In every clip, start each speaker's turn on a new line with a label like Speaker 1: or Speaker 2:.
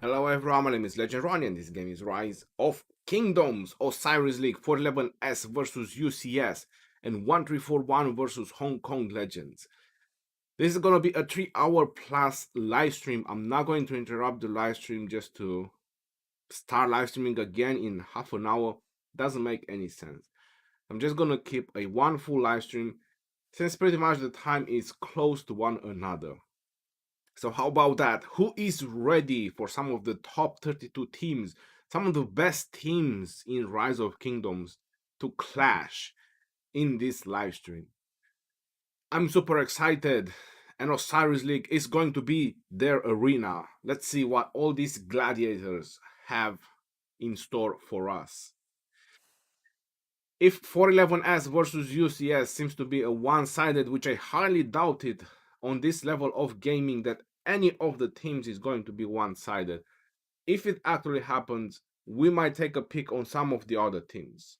Speaker 1: Hello everyone, my name is Legend Ronnie and this game is Rise of Kingdoms, Osiris League 411S versus UCS and 1341 versus Hong Kong Legends. This is gonna be a 3-hour plus live stream. I'm not going to interrupt the live stream just to start live streaming again in half an hour. Doesn't make any sense. I'm just gonna keep a one full live stream since pretty much the time is close to one another. So how about that? Who is ready for some of the top 32 teams, some of the best teams in Rise of Kingdoms to clash in this live stream? I'm super excited, and Osiris League is going to be their arena. Let's see what all these gladiators have in store for us. If 411S versus UCS seems to be a one-sided, which I highly doubt it on this level of gaming that any of the teams is going to be one-sided. If it actually happens, we might take a peek on some of the other teams.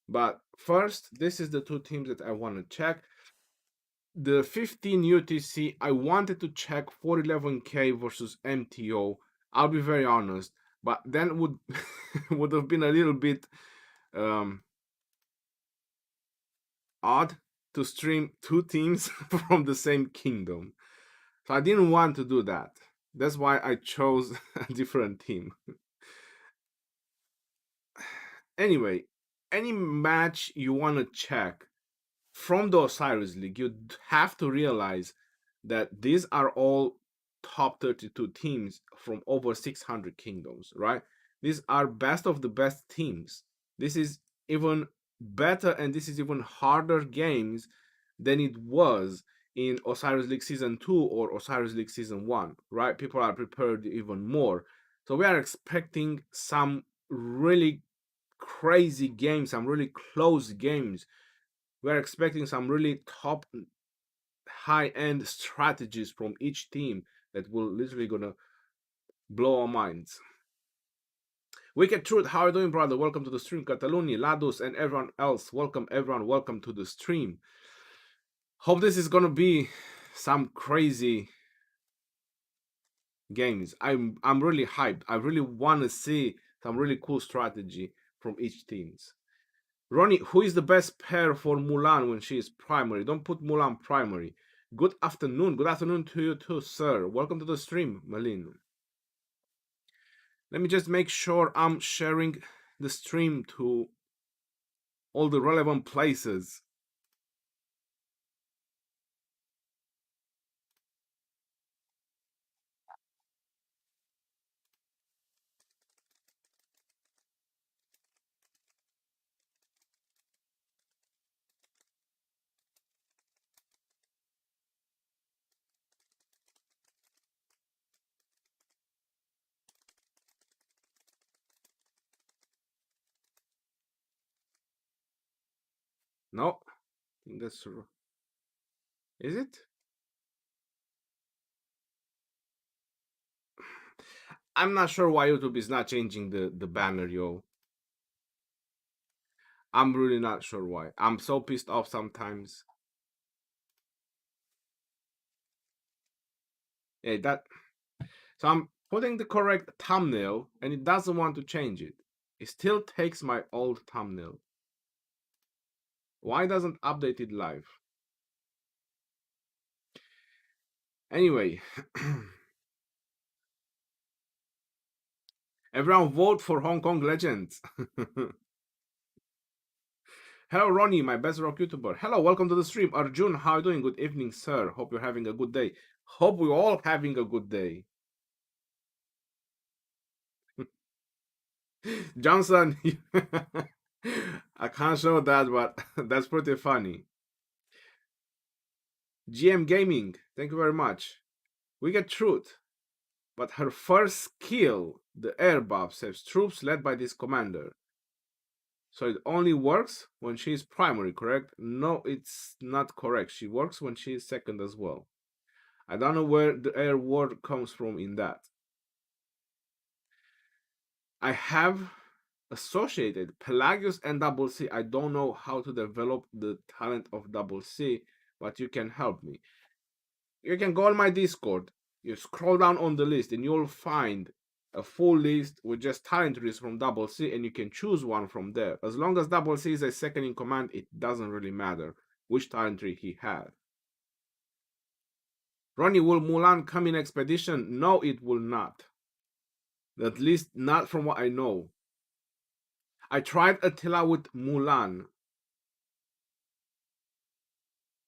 Speaker 1: But first, this is the two teams that I want to check. The 15 UTC, I wanted to check 411K versus MTO. I'll be very honest, but then would would have been a little bit odd to stream two teams from the same kingdom. So I didn't want to do that. That's why I chose a different team. Anyway, any match you want to check from the Osiris League, you have to realize that these are all top 32 teams from over 600 kingdoms, right? These are best of the best teams. This is even better and this is even harder games than it was in Osiris League Season 2 or Osiris League Season 1, right? People are prepared even more. So we are expecting some really crazy games, some really close games. We're expecting some really top high-end strategies from each team that will literally gonna blow our minds. Wicked Truth, how are you doing, brother? Welcome to the stream. Catalunya, Ladus, and everyone else. Welcome, everyone. Welcome to the stream. Hope this is gonna be some crazy games. I'm really hyped. I really want to see some really cool strategy from each teams. Ronnie, who is the best pair for Mulan when she is primary? Don't put Mulan primary. Good afternoon. Good afternoon to you too, sir. Welcome to the stream, Malin. Let me just make sure I'm sharing the stream to all the relevant places. No, I think that's true. Is it? I'm not sure why YouTube is not changing the banner, yo. I'm really not sure why. I'm so pissed off sometimes. Yeah, that. So I'm putting the correct thumbnail and it doesn't want to change it. It still takes my old thumbnail. Why doesn't update it live? Anyway, everyone vote for Hong Kong Legends. Hello, Ronnie, my best rock YouTuber. Hello, welcome to the stream. Arjun, how are you doing? Good evening, sir. Hope you're having a good day. Hope we're all having a good day. Johnson, I can't show that, but that's pretty funny. GM Gaming, thank you very much. We get Truth, but her first skill, the air buff, saves troops led by this commander. So it only works when she is primary, correct? No, it's not correct. She works when she is second as well. I don't know where the air word comes from in that. I have associated Pelagius and Double C. I don't know how to develop the talent of Double C, but you can help me. You can go on my Discord. You scroll down on the list and you'll find a full list with just talent trees from Double C, and you can choose one from there. As long as Double C is a second in command, it doesn't really matter which talent tree he had. Ronnie, will Mulan come in expedition? No, it will not. At least not from what I know. I tried Attila with Mulan.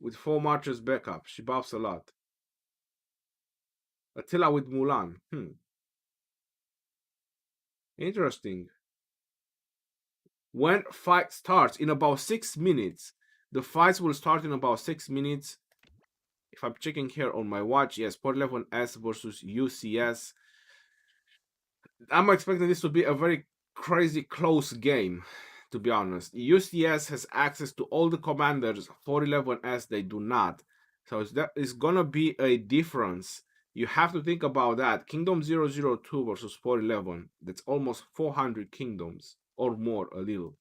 Speaker 1: With 4 marchers backup. She buffs a lot. Attila with Mulan. Interesting. When fight starts in about 6 minutes. The fights will start in about 6 minutes. If I'm checking here on my watch, yes, Port 11S versus UCS. I'm expecting this to be a very crazy close game, to be honest. UCS has access to all the commanders. 411S, they do not. So that is gonna be a difference. You have to think about that. Kingdom 002 versus 411. That's almost 400 kingdoms or more, a little.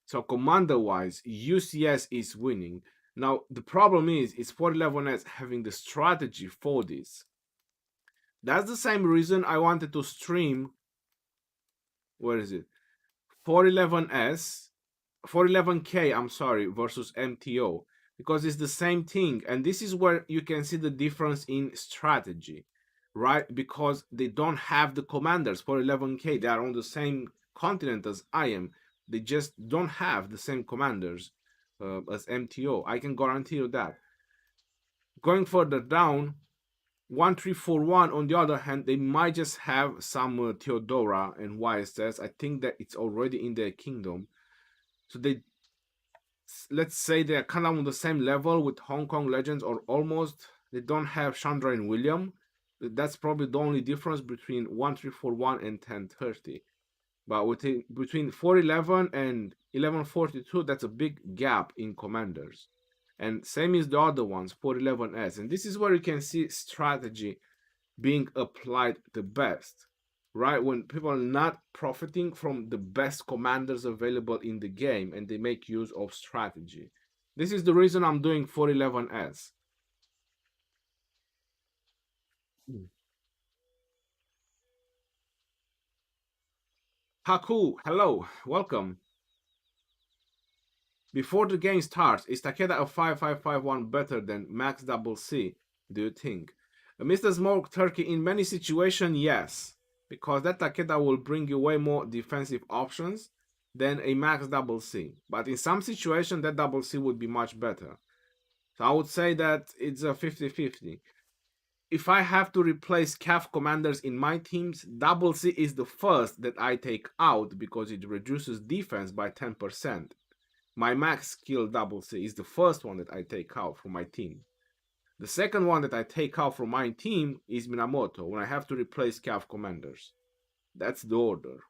Speaker 1: So commander-wise, UCS is winning. Now, the problem is 411S having the strategy for this. That's the same reason I wanted to stream. Where is it? 411S, 411K, I'm sorry, versus MTO. Because it's the same thing. And this is where you can see the difference in strategy, right? Because they don't have the commanders. 411K, they are on the same continent as I am. They just don't have the same commanders as MTO. I can guarantee you that. Going further down, 1341, on the other hand, they might just have some Theodora and YSS. I think that it's already in their kingdom. So they, let's say they're kind of on the same level with Hong Kong Legends, or almost. They don't have Chandra and William. That's probably the only difference between 1341 and 1030. But between 411 and 1142, that's a big gap in commanders. And same is the other ones, 411S. And this is where you can see strategy being applied the best, right? When people are not profiting from the best commanders available in the game and they make use of strategy. This is the reason I'm doing 411S. Haku, hello, welcome. Before the game starts, is Takeda a 5551 better than Max Double C, do you think? Mr. Smoke Turkey, in many situations, yes. Because that Takeda will bring you way more defensive options than a Max Double C. But in some situations, that Double C would be much better. So I would say that it's a 50-50. If I have to replace CAF commanders in my teams, Double C is the first that I take out because it reduces defense by 10%. My max skill Double C is the first one that I take out from my team. The second one that I take out from my team is Minamoto when I have to replace CAF commanders. That's the order.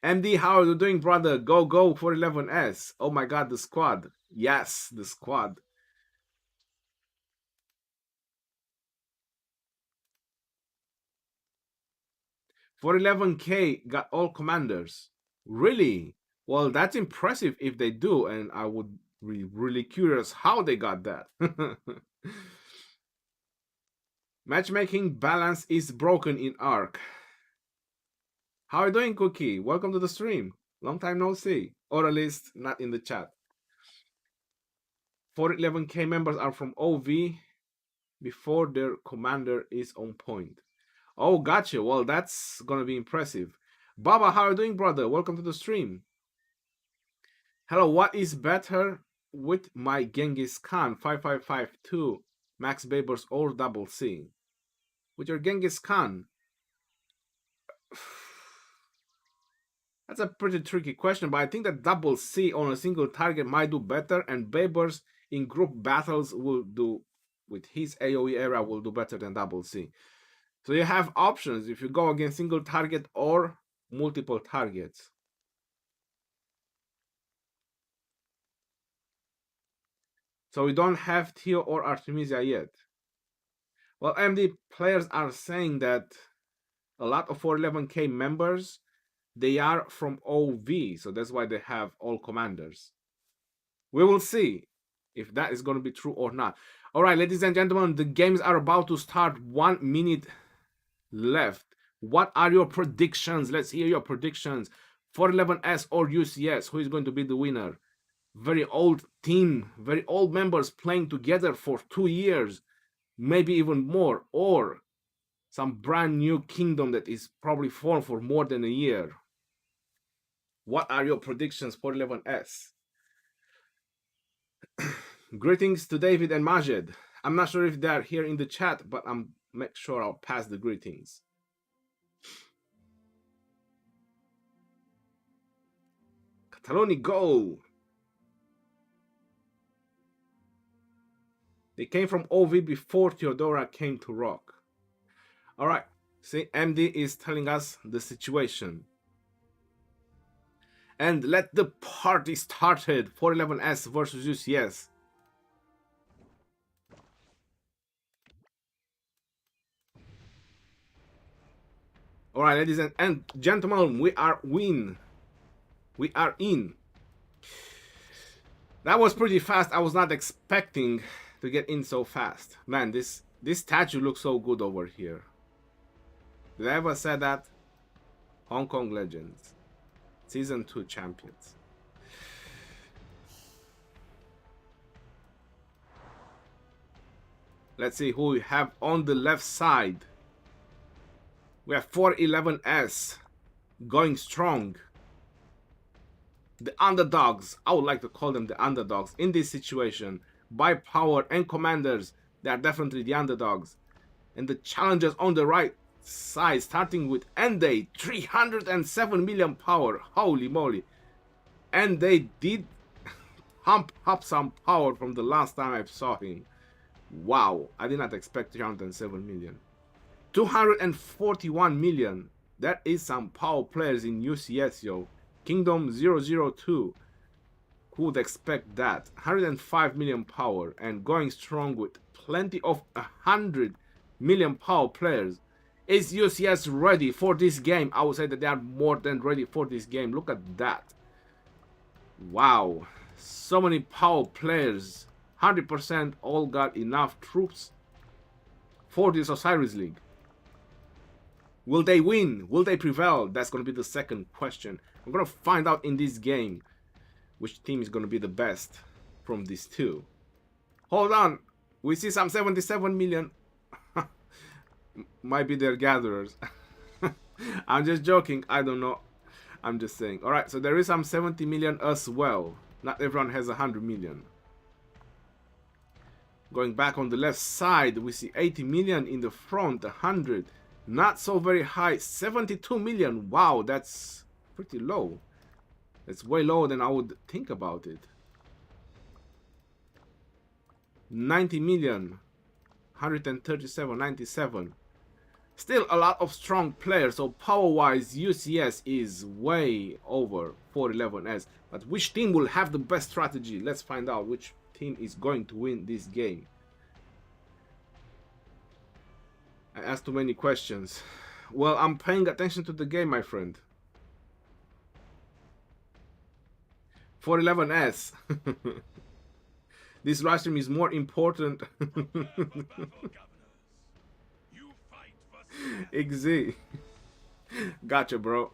Speaker 1: MD, how are you doing, brother? Go 411S. Oh my god, the squad. Yes, the squad. For 11K got all commanders. Really? Well, that's impressive if they do, and I would be really curious how they got that. Matchmaking balance is broken in Ark. How are you doing, Cookie? Welcome to the stream. Long time no see. Or at least not in the chat. 411K members are from OV before their commander is on point. Oh, gotcha. Well, that's gonna be impressive. Baba, how are you doing, brother? Welcome to the stream. Hello, what is better with my Genghis Khan 5552 Max Babers or Double C? With your Genghis Khan, that's a pretty tricky question, but I think that Double C on a single target might do better, and Babers in group battles will do, with his AoE era, will do better than Double C. So you have options if you go against single target or multiple targets. So we don't have Theo or Artemisia yet. Well, MD players are saying that a lot of 411K members, they are from OV, so that's why they have all commanders. We will see if that is going to be true or not. All right, ladies and gentlemen, the games are about to start. 1 minute left. What are your predictions? Let's hear your predictions. 411S or UCS, who is going to be the winner? Very old team, very old members playing together for 2 years, maybe even more, or some brand new kingdom that is probably formed for more than a year. What are your predictions for 11S? Greetings to David and Majed. I'm not sure if they're here in the chat, but I'm make sure I'll pass the greetings. Cataloni, go! They came from OV before Theodora came to Rock. All right, see, MD is telling us the situation. And let the party started. 411S versus UCS. All right, ladies and gentlemen, we are in. We are in. That was pretty fast. I was not expecting to get in so fast. Man, this statue looks so good over here. Did I ever say that? Hong Kong Legends. Season 2 champions. Let's see who we have on the left side. We have 411S going strong. The underdogs, I would like to call them the underdogs in this situation. By power and commanders, they are definitely the underdogs. And the challengers on the right side, starting with Ende, 307 million power. Holy moly. And they did hump up some power from the last time I saw him. Wow, I did not expect 307 million. 241 million. That is some power players in UCS, yo. Kingdom 002. Who would expect that? 105 million power and going strong with plenty of 100 million power players. Is UCS ready for this game? I would say that they are more than ready for this game. Look at that. Wow. So many power players. 100% all got enough troops for this Osiris League. Will they win? Will they prevail? That's going to be the second question. We're going to find out in this game which team is going to be the best from these two. Hold on. We see some 77 million. Might be their gatherers. I'm just joking. I don't know. I'm just saying. Alright, so there is some 70 million as well. Not everyone has 100 million. Going back on the left side, we see 80 million in the front, 100. Not so very high, 72 million. Wow, that's pretty low. It's way lower than I would think about it. 90 million, 137, 97. Still a lot of strong players, so power-wise, UCS is way over 411S. But which team will have the best strategy? Let's find out which team is going to win this game. I asked too many questions. Well, I'm paying attention to the game, my friend. 411S. This live stream is more important. XZ. Gotcha, bro.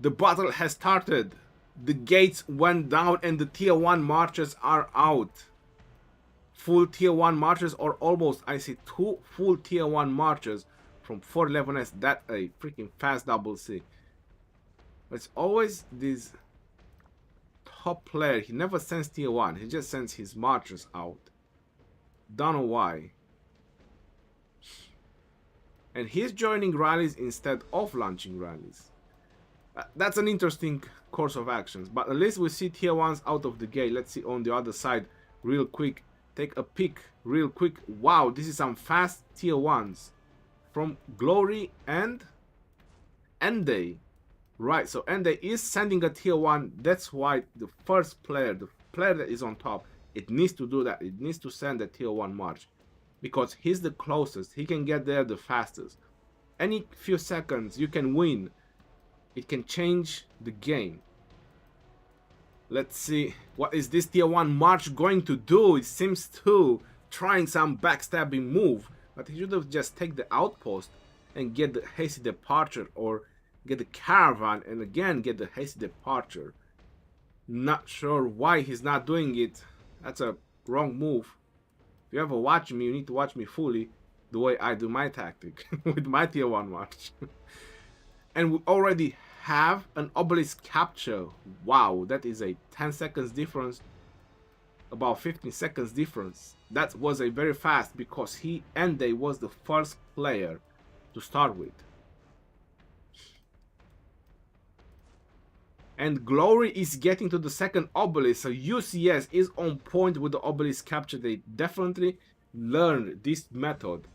Speaker 1: The battle has started. The gates went down and the tier 1 marchers are out. Full tier 1 marchers, or almost. I see 2 full tier 1 marchers from 411S. That a freaking fast double C. It's always this top player. He never sends tier 1. He just sends his marchers out. Don't know why. And he's joining rallies instead of launching rallies. That's an interesting course of actions. But at least we see tier 1s out of the gate. Let's see on the other side real quick. Take a peek real quick. Wow, this is some fast tier 1s from Glory and Ende. Right, so Ende is sending a tier 1. That's why the first player, the player that is on top, it needs to do that. It needs to send a tier 1 march. Because he's the closest. He can get there the fastest. Any few seconds you can win. It can change the game. Let's see. What is this tier 1 march going to do? It seems to trying some backstabbing move. But he should have just taken the outpost and get the hasty departure, or get the caravan and again get the hasty departure. Not sure why he's not doing it. That's a wrong move. If you ever watch me, you need to watch me fully the way I do my tactic with my tier 1 march. And we already have an obelisk capture. Wow, that is a 10 seconds difference, about 15 seconds difference. That was a very fast, because he and they was the first player to start with. And Glory is getting to the second obelisk, so UCS is on point with the obelisk capture. They definitely learned this method,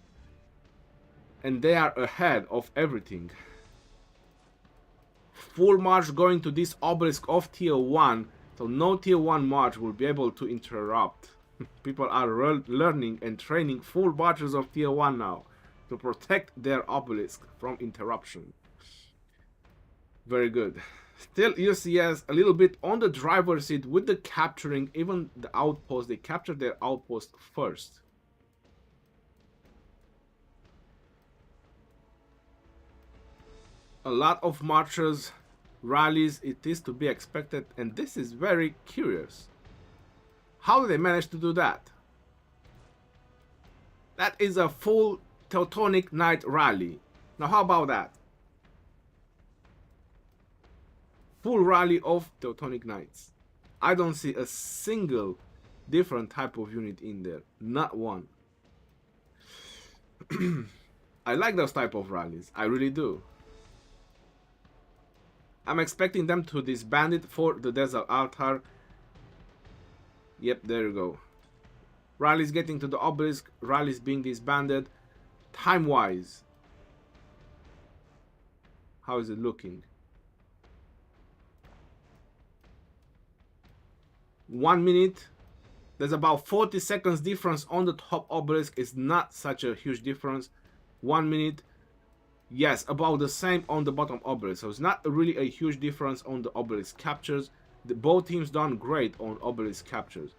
Speaker 1: and they are ahead of everything. Full march going to this obelisk of tier 1, so no tier 1 march will be able to interrupt. People are learning and training full marches of tier 1 now to protect their obelisk from interruption. Very good. Still UCS a little bit on the driver's seat with the capturing even the outpost. They captured their outpost first. A lot of marchers, rallies, it is to be expected, and this is very curious. How did they manage to do that? That is a full Teutonic Knight rally. Now how about that? Full rally of Teutonic Knights. I don't see a single different type of unit in there. Not one. I like those type of rallies. I really do. I'm expecting them to disband it for the Desert Altar. Yep, there you go. Rallies getting to the obelisk. Rallies being disbanded. Time-wise, how is it looking? 1 minute. There's about 40 seconds difference on the top obelisk. It's not such a huge difference. 1 minute. Yes, about the same on the bottom obelisk. So it's not really a huge difference on the obelisk captures. Both teams done great on obelisk captures.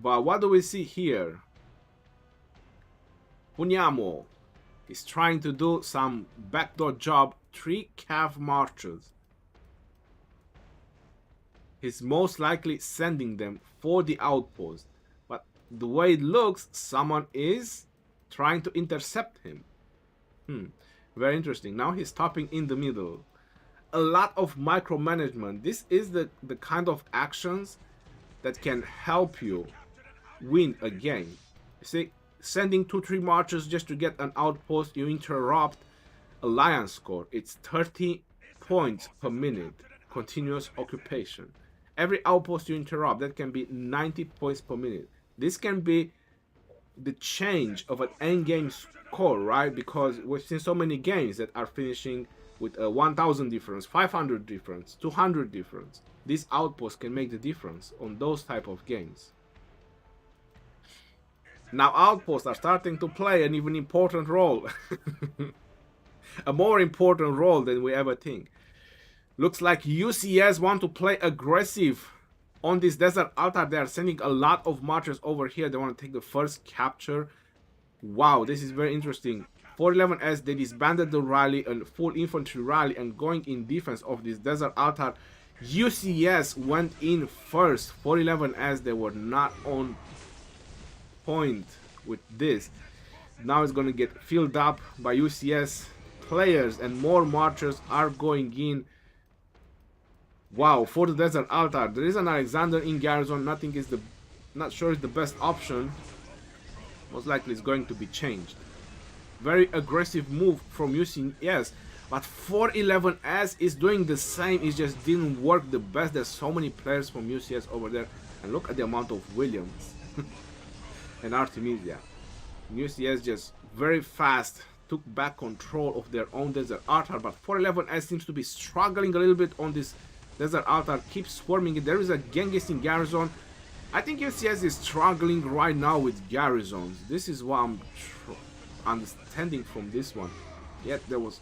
Speaker 1: But what do we see here? Punyamo is trying to do some backdoor job. 3 cav marches. He's most likely sending them for the outpost. But the way it looks, someone is trying to intercept him. Very interesting. Now he's stopping in the middle. A lot of micromanagement. This is the kind of actions that can help you win a game. You see, sending 2-3 marches just to get an outpost, you interrupt alliance score. It's 30 points per minute. Continuous occupation. Every outpost you interrupt, that can be 90 points per minute. This can be the change of an endgame score, right? Because we've seen so many games that are finishing with a 1000 difference, 500 difference, 200 difference. This outpost can make the difference on those type of games. Now outposts are starting to play an even important role. A more important role than we ever think. Looks like UCS want to play aggressive on this Desert Altar. They are sending a lot of marchers over here. They want to take the first capture. Wow, this is very interesting. 411S, they disbanded the rally, a full infantry rally, and going in defense of this Desert Altar. UCS went in first. 411S, they were not on point with this. Now it's going to get filled up by UCS players, and more marchers are going in. Wow, for the Desert Altar, there is an Alexander in Garrison. Nothing is not sure it's the best option. Most likely it's going to be changed. Very aggressive move from UCS, but 411S is doing the same. It just didn't work the best. There's so many players from UCS over there, and look at the amount of Williams and Artemisia. UCS just very fast took back control of their own Desert Altar, but 411S seems to be struggling a little bit on this Desert Altar. Keeps swarming it. There is a Genghis in Garrison. I think UCS is struggling right now with garrisons. This is what I'm understanding from this one. Yet there was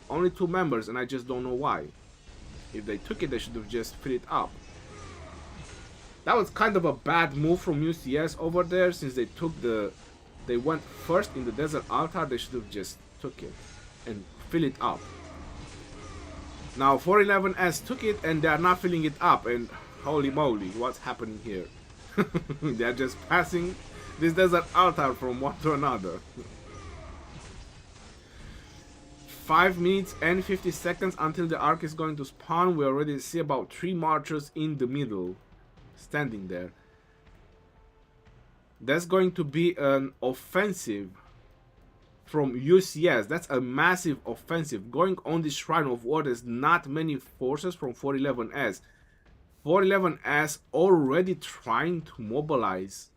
Speaker 1: only 2 members, and I just don't know why. If they took it, they should have just filled it up. That was kind of a bad move from UCS over there, since they went first in the Desert Altar. They should have just took it. and fill it up. Now 411S took it and they are not filling it up, and holy moly, what's happening here? They are just passing this desert altar from one to another. 5 minutes and 50 seconds until the arc is going to spawn. We already see about 3 marchers in the middle standing there. That's going to be an offensive from UCS. That's a massive offensive going on this Shrine of War. There's not many forces from 411S. 411S already trying to mobilize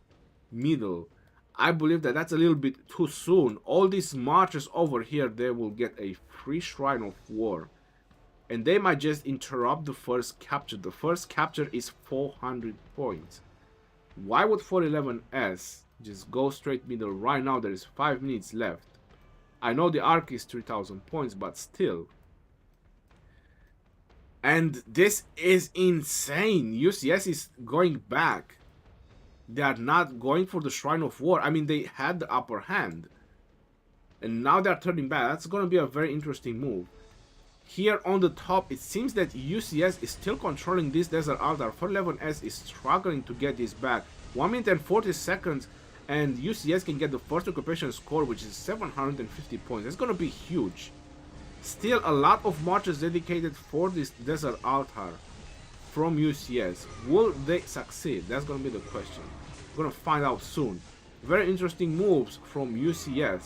Speaker 1: middle. I believe that that's a little bit too soon. All these marchers over here, they will get a free Shrine of War, and they might just interrupt the first capture. The first capture is 400 points. Why would 411S just go straight middle right now? There is 5 minutes left. I know the arc is 3000 points, but still. And this is insane. UCS is going back. They are not going for the Shrine of War. I mean, they had the upper hand, and now they are turning back. That's going to be a very interesting move. Here on the top, it seems that UCS is still controlling this desert altar. 411S is struggling to get this back. 1 minute and 40 seconds, and UCS can get the first occupation score, which is 750 points. That's going to be huge. Still a lot of marches dedicated for this desert altar from UCS. Will they succeed? That's going to be the question. We're going to find out soon. Very interesting moves from UCS,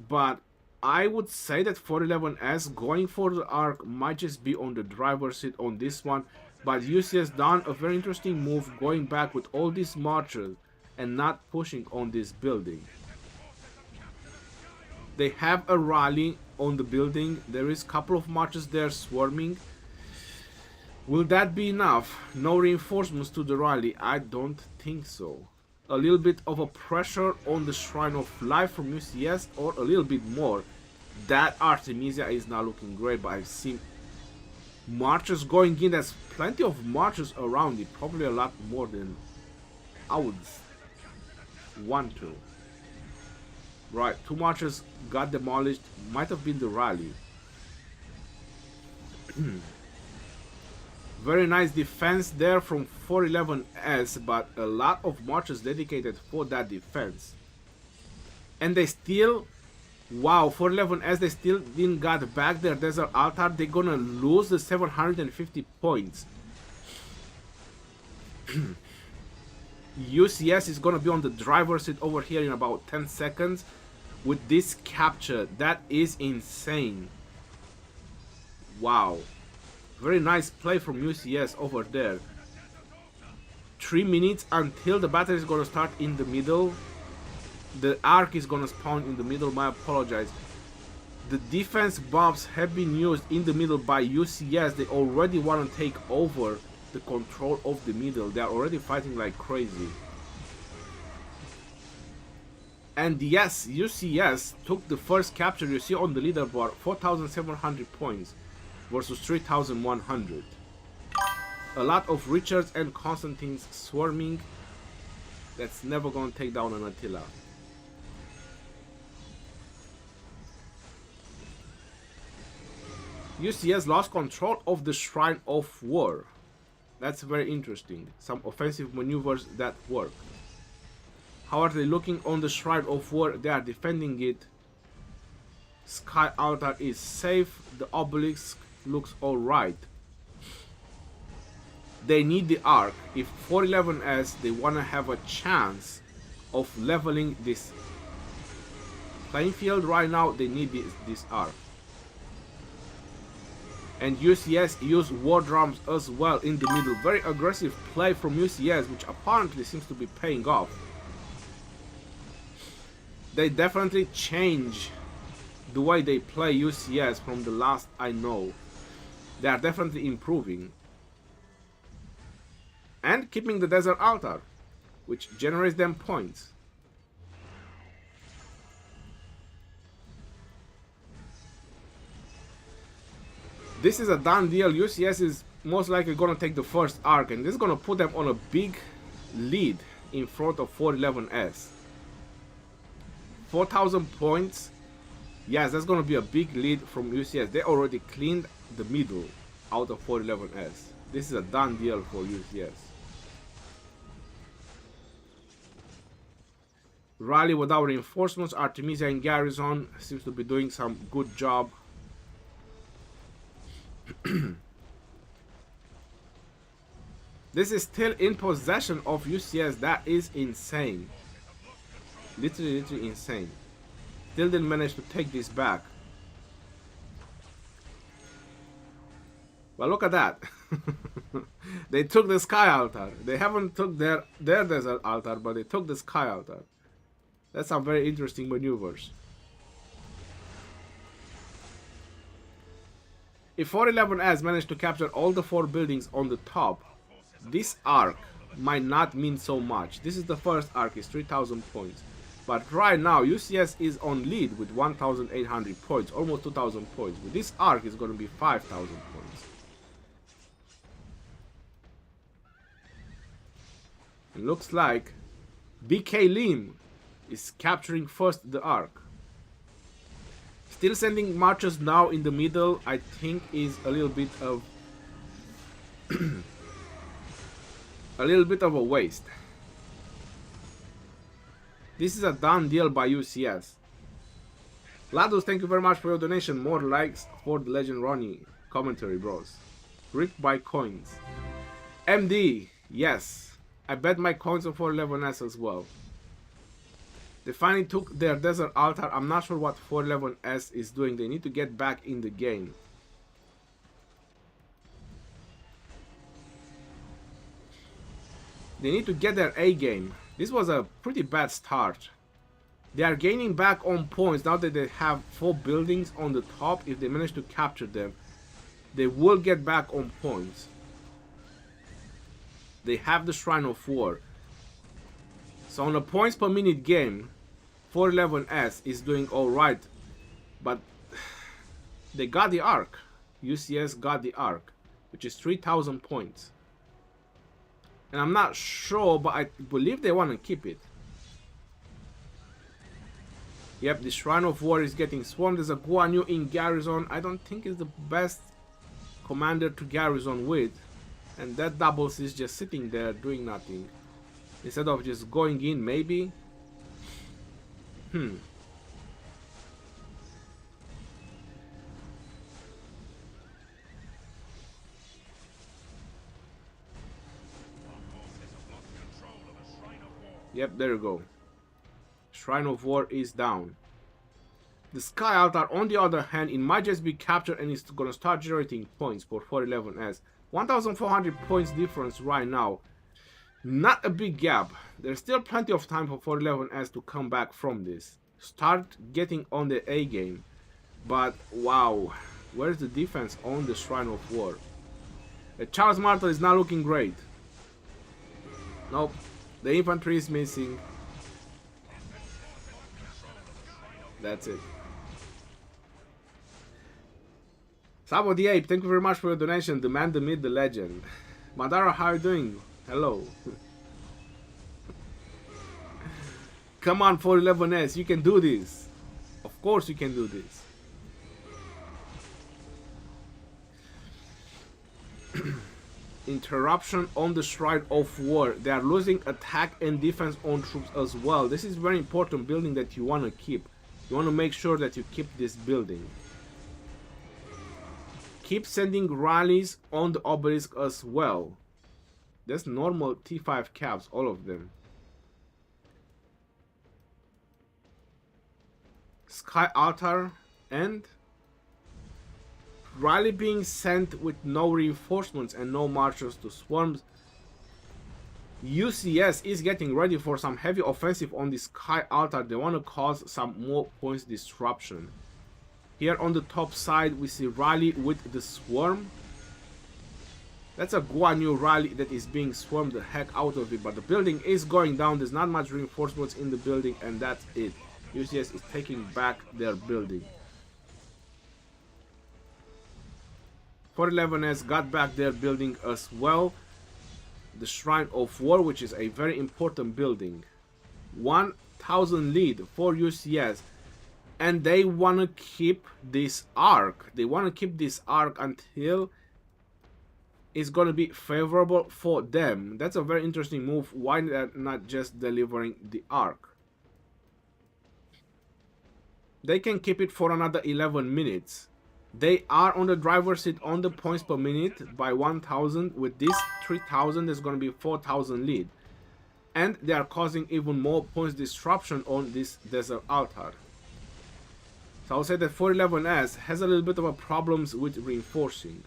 Speaker 1: but I would say that 411S going for the arc might just be on the driver's seat on this one, but UCS done a very interesting move going back with all these marchers and not pushing on this building. They have a rally on the building. There is a couple of marchers there swarming. Will that be enough? No reinforcements to the rally? I don't think so. A little bit of a pressure on the Shrine of Life from UCS, or a little bit more. That Artemisia is not looking great, but I've seen marchers going in. There's plenty of marchers around it, probably a lot more than I would want to. Right, 2 marchers got demolished. Might have been the rally. Very nice defense there from 411S, but a lot of marchers dedicated for that defense. And they still, wow, 411S, they still didn't got back their desert altar. They're gonna lose the 750 points. UCS is gonna be on the driver's seat over here in about 10 seconds with this capture. That is insane. Wow. Very nice play from UCS over there. 3 minutes until the battle is gonna start in the middle. The arc is gonna spawn in the middle. My apologize. The defense bombs have been used in the middle by UCS. They already want to take over the control of the middle. They are already fighting like crazy. And yes, UCS took the first capture. You see on the leaderboard, 4,700 points versus 3,100. A lot of Richards and Constantines swarming. That's never gonna take down an Attila. UCS lost control of the Shrine of War. That's very interesting. Some offensive maneuvers that work. How are they looking on the Shrine of War? They are defending it. Sky Altar is safe. The obelisk looks alright. They need the arc. If 411S, they want to have a chance of leveling this playing field right now, they need this arc. And UCS use war drums as well in the middle. Very aggressive play from UCS, which apparently seems to be paying off. They definitely change the way they play UCS from the last I know. They are definitely improving. And keeping the desert altar, which generates them points. This is a done deal. UCS is most likely going to take the first arc, and this is going to put them on a big lead in front of 411S. 4,000 points Yes, that's gonna be a big lead from UCS. They already cleaned the middle out of 411S. This is a done deal for UCS. Rally without reinforcements. Artemisia and Garrison seems to be doing some good job. This is still in possession of UCS. That is insane. Literally insane. Still didn't manage to take this back. Well, look at that. They took the sky altar. They haven't took their desert altar, but they took the sky altar. That's some very interesting maneuvers. If 411S managed to capture all the 4 buildings on the top, this arc might not mean so much. This is the first arc, it's 3,000 points. But right now, UCS is on lead with 1,800 points, almost 2,000 points. With this arc, it's going to be 5,000 points. It looks like BK Lim is capturing first the arc. Still sending marchers now in the middle, I think is a little bit of a waste. This is a done deal by UCS. Ladus, thank you very much for your donation. More likes for the Legend Ronnie commentary, bros. Ripped by coins. MD, yes. I bet my coins are for 411S as well. They finally took their desert altar. I'm not sure what 411S is doing. They need to get back in the game. They need to get their A game. This was a pretty bad start. They are gaining back on points now that they have 4 buildings on the top. If they manage to capture them, they will get back on points. They have the Shrine of War. So on a points per minute game, 411S is doing alright. But they got the arc. UCS got the arc, which is 3,000 points. And I'm not sure, but I believe they want to keep it. Yep, the Shrine of War is getting swarmed. There's a Guan Yu in Garrison. I don't think it's the best commander to Garrison with. And that doubles is just sitting there doing nothing. Instead of just going in, maybe. Yep, there you go. Shrine of War is down. The Sky Altar, on the other hand, it might just be captured and it's gonna start generating points for 411S. 1,400 points difference right now. Not a big gap. There's still plenty of time for 411S to come back from this. Start getting on the A game. But wow, where's the defense on the Shrine of War? Charles Martel is not looking great. Nope. The infantry is missing. That's it. Sabo the Ape, thank you very much for your donation. The man, the myth, the legend. Madara, how are you doing? Hello. Come on, 411S, you can do this. Of course you can do this. Interruption on the Shrine of War. They are losing attack and defense on troops as well. This is very important building that you want to keep. You want to make sure that you keep this building. Keep sending rallies on the obelisk as well. That's normal T5 caps, all of them. Sky Altar and rally being sent with no reinforcements and no marchers to swarms. UCS is getting ready for some heavy offensive on the Sky Altar. They want to cause some more points disruption. Here on the top side we see rally with the swarm. That's a Guan Yu rally that is being swarmed the heck out of it, but the building is going down. There's not much reinforcements in the building and that's it. UCS is taking back their building. 411S got back their building as well. The Shrine of War, which is a very important building. 1,000 lead for UCS. And they want to keep this arc. They want to keep this arc until it's going to be favorable for them. That's a very interesting move. Why not just delivering the arc? They can keep it for another 11 minutes. They are on the driver's seat on the points per minute by 1,000. With this 3,000, there's going to be 4,000 lead. And they are causing even more points disruption on this desert altar. So I would say that 411S has a little bit of a problems with reinforcing.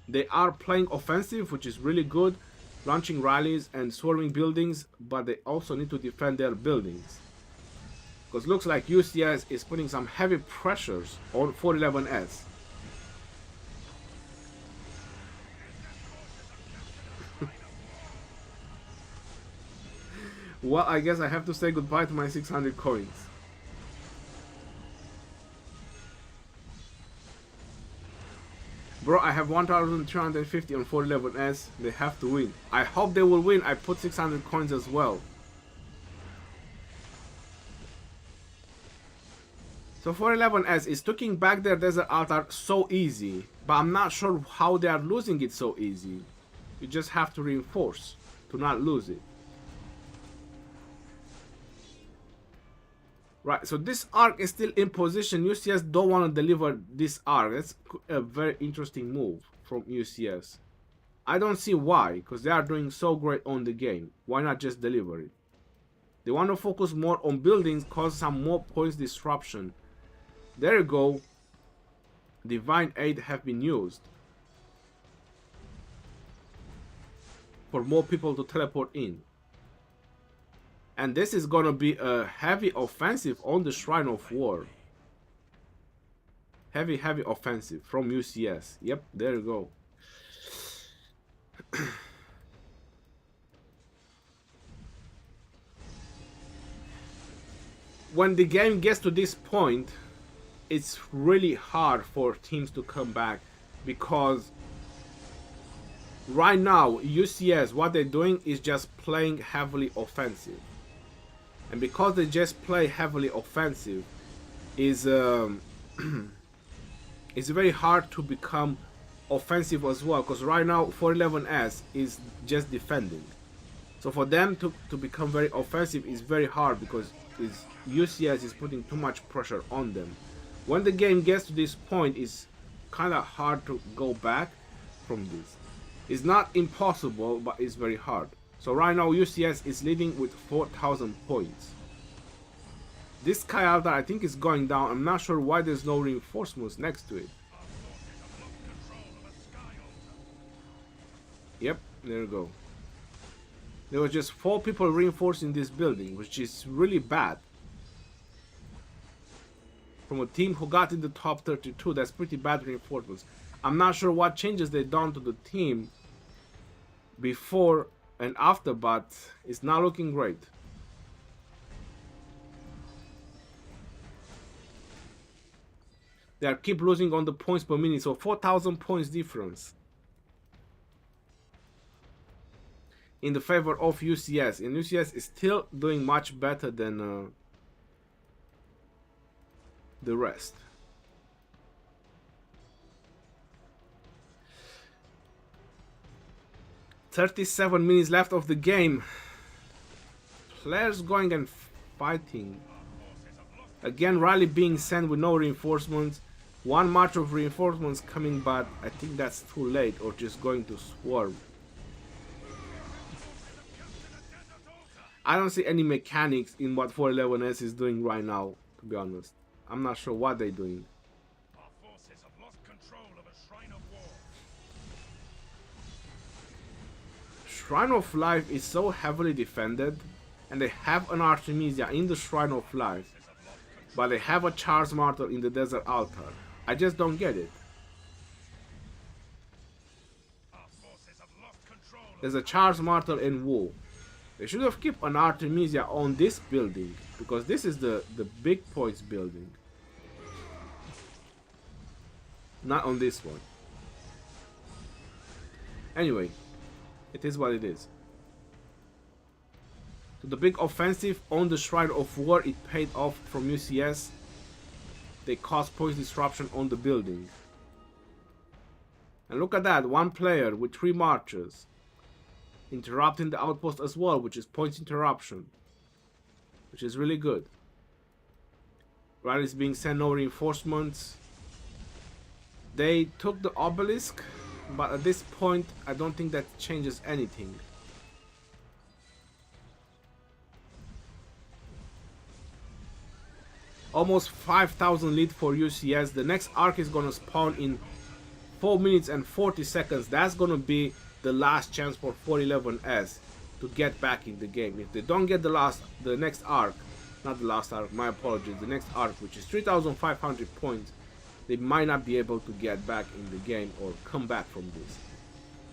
Speaker 1: They are playing offensive, which is really good, launching rallies and swarming buildings, but they also need to defend their buildings. Because looks like UCS is putting some heavy pressures on 411S. Well, I guess I have to say goodbye to my 600 coins. Bro, I have 1,350 on 411S. They have to win. I hope they will win. I put 600 coins as well. So 411S is taking back their desert altar so easy. But I'm not sure how they are losing it so easy. You just have to reinforce to not lose it. Right, so this arc is still in position. UCS don't want to deliver this arc. That's a very interesting move from UCS. I don't see why, because they are doing so great on the game. Why not just deliver it? They want to focus more on buildings, cause some more points disruption. There you go. Divine Aid have been used for more people to teleport in. And this is gonna be a heavy offensive on the Shrine of War. Heavy offensive from UCS. Yep, there you go. When the game gets to this point, it's really hard for teams to come back, because right now UCS, what they're doing is just playing heavily offensive. And because they just play heavily offensive, is it's very hard to become offensive as well. Because right now 411S is just defending. So for them to become very offensive is very hard, because UCS is putting too much pressure on them. When the game gets to this point, it's kind of hard to go back from this. It's not impossible, but it's very hard. So right now UCS is leading with 4,000 points. This Sky Altar I think is going down. I'm not sure why there's no reinforcements next to it. Yep, there you go. There were just 4 people reinforcing this building, which is really bad. From a team who got in the top 32, that's pretty bad reinforcements. I'm not sure what changes they've done to the team before and after, but it's not looking great. They keep losing on the points per minute, so 4,000 points difference in the favor of UCS. And UCS is still doing much better than the rest. "37 minutes left of the game. Players going and fighting. Again, rally being sent with no reinforcements. One march of reinforcements coming, but I think that's too late, or just going to swarm. I don't see any mechanics in what 411S is doing right now, to be honest. I'm not sure what they're doing.
Speaker 2: Our forces have lost control of a Shrine of War.
Speaker 1: Shrine of Life is so heavily defended, and they have an Artemisia in the Shrine of Life, but they have a Charge Martyr in the Desert Altar. I just don't get it.
Speaker 2: Our forces have lost control.
Speaker 1: There's a Charge Martyr in Wu. They should have kept an Artemisia on this building, because this is the big points building. Not on this one. Anyway, it is what it is. So the big offensive on the Shrine of War, it paid off from UCS. They caused points disruption on the building. And look at that, one player with 3 marchers. Interrupting the outpost as well, which is points interruption. Which is really good. Rallies being sent no reinforcements. They took the obelisk, but at this point I don't think that changes anything. Almost 5,000 lead for UCS. The next arc is gonna spawn in 4 minutes and 40 seconds. That's gonna be the last chance for 411S to get back in the game. If they don't get the next arc, not the last arc, my apologies, the next arc, which is 3,500 points, they might not be able to get back in the game or come back from this.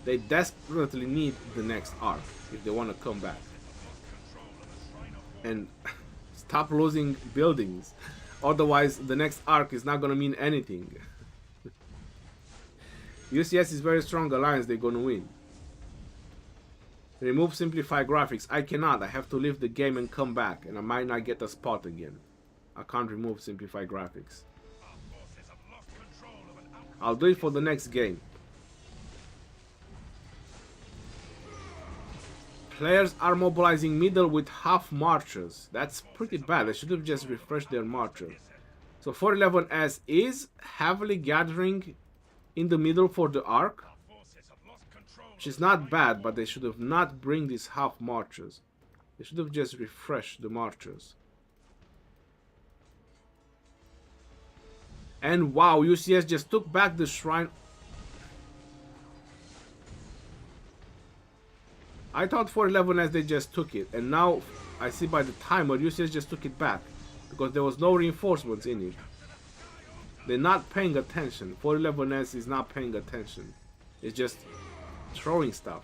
Speaker 1: They desperately need the next arc if they want to come back. And stop losing buildings, otherwise the next arc is not gonna mean anything. UCS is very strong alliance, they're gonna win. Remove simplify graphics. I cannot, I have to leave the game and come back, and I might not get a spot again. I can't remove simplify graphics. I'll do it for the next game. Players are mobilizing middle with half marchers. That's pretty bad. They should have just refreshed their marcher. So 411S is heavily gathering in the middle for the arc, which is not bad, but they should have not bring these half marchers. They should have just refreshed the marchers. And wow, UCS just took back the shrine. I thought 411S they just took it, and now I see by the timer UCS just took it back because there was no reinforcements in it. They're not paying attention. 411S is not paying attention. It's just throwing stuff.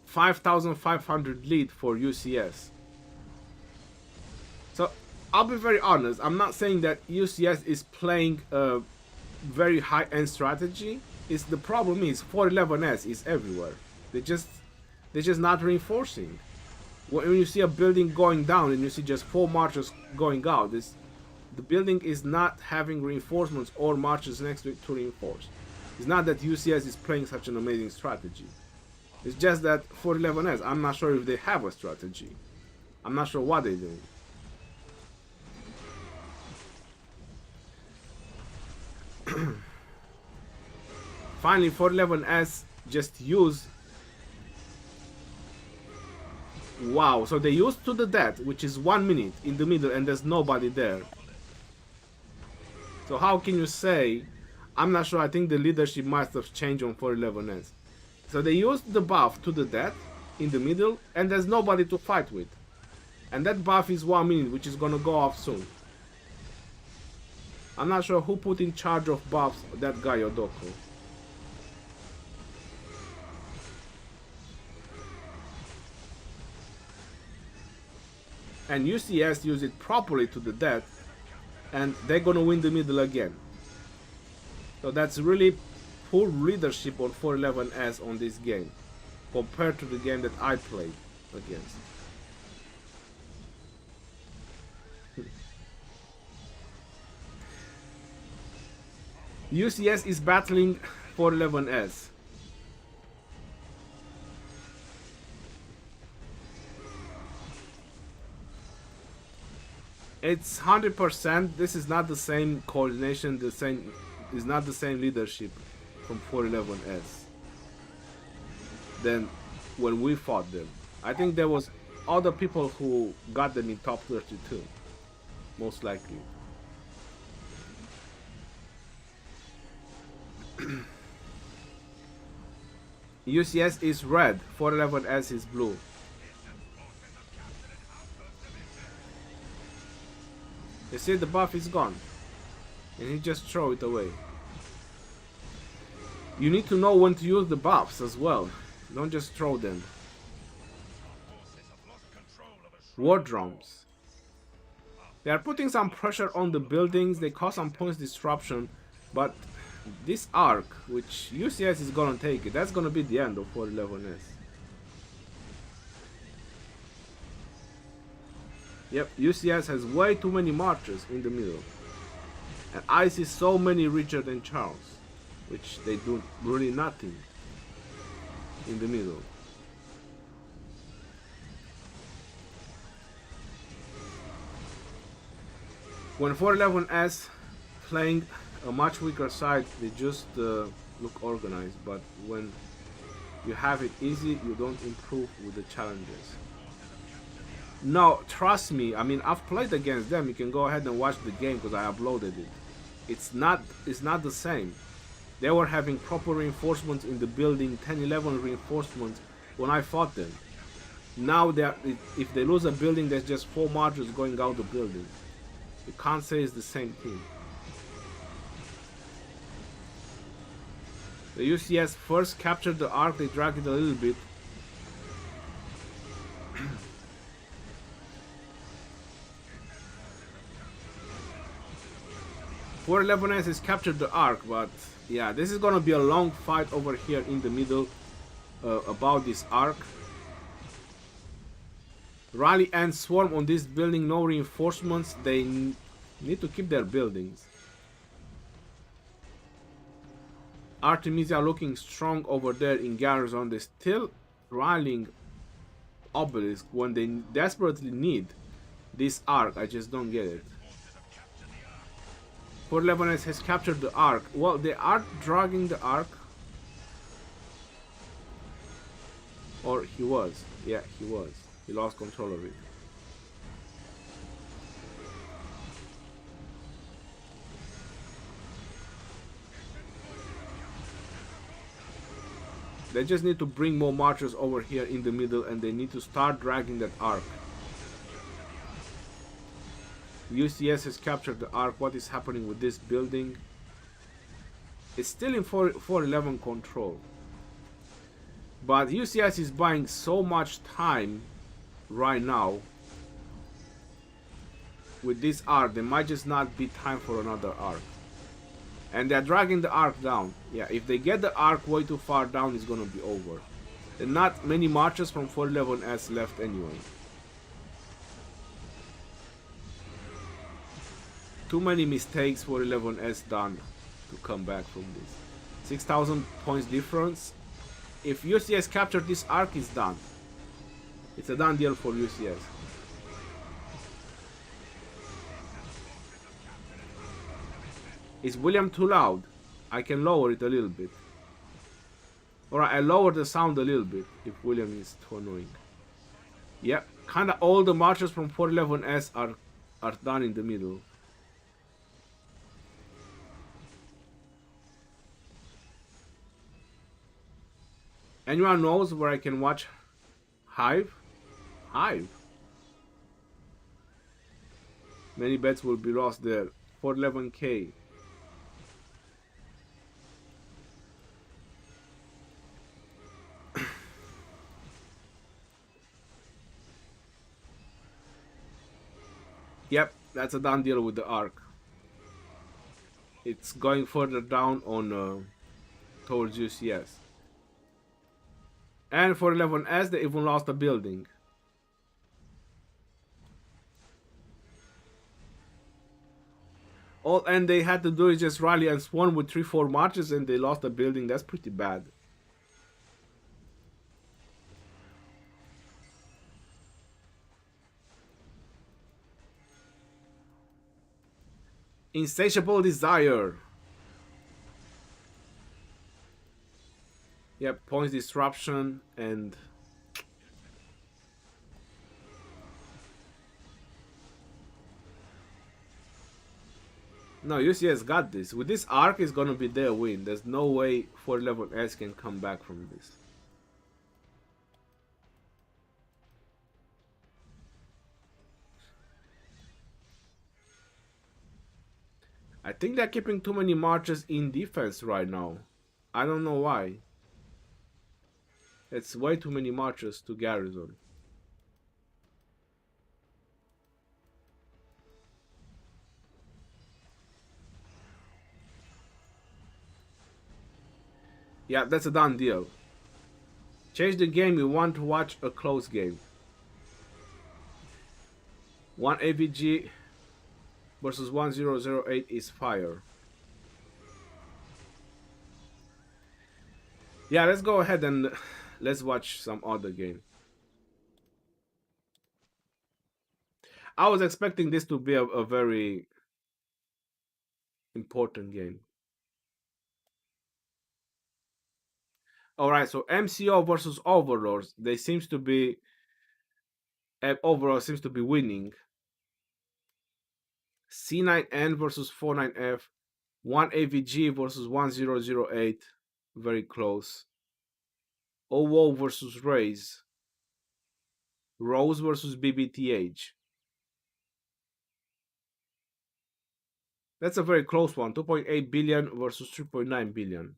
Speaker 1: 5,500 lead for UCS. So I'll be very honest. I'm not saying that UCS is playing a very high-end strategy. It's the problem is 411S is everywhere. They're just not reinforcing. When you see a building going down and you see just 4 marchers going out, the building is not having reinforcements or marchers next to it to reinforce. It's not that UCS is playing such an amazing strategy. It's just that 411S, I'm not sure if they have a strategy. I'm not sure what they're doing. Finally, 411S just use. Wow, so they used to the death, which is 1 minute in the middle and there's nobody there. So how can you say? I'm not sure. I think the leadership must have changed on 411S. So they used the buff to the death in the middle and there's nobody to fight with. And that buff is 1 minute, which is gonna go off soon. I'm not sure who put in charge of buffs that guy Odoko. And UCS use it properly to the death, and they're gonna win the middle again. So that's really poor leadership on 411S on this game compared to the game that I played against. UCS is battling 411S. It's 100%. This is not the same coordination. Is not the same leadership from 411S than when we fought them. I think there was other people who got them in top 32, most likely. UCS is red, 411S is blue. You see, the buff is gone, and he just throw it away. You need to know when to use the buffs as well. Don't just throw them. War drums. They are putting some pressure on the buildings. They cause some points disruption, but this arc, which UCS is gonna take it, that's gonna be the end of 411S. Yep, UCS has way too many marchers in the middle. And I see so many Richard and Charles, which they do really nothing in the middle. When 411S playing a much weaker side, they just look organized, but when you have it easy, you don't improve with the challenges. No, trust me, I mean, I've played against them. You can go ahead and watch the game because I uploaded it. It's not the same. They were having proper reinforcements in the building, 10-11 reinforcements when I fought them. Now, if they lose a building, there's just 4 marchers going out the building. You can't say it's the same thing. The UCS first captured the arc, they dragged it a little bit. .411S has captured the arc, but yeah, this is gonna be a long fight over here in the middle about this arc. Rally and swarm on this building, no reinforcements. They need to keep their buildings. Artemisia looking strong over there in Garrison. They're still rallying Obelisk when they desperately need this arc. I just don't get it. .411S has captured the arc. Well, they are dragging the arc. Or he was. Yeah, he was. He lost control of it. They just need to bring more marchers over here in the middle, and they need to start dragging that arc. UCS has captured the arc. What is happening with this building? It's still in 411 control. But UCS is buying so much time right now with this arc. There might just not be time for another arc. And they're dragging the arc down. Yeah, if they get the arc way too far down, it's gonna be over. There are not many marches from 411S left anyway. Too many mistakes for 11S done to come back from this. 6,000 points difference. If UCS captured this arc, it's done. It's a done deal for UCS. Is William too loud? I can lower it a little bit. Alright, I lower the sound a little bit if William is too annoying. Yep, kinda all the marches from 411S are done in the middle. Anyone knows where I can watch Hive? Hive? Many bets will be lost there. 411K. Yep, that's a done deal with the arc. It's going further down on towards UCS. And for 11S, they even lost a building. All and they had to do is just rally and swarm with 3-4 marches, and they lost a building. That's pretty bad. Insatiable desire. Yep, points disruption and no, UCS got this. With this arc, is gonna be their win. There's no way 411S can come back from this. I think they're keeping too many marches in defense right now. I don't know why. It's way too many marches to Garrison. Yeah, that's a done deal. Change the game, you want to watch a close game. One AVG versus 1008 is fire. Yeah, let's go ahead and let's watch some other game. I was expecting this to be a very important game. All right, so MCO versus Overlords. They seems to be Overlord seems to be winning. C9N versus 49F. 1 AVG versus 1008. Very close. OWO versus Raze. Rose versus BBTH. That's a very close one. 2.8 billion versus 3.9 billion.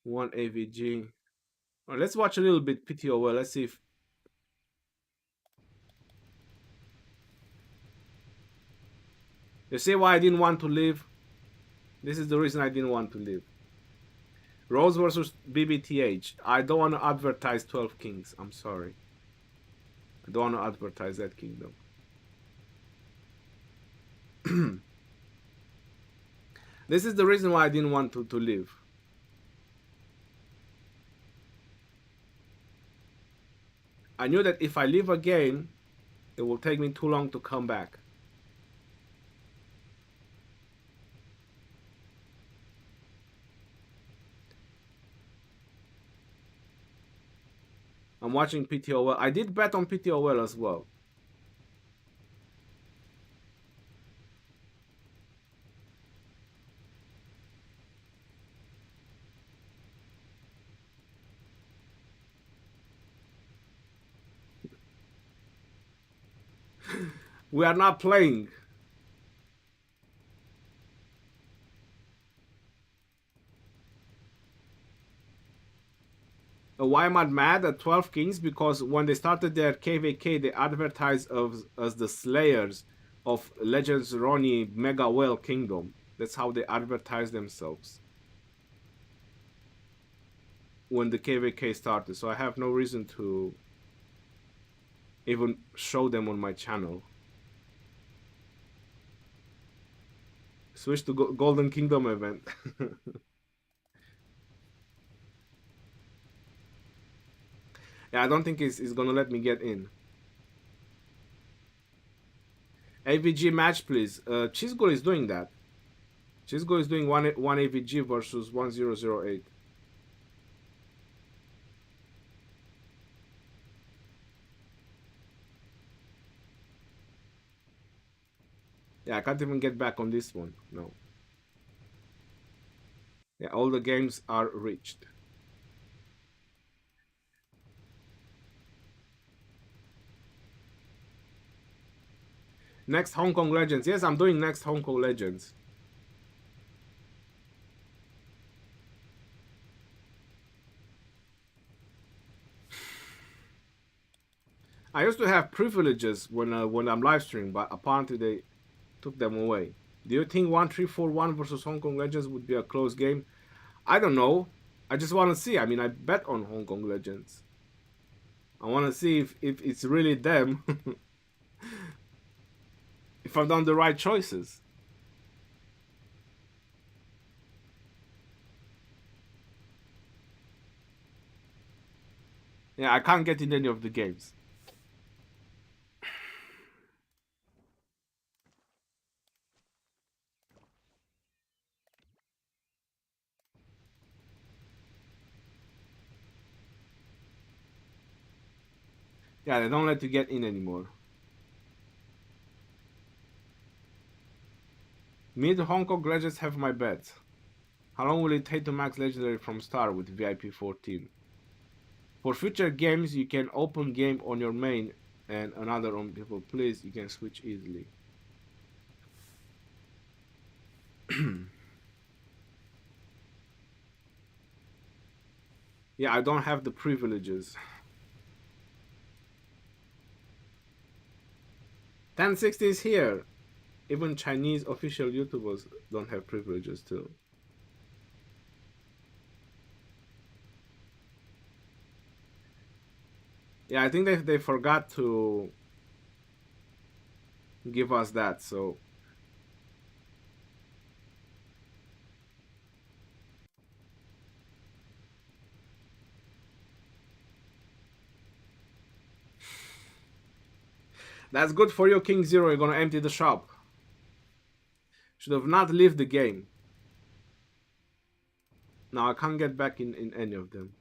Speaker 1: One AVG. Right, let's watch a little bit PTOL. Let's see if. You see why I didn't want to leave? This is the reason I didn't want to leave. Rose versus BBTH. I don't want to advertise 12 Kings. I'm sorry. I don't want to advertise that kingdom. This is the reason why I didn't want to leave. I knew that if I leave again, it will take me too long to come back. I'm watching PTOL. I did bet on PTOL as well. We are not playing. Why am I mad at 12 Kings? Because when they started their KVK, they advertised as the slayers of Legends Ronnie Mega Whale Kingdom. That's how they advertise themselves when the KVK started. So I have no reason to even show them on my channel. Switch to Golden Kingdom event. Yeah, I don't think it's gonna let me get in. AVG match, please. Chisgo is doing that. Chisgo is doing one AVG versus 1008. Yeah, I can't even get back on this one. No. Yeah, all the games are reached. Next Hong Kong Legends. Yes, I'm doing next Hong Kong Legends. I used to have privileges when I'm live streaming, but apparently they took them away. Do you think 1341 versus Hong Kong Legends would be a close game? I don't know. I just want to see. I mean, I bet on Hong Kong Legends. I want to see if it's really them. If I've done the right choices. Yeah, I can't get in any of the games. Yeah, they don't let you get in anymore. Mid Hong Kong Legends have my bet. How long will it take to max legendary from star with VIP 14? For future games, you can open game on your main and another on people. Please, you can switch easily. Yeah, I don't have the privileges. 1060 is here. Even Chinese official YouTubers don't have privileges too. Yeah, I think they forgot to give us that. So that's good for you, King Zero. You're gonna empty the shop. Should have not left the game. Now I can't get back in any of them.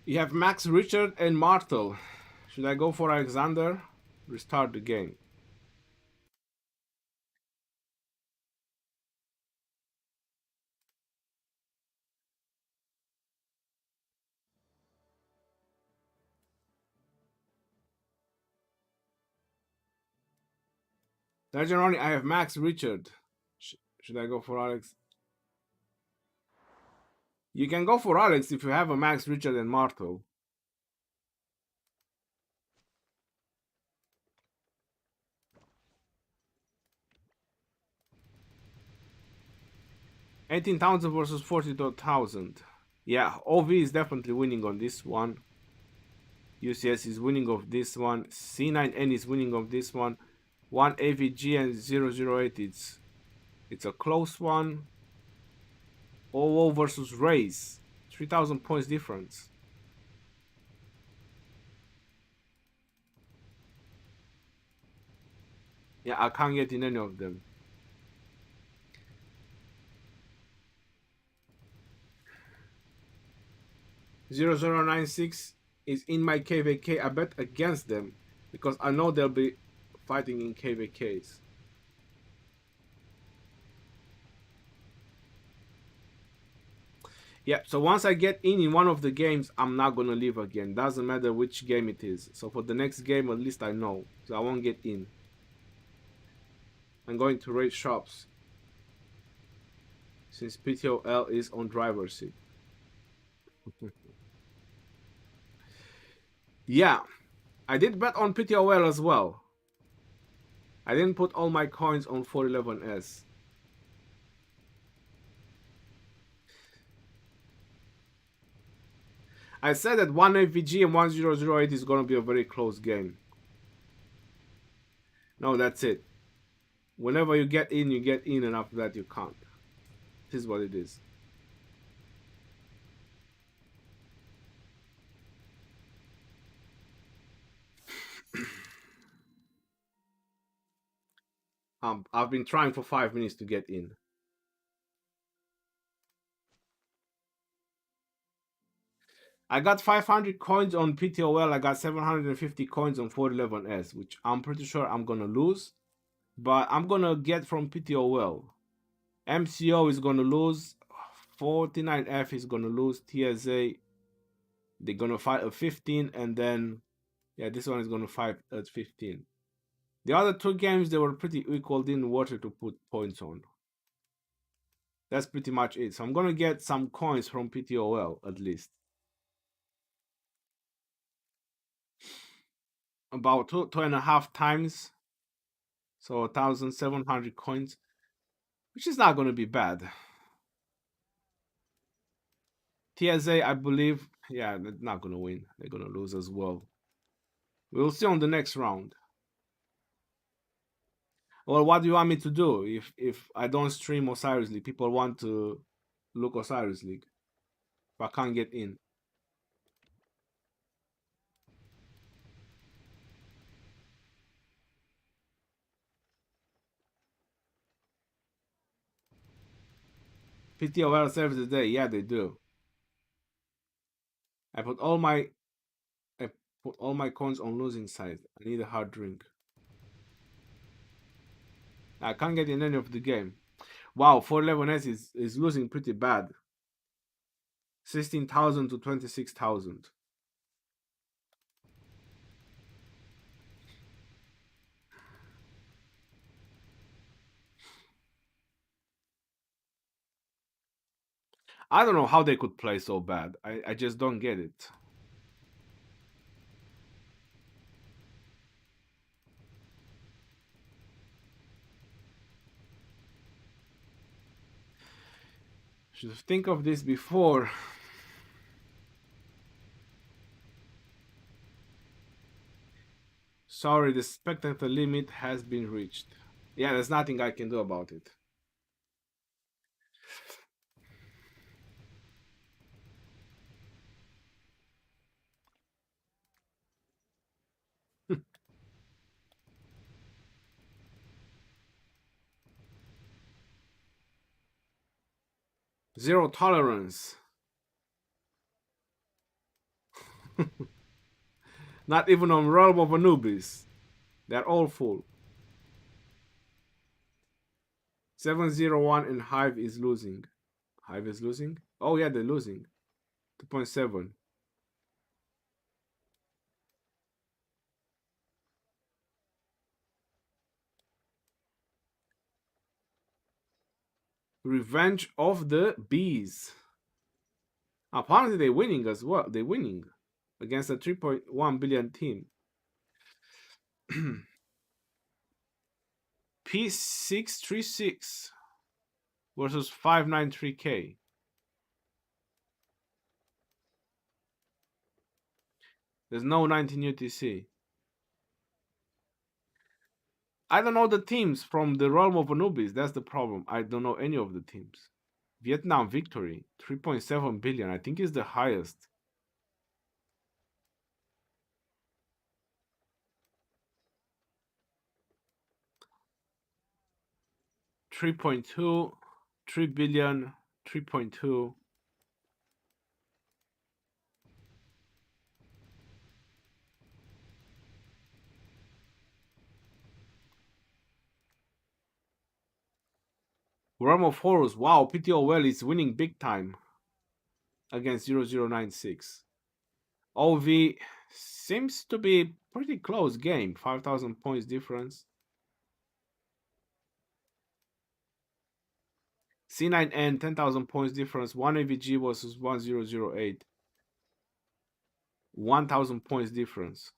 Speaker 1: You have Max, Richard, and Martel. Should I go for Alexander? Restart the game. Legend only. I have Max, Richard. Should I go for Alex? You can go for Alex if you have a Max, Richard, and Martel. $18,000 versus $42,000. Yeah, OV is definitely winning on this one. UCS is winning of this one. C9N is winning of this one. One AVG and 008. It's a close one. OO versus Race. 3,000 points difference. Yeah, I can't get in any of them. $0096 is in my KVK. I bet against them because I know they'll be fighting in KVKs. Yeah, so once I get in one of the games, I'm not gonna leave again. Doesn't matter which game it is. So for the next game, at least I know. So I won't get in. I'm going to raid shops since PTOL is on driver's seat. Yeah, I did bet on PTOL as well. I didn't put all my coins on 411S. I said that 1 AVG and 1008 is going to be a very close game. No, that's it. Whenever you get in, and after that you can't. This is what it is. I've been trying for 5 minutes to get in. I got 500 coins on PTOL. I got 750 coins on 411S, which I'm pretty sure I'm gonna lose. But I'm gonna get from PTOL. MCO is gonna lose. 49F is gonna lose. TSA, they're gonna fight at 15, and then yeah, this one is gonna fight at 15. The other two games they were pretty equal. Didn't water to put points on. That's pretty much it. So I'm gonna get some coins from PTOL at least. About two and a half times. So 1,700 coins, which is not gonna be bad. TSA, I believe, yeah, they're not gonna win. They're gonna lose as well. We'll see on the next round. Well, what do you want me to do if I don't stream Osiris League? People want to look Osiris League. If I can't get in. PTOL serves the day. Yeah, they do. I put all my I put all my coins on losing side. I need a hard drink. I can't get in any of the game. Wow, 411S is losing pretty bad. 16,000 to 26,000. I don't know how they could play so bad. I just don't get it. Should think of this before. Sorry, the spectator limit has been reached. Yeah, there's nothing I can do about it. Zero tolerance. Not even on Realm of Anubis. They're all full. 701 and Hive is losing. Hive is losing? Oh yeah, they're losing. 2.7. Revenge of the Bees. Apparently they're winning as well. They're winning against a 3.1 billion team. P636 versus 593K. There's no 19 UTC. I don't know the teams from the realm of Anubis. That's the problem. I don't know any of the teams. Vietnam victory, 3.7 billion. I think is the highest. Three point two, 3 billion, 3.2. Realm of Horrors. Wow, PTOL is winning big time against 0096. OV seems to be pretty close game. 5,000 points difference. C9N 10,000 points difference. 1 AVG versus 1008. 1,000 points difference.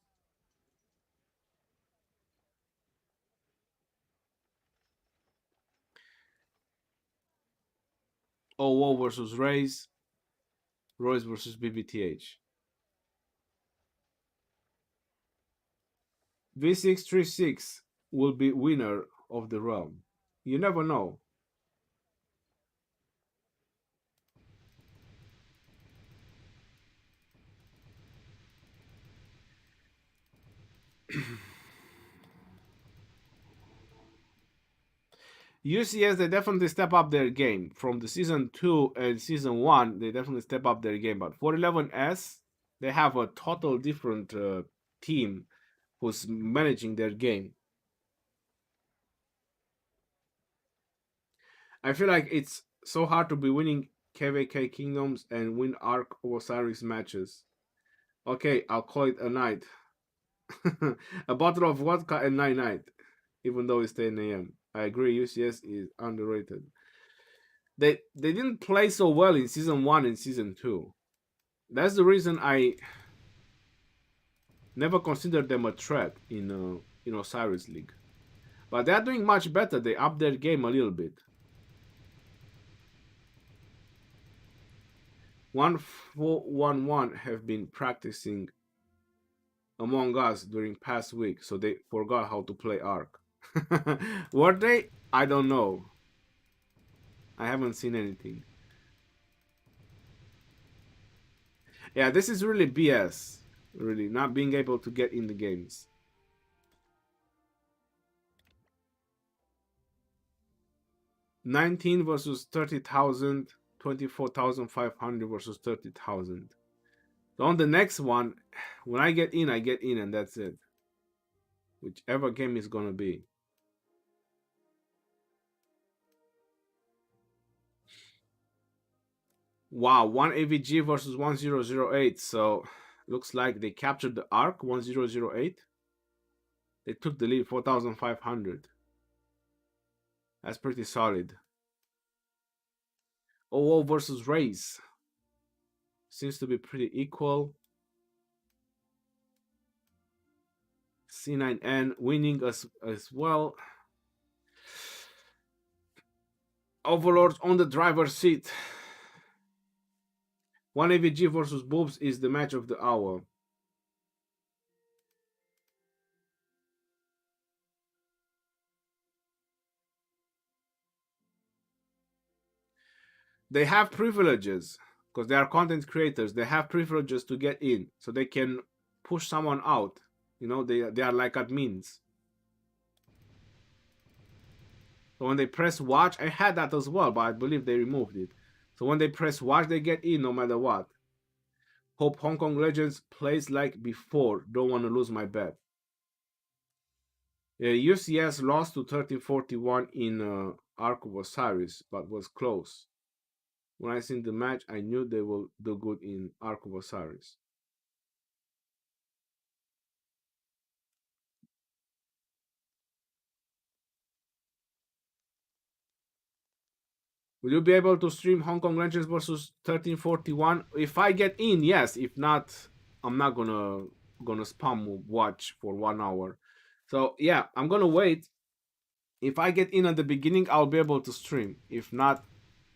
Speaker 1: OO versus Raze. Royce versus BBTH. V636 will be winner of the realm. You never know. UCS, they definitely step up their game. From the season 2 and season 1, they definitely step up their game. But for 11S, they have a total different team who's managing their game. I feel like it's so hard to be winning KVK Kingdoms and win Ark of Osiris matches. Okay, I'll call it a night. A bottle of vodka and night, even though it's 10 a.m. I agree, UCS is underrated. They didn't play so well in season 1 and season 2. That's the reason I never considered them a threat in Osiris League. But they're doing much better. They upped their game a little bit. 1411 have been practicing Among Us during past week, so they forgot how to play Ark. Were they? I don't know. I haven't seen anything. Yeah, this is really BS. Really, not being able to get in the games. 19 versus 30,000, 24,500 versus 30,000. So on the next one, when I get in, and that's it. Whichever game is gonna be. Wow, 1 AVG versus 1008. So looks like they captured the Ark 1008. They took the lead 4,500. That's pretty solid. OO versus Race. Seems to be pretty equal. C9N winning as well. Overlords on the driver's seat. 1 AVG versus Boobs is the match of the hour. They have privileges because they are content creators. They have privileges to get in, so they can push someone out. You know, they are like admins. So when they press watch, I had that as well, but I believe they removed it. So when they press watch, they get in no matter what. Hope Hong Kong Legends plays like before. Don't want to lose my bet. UCS lost to 1341 in Ark of Osiris, but was close. When I seen the match, I knew they will do good in Ark of Osiris. Will you be able to stream Hong Kong Legends versus 1341? If I get in, yes. If not, I'm not gonna spam watch for 1 hour. So yeah, I'm gonna wait. If I get in at the beginning, I'll be able to stream. If not,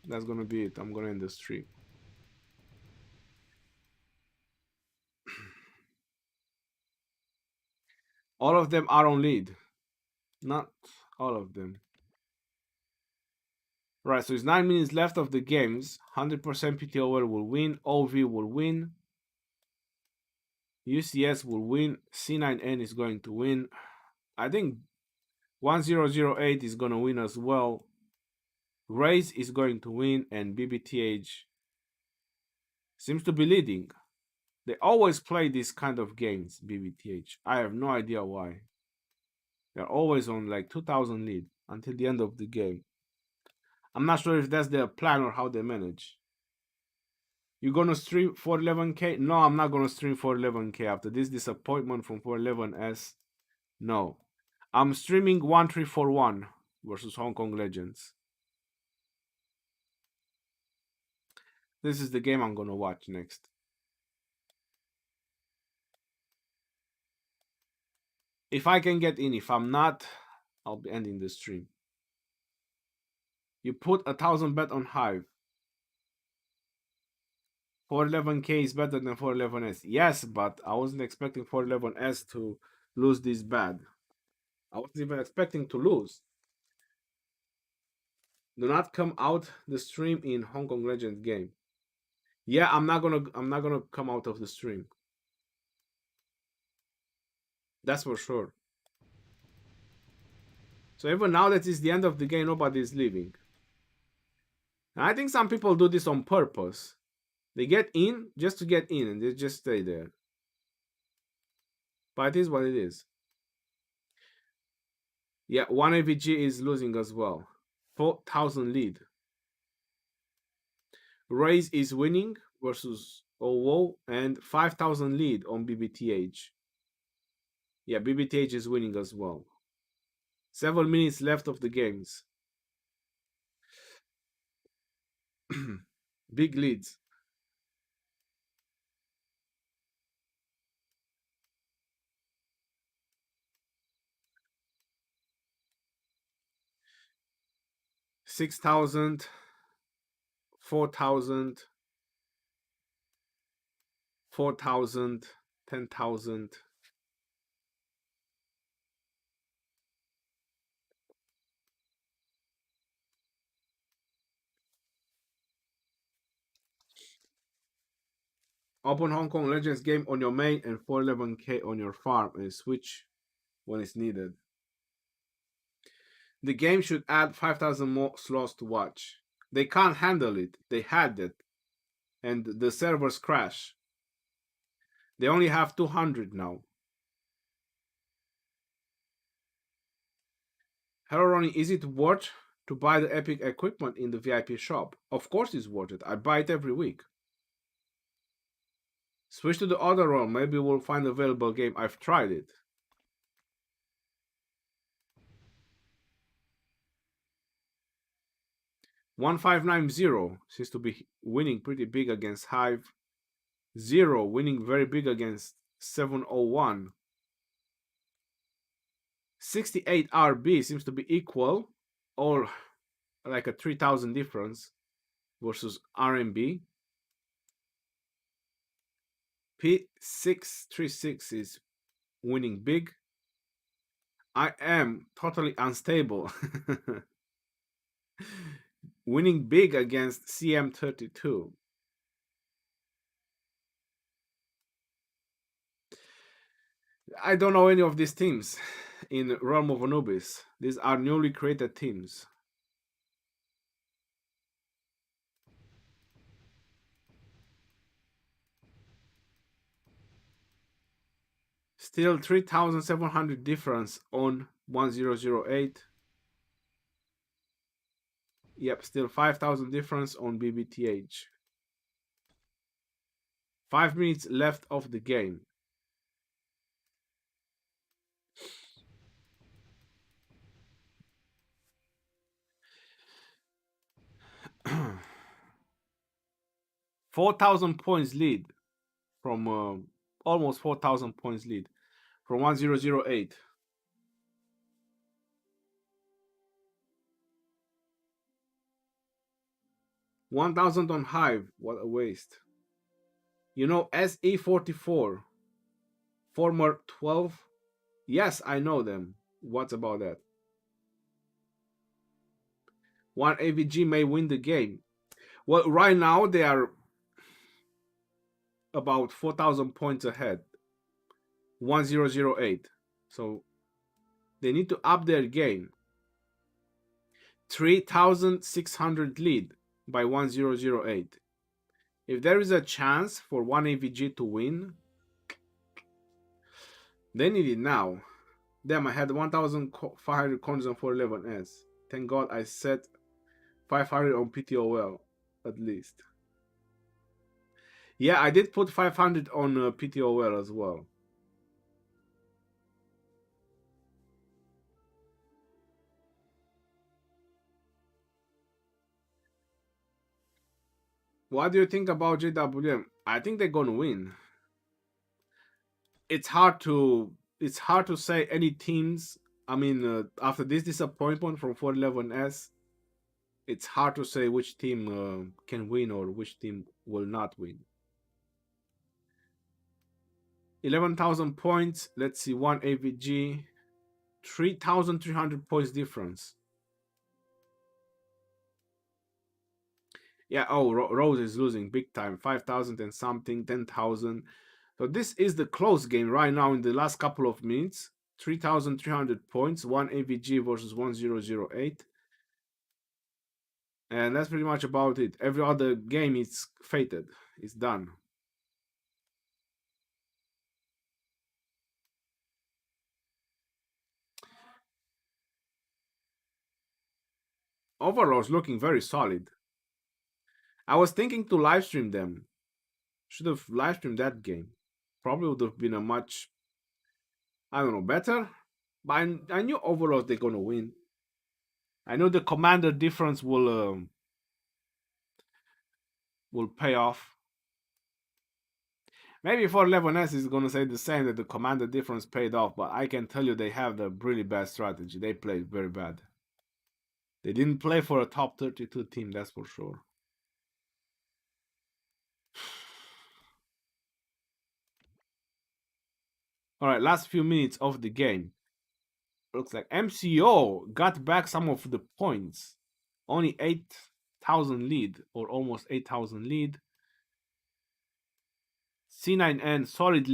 Speaker 1: that's gonna be it. I'm gonna end the stream. All of them are on lead. Not all of them. Right, so it's 9 minutes left of the games. 100% PTOL will win. OV will win. UCS will win. C9N is going to win. I think 1008 is going to win as well. Race is going to win. And BBTH seems to be leading. They always play these kind of games, BBTH. I have no idea why. They're always on like 2000 lead until the end of the game. I'm not sure if that's their plan or how they manage. You gonna stream 411k? No, I'm not gonna stream 411k after this disappointment from 411s. No. I'm streaming 1341 versus Hong Kong Legends. This is the game I'm gonna watch next. If I can get in, if I'm not, I'll be ending the stream. You put 1,000 bet on Hive. 411k is better than 411s. Yes, but I wasn't expecting 411s to lose this bad. I wasn't even expecting to lose. Do not come out the stream in Hong Kong Legends game. Yeah, I'm not gonna come out of the stream. That's for sure. So even now that it's the end of the game, nobody is leaving. And I think some people do this on purpose. They get in just to get in and they just stay there. But it is what it is. Yeah, 1 AVG is losing as well. 4,000 lead. Raze is winning versus OWO and 5,000 lead on BBTH. Yeah, BBTH is winning as well. 7 minutes left of the games. Big leads. $6,000, 4,000, 4,000, 10,000. Open Hong Kong Legends game on your main and 411k on your farm and switch when it's needed. The game should add 5,000 more slots to watch. They can't handle it. They had it. And the servers crash. They only have 200 now. Hello Ronnie, is it worth to buy the epic equipment in the VIP shop? Of course it's worth it. I buy it every week. Switch to the other role. Maybe we'll find a available game. I've tried it. 1590 seems to be winning pretty big against Hive. 0 winning very big against 701. 68 RB seems to be equal, or like a 3000 difference versus RMB. P636 is winning big. I am totally unstable. Winning big against CM32. I don't know any of these teams in Realm of Anubis. These are newly created teams. Still 3700 difference on 1008. Yep, still 5000 difference on BBTH. 5 minutes left of the game. $4,000 points lead from almost 4,000 points lead from 1008. 1,000 on Hive. What a waste. You know SE44, former 12. Yes, I know them. What's about that? One AVG may win the game. Well, right now they are about 4,000 points ahead. 1008. So they need to up their game. 3,600 lead by 1008. If there is a chance for one AVG to win, they need it now. Damn, I had 1,500 coins on 411S. Thank God I set 500 on PTOL at least. Yeah, I did put 500 on PTOL as well. What do you think about JWM? I think they're gonna win. It's hard to say any teams. I mean, after this disappointment from 411S, it's hard to say which team can win or which team will not win. 11,000 points. Let's see, one AVG, 3,300 points difference. Yeah, oh, Rose is losing big time. 5,000 and something, 10,000. So this is the close game right now in the last couple of minutes. 3,300 points, one AVG versus 1008. And that's pretty much about it. Every other game is fated. It's done. Overlord's looking very solid. I was thinking to live stream them. Should have live streamed that game. Probably would have been a much, I don't know, better. But I knew Overlord they're gonna win. I know the commander difference will pay off. Maybe for 11S is gonna say the same, that the commander difference paid off, but I can tell you they have the really bad strategy. They played very bad. They didn't play for a top 32 team, that's for sure. All right, last few minutes of the game. Looks like MCO got back some of the points. Only 8,000 lead, or almost 8,000 lead. C9N solid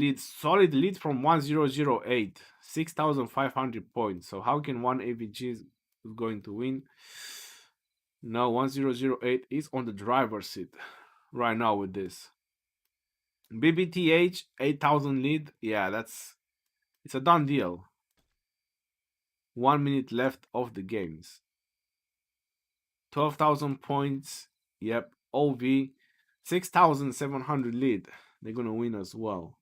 Speaker 1: lead from 1008, 6,500 points. So how can one AVG is going to win? No, 1008 is on the driver's seat right now with this. BBTH 8,000 lead. Yeah, it's a done deal. 1 minute left of the games. 12,000 points. Yep. OV 6,700 lead. They're gonna win as well.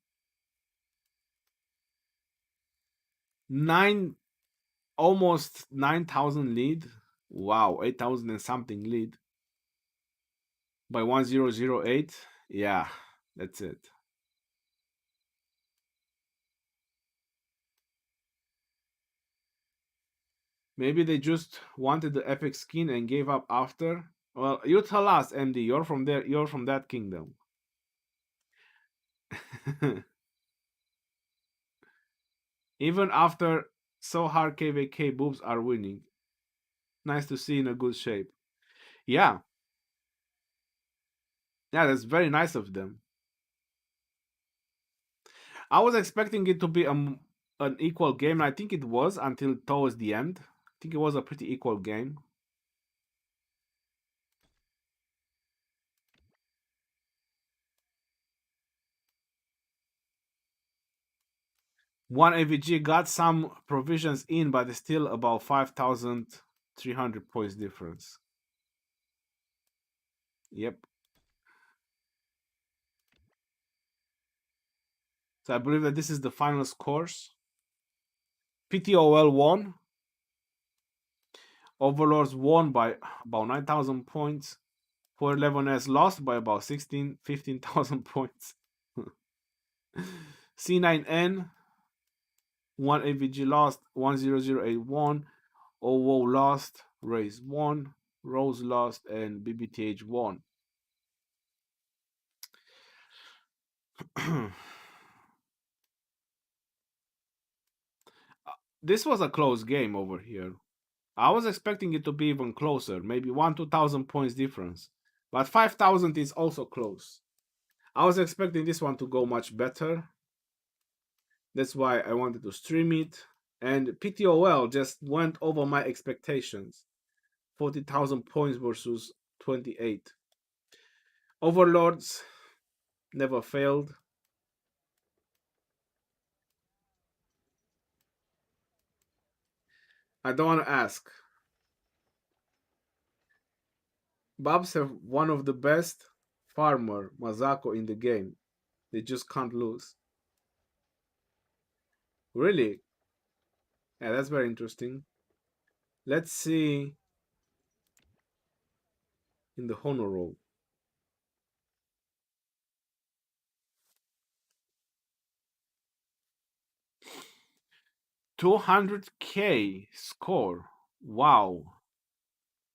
Speaker 1: Almost 9,000 lead. Wow, 8,000 and something lead. by 1008. Yeah, that's it. Maybe they just wanted the epic skin and gave up after. Well, you tell us, MD. You're from there. You're from that kingdom. Even after so hard KVK, boobs are winning. Nice to see in a good shape. Yeah, yeah, that's very nice of them. I was expecting it to be an equal game. I think it was until towards the end. I think it was a pretty equal game. One AVG got some provisions in, but it's still about 5,300 points difference. Yep. So I believe that this is the final scores. PTOL won. Overlords won by about 9,000 points. 411S lost by about 15,000 points. C9N, 1 AVG lost, 10081. OWO lost, Race won, Rose lost, and BBTH won. This was a close game over here. I was expecting it to be even closer, maybe 2,000 points difference. But 5,000 is also close. I was expecting this one to go much better. That's why I wanted to stream it. And PTOL just went over my expectations. 40,000 points versus 28. Overlords never failed. I don't want to ask. Babs have one of the best farmer Mazako in the game. They just can't lose. Really? Yeah, that's very interesting. Let's see in the honor roll. 200k score. Wow.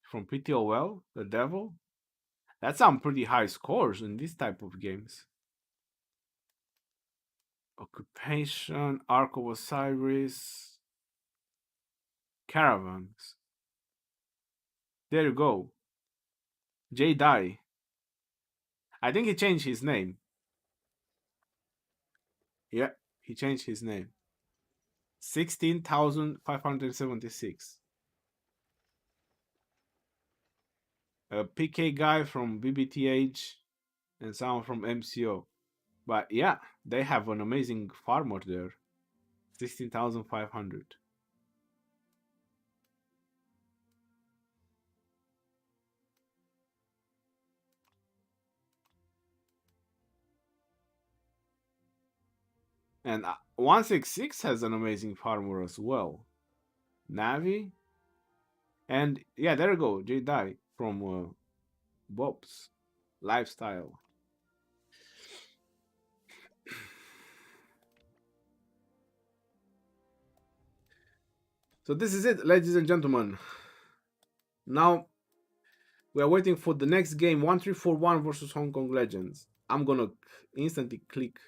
Speaker 1: From PTOL, the devil. That's some pretty high scores in this type of games. Occupation, Ark of Osiris, Caravans. There you go. J Dai. I think he changed his name. Yeah, he changed his name. 16,576. A PK guy from BBTH and someone from MCO. But yeah, they have an amazing farmer there. 16,500. And 166 has an amazing farmer as well. Navi. And yeah, there you go. J Dai from Bob's Lifestyle. So this is it, ladies and gentlemen. Now we are waiting for the next game, 1341 versus Hong Kong Legends. I'm gonna instantly click.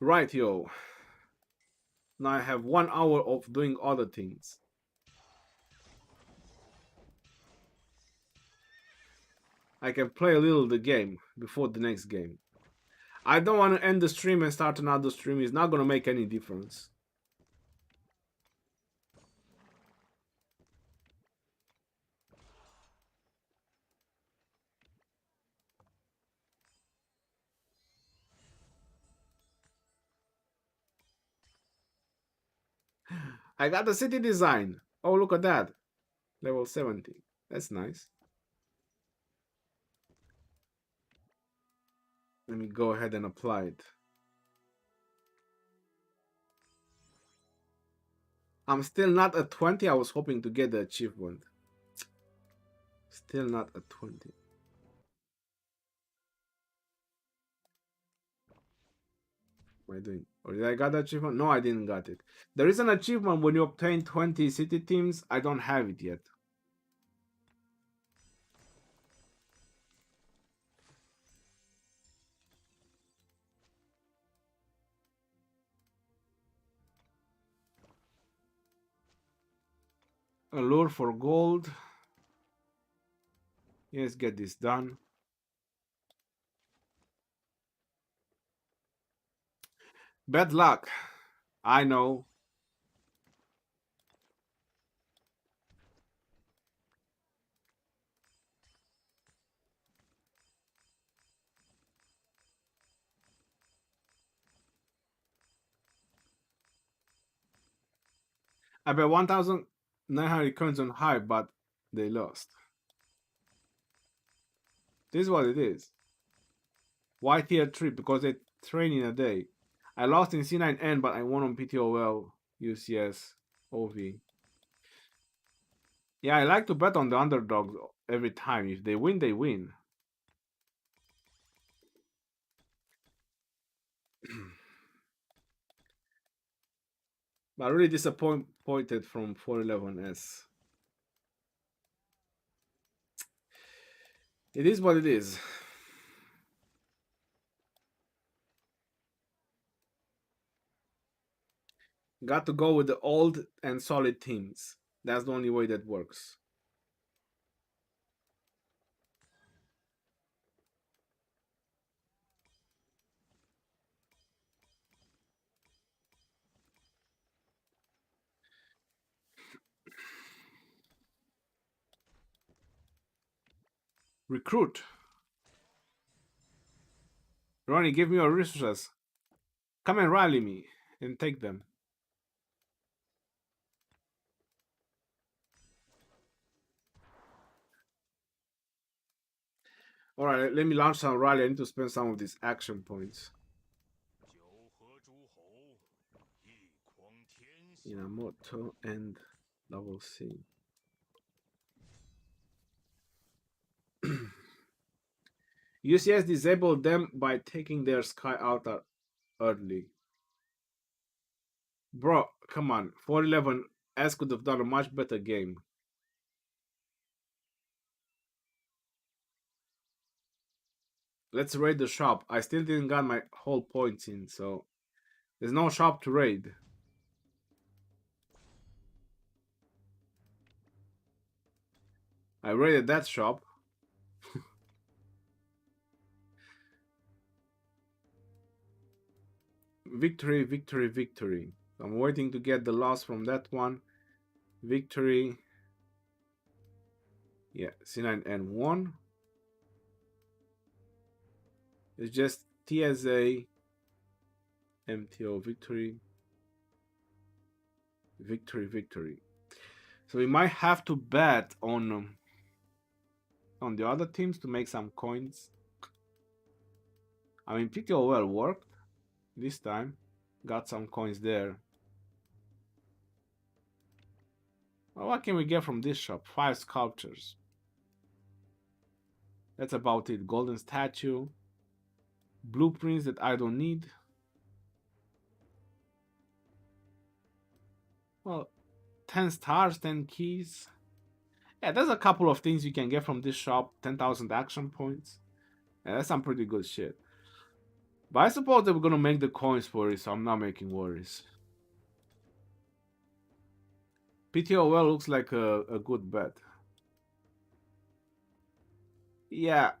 Speaker 1: Right, yo. Now I have 1 hour of doing other things. I can play a little the game before the next game. I don't want to end the stream and start another stream. It's not gonna make any difference. I got the city design. Oh, look at that. Level 70. That's nice. Let me go ahead and apply it. I'm still not at 20. I was hoping to get the achievement. Still not at 20. What am I doing? Or did I got the achievement? No, I didn't got it. There is an achievement when you obtain 20 city teams. I don't have it yet. Allure for gold. Yes, get this done. Bad luck. I know. I bet 1,900 coins on high, but they lost. This is what it is. Why tier 3? Because they train in a day. I lost in C9N, but I won on PTOL, UCS, OV. Yeah, I like to bet on the underdogs every time. If they win, they win. But really disappointed from 411S. It is what it is. Got to go with the old and solid teams. That's the only way that works. Recruit. Ronnie, give me your resources. Come and rally me and take them. Alright, let me launch some rally. I need to spend some of these action points.
Speaker 2: 九合诸侯，一匡天下。
Speaker 1: Inamoto and level C. UCS disabled them by taking their Sky Altar early. Bro, come on. 411 S could have done a much better game. Let's raid the shop. I still didn't got my whole points in, so there's no shop to raid. I raided that shop. Victory, victory, victory. I'm waiting to get the loss from that one. Victory. Yeah, C9N1. It's just TSA, MTO, victory, victory, victory. So we might have to bet on the other teams to make some coins. I mean, PTOL worked this time. Got some coins there. Well, what can we get from this shop? 5 sculptures. That's about it. Golden statue. Blueprints that I don't need. Well, 10 stars, 10 keys. Yeah, there's a couple of things you can get from this shop. 10,000 action points. Yeah, that's some pretty good shit. But I suppose they were gonna make the coins for it, so I'm not making worries. PTOL looks like a good bet. Yeah.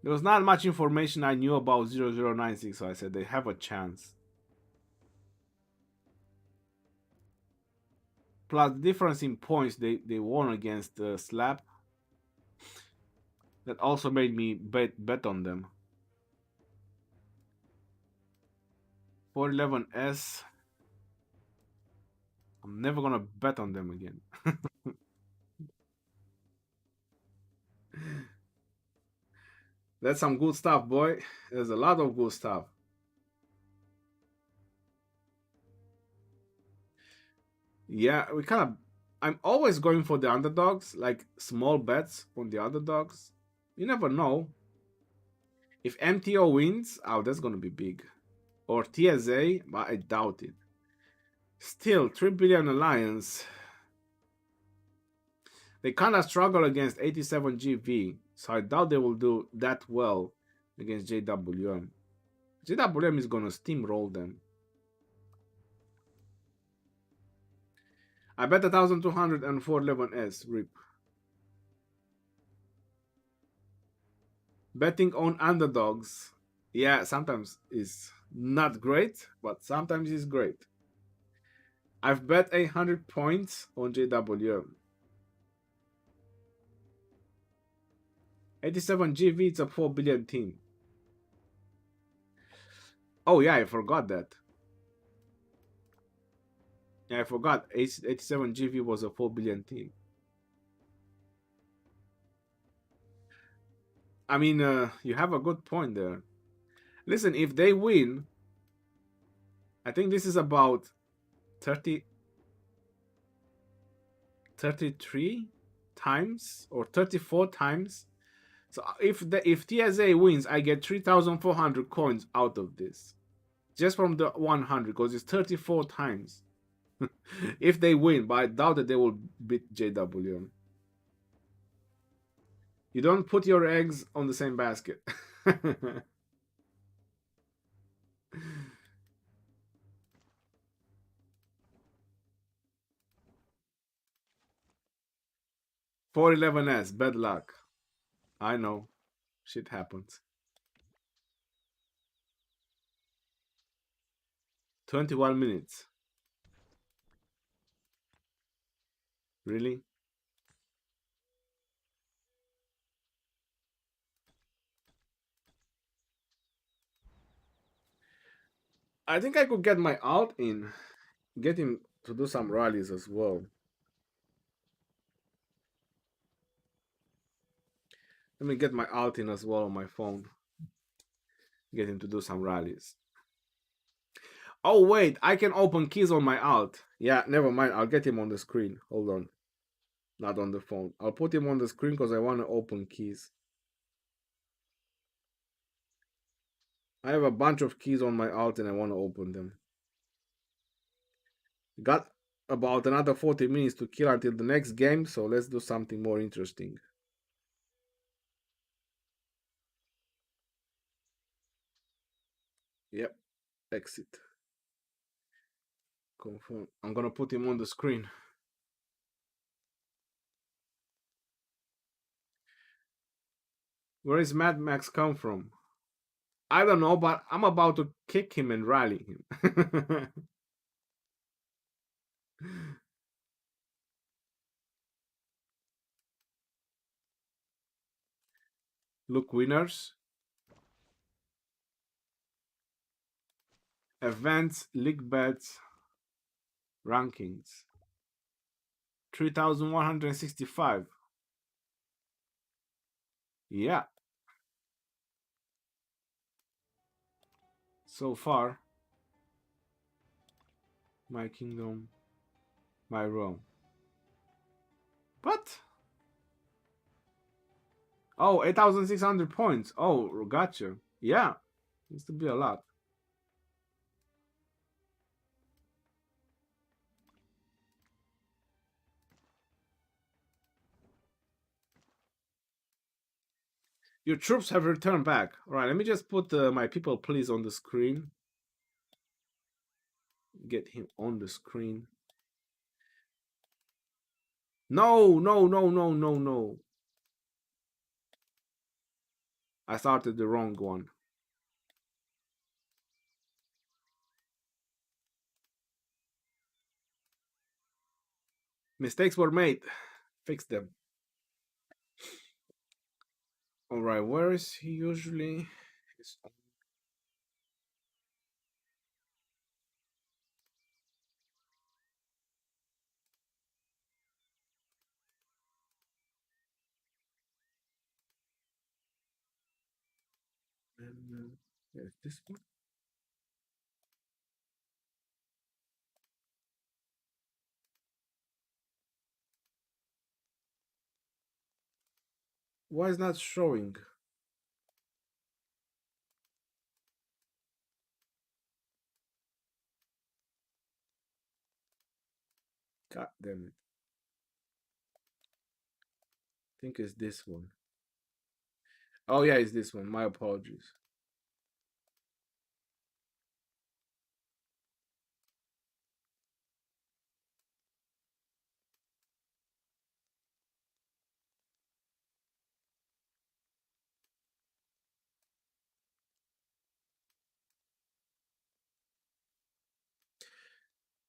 Speaker 1: There was not much information I knew about 0096, so I said they have a chance. Plus the difference in points they won against Slap. That also made me bet on them. 411S. I'm never gonna bet on them again. That's some good stuff, boy. There's a lot of good stuff. Yeah, we kind of. I'm always going for the underdogs, like small bets on the underdogs. You never know. If MTO wins, oh, that's gonna be big. Or TSA, but I doubt it. Still, 3 billion alliance. They kind of struggle against 87 GV, so I doubt they will do that well against JWM. JWM is gonna steamroll them. I bet 1204 11S. Rip. Betting on underdogs. Yeah, sometimes is not great, but sometimes is great. I've bet 800 points on JWM. 87 GV, it's a 4 billion team. Oh, yeah, I forgot that. Yeah, I forgot 87 GV was a 4 billion team. I mean, you have a good point there. Listen, if they win, I think this is about 30, 33 times or 34 times. So if TSA wins, I get 3,400 coins out of this. Just from the 100, because it's 34 times. If they win, but I doubt that they will beat JWM. You don't put your eggs on the same basket. 411S, bad luck. I know. Shit happens. 21 minutes. Really? I think I could get my alt in. Get him to do some rallies as well. Let me get my alt in as well on my phone. Get him to do some rallies. Oh, wait, I can open keys on my alt. Yeah, never mind. I'll get him on the screen. Hold on. Not on the phone. I'll put him on the screen because I want to open keys. I have a bunch of keys on my alt and I want to open them. Got about another 40 minutes to kill until the next game, so let's do something more interesting. Yep, exit. Confirm. I'm gonna put him on the screen. Where is Mad Max come from? I don't know, but I'm about to kick him and rally him. Look, winners. Events, league bets, rankings. 3,165. Yeah, so far. My kingdom, my realm. What? Oh, 8,600 points. Oh, gotcha. Yeah, used to be a lot. Your troops have returned back. All right, let me just put my people please on the screen. Get him on the screen. No, no, no, no, no, no. I started the wrong one. Mistakes were made. Fix them. All right, where is he usually? He's yes, this one. Why is not showing? God damn it. I think it's this one. Oh yeah, it's this one. My apologies.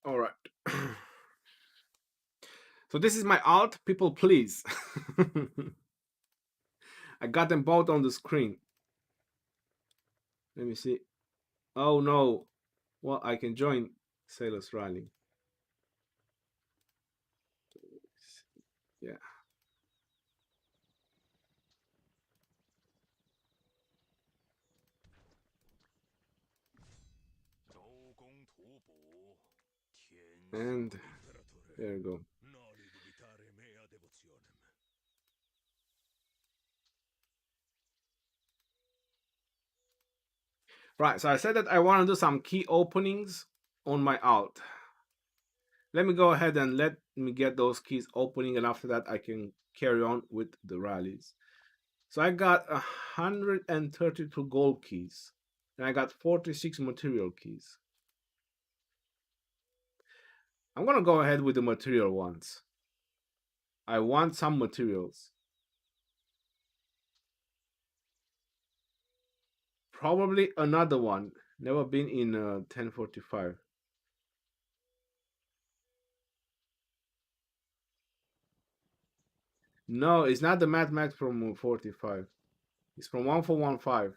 Speaker 1: All right. So this is my alt. People, please. I got them both on the screen. Let me see. Oh no. Well, I can join Sailors Rally. Yeah.
Speaker 2: 周公吐哺，天
Speaker 1: And
Speaker 3: Imperatore,
Speaker 1: there you go.
Speaker 3: noli dubitare mea devotionem.
Speaker 1: Right, so I said that I want to do some key openings on my alt. Let me go ahead and let me get those keys opening, and after that I can carry on with the rallies. So I got 132 gold keys, and I got 46 material keys. I'm gonna go ahead with the material ones. I want some materials. Probably another one. Never been in 1045. No, it's not the Mad Max from 45. It's from 1415.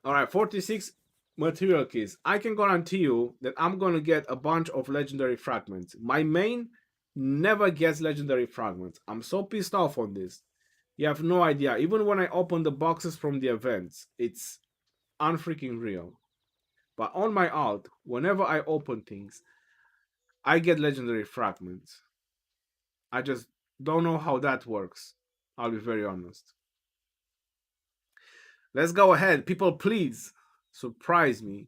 Speaker 1: All right, 46 material keys. I can guarantee you that I'm going to get a bunch of legendary fragments. My main never gets legendary fragments. I'm so pissed off on this. You have no idea. Even when I open the boxes from the events, it's unfreaking real. But on my alt, whenever I open things, I get legendary fragments. I just don't know how that works. I'll be very honest. Let's go ahead. People, please surprise me.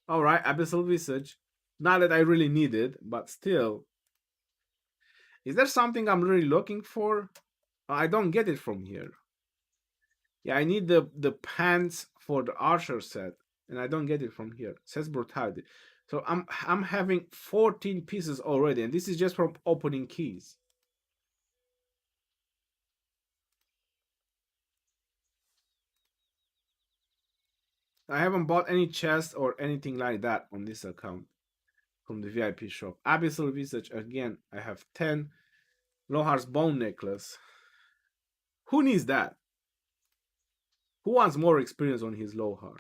Speaker 1: All right, Abyssal Visage. Not that I really need it, but still. Is there something I'm really looking for? I don't get it from here. Yeah, I need the pants for the archer set, and I don't get it from here. It says brutality. So I'm having 14 pieces already, and this is just from opening keys. I haven't bought any chest or anything like that on this account from the VIP shop. Abyssal Visage again. I have 10. Lohar's bone necklace. Who needs that? Who wants more experience on his Lohar?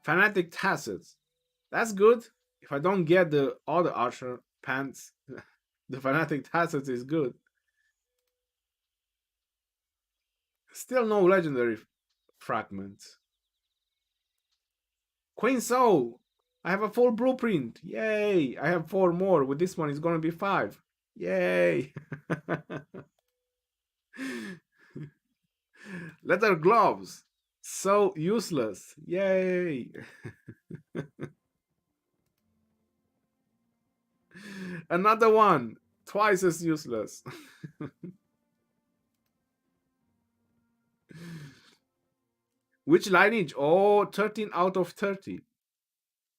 Speaker 1: Fanatic Tassets. That's good. If I don't get the other archer pants, the Fanatic Tassets is good. Still no legendary fragments. Queen Soul. I have a full blueprint. Yay. I have 4 more. With this one, it's going to be 5. Yay. Leather gloves. So useless. Yay. Another one. Twice as useless. Which lineage? Oh, 13 out of 30.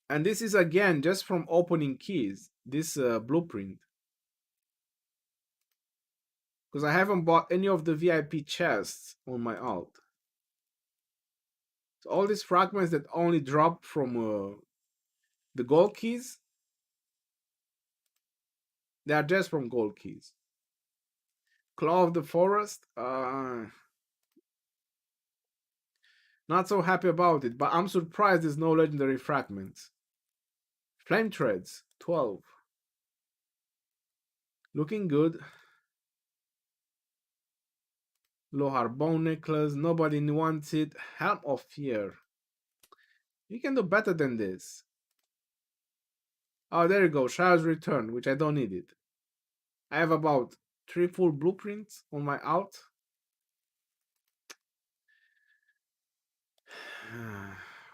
Speaker 1: And this is again just from opening keys, this blueprint. Because I haven't bought any of the VIP chests on my alt. So all these fragments that only drop from the gold keys, they are just from gold keys. Claw of the Forest, not so happy about it, but I'm surprised there's no legendary fragments. Flame Treads, 12. Looking good. Lohar bone necklace. Nobody wants it. Helm of fear. You can do better than this. Oh, there you go. Shard's return, which I don't need it. I have about 3 full blueprints on my alt.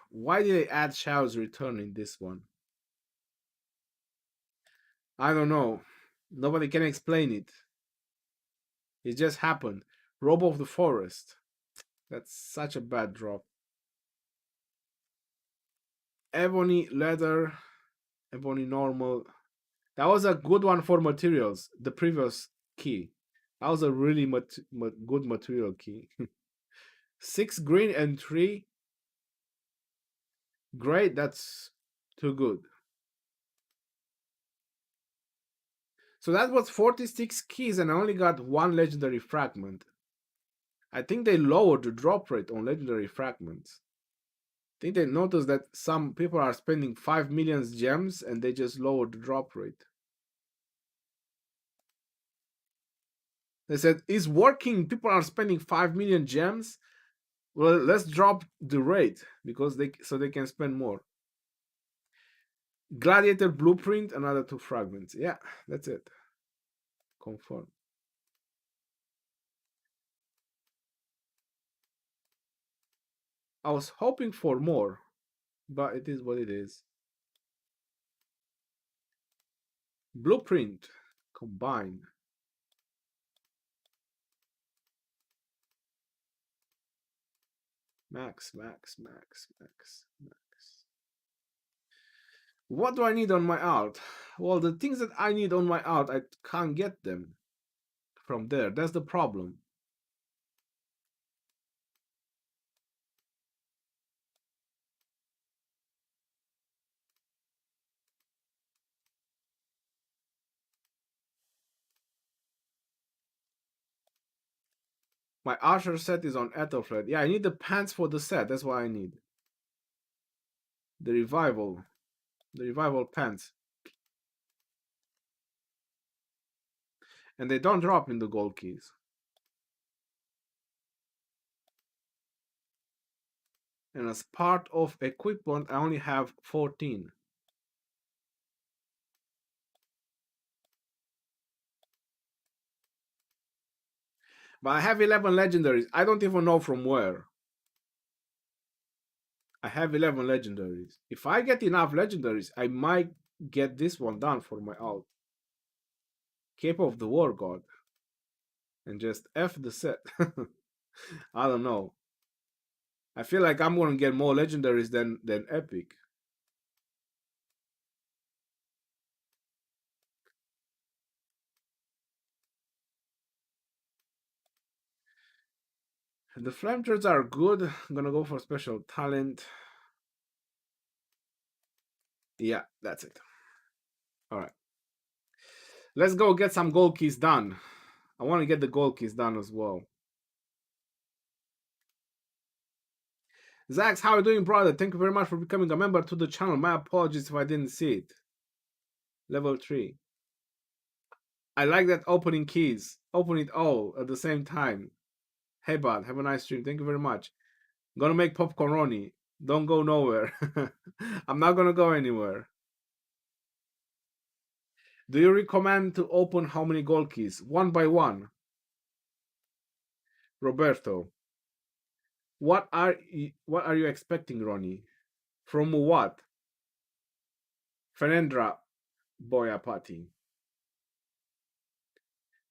Speaker 1: Why did they add Shard's return in this one? I don't know. Nobody can explain it. It just happened. Robe of the Forest. That's such a bad drop. Ebony leather. Ebony normal. That was a good one for materials. The previous key. That was a really good material key. 6 green and 3 gray. That's too good. So that was 46 keys and I only got 1 legendary fragment. I think they lowered the drop rate on legendary fragments. I think they noticed that some people are spending 5 million gems and they just lowered the drop rate. They said, it's working, people are spending 5 million gems. Well, let's drop the rate because they can spend more. Gladiator blueprint, another 2 fragments. Yeah, that's it. Confirm. I was hoping for more, but it is what it is. Blueprint, combine. Max. What do I need on my alt? Well, the things that I need on my alt, I can't get them from there. That's the problem. My archer set is on Ethelflaed. Yeah, I need the pants for the set. That's what I need. The revival pants. And they don't drop in the gold keys. And as part of equipment, I only have 14. But I have 11 legendaries. I don't even know from where. I have 11 legendaries. If I get enough legendaries, I might get this one done for my alt. Cape of the War God. And just F the set. I don't know. I feel like I'm gonna get more legendaries than epic. The flamethrowers are good. I'm gonna go for special talent. Yeah, that's it. All right. Let's go get some gold keys done. I want to get the gold keys done as well. Zax, how are you doing, brother? Thank you very much for becoming a member to the channel. My apologies if I didn't see it. Level 3. I like that opening keys. Open it all at the same time. Hey, bud, have a nice stream. Thank you very much. I'm gonna make popcorn Ronnie. Don't go nowhere. I'm not gonna go anywhere. Do you recommend to open how many gold keys? One by one. Roberto. What are you expecting, Ronnie? From what? Fenendra Boyapati.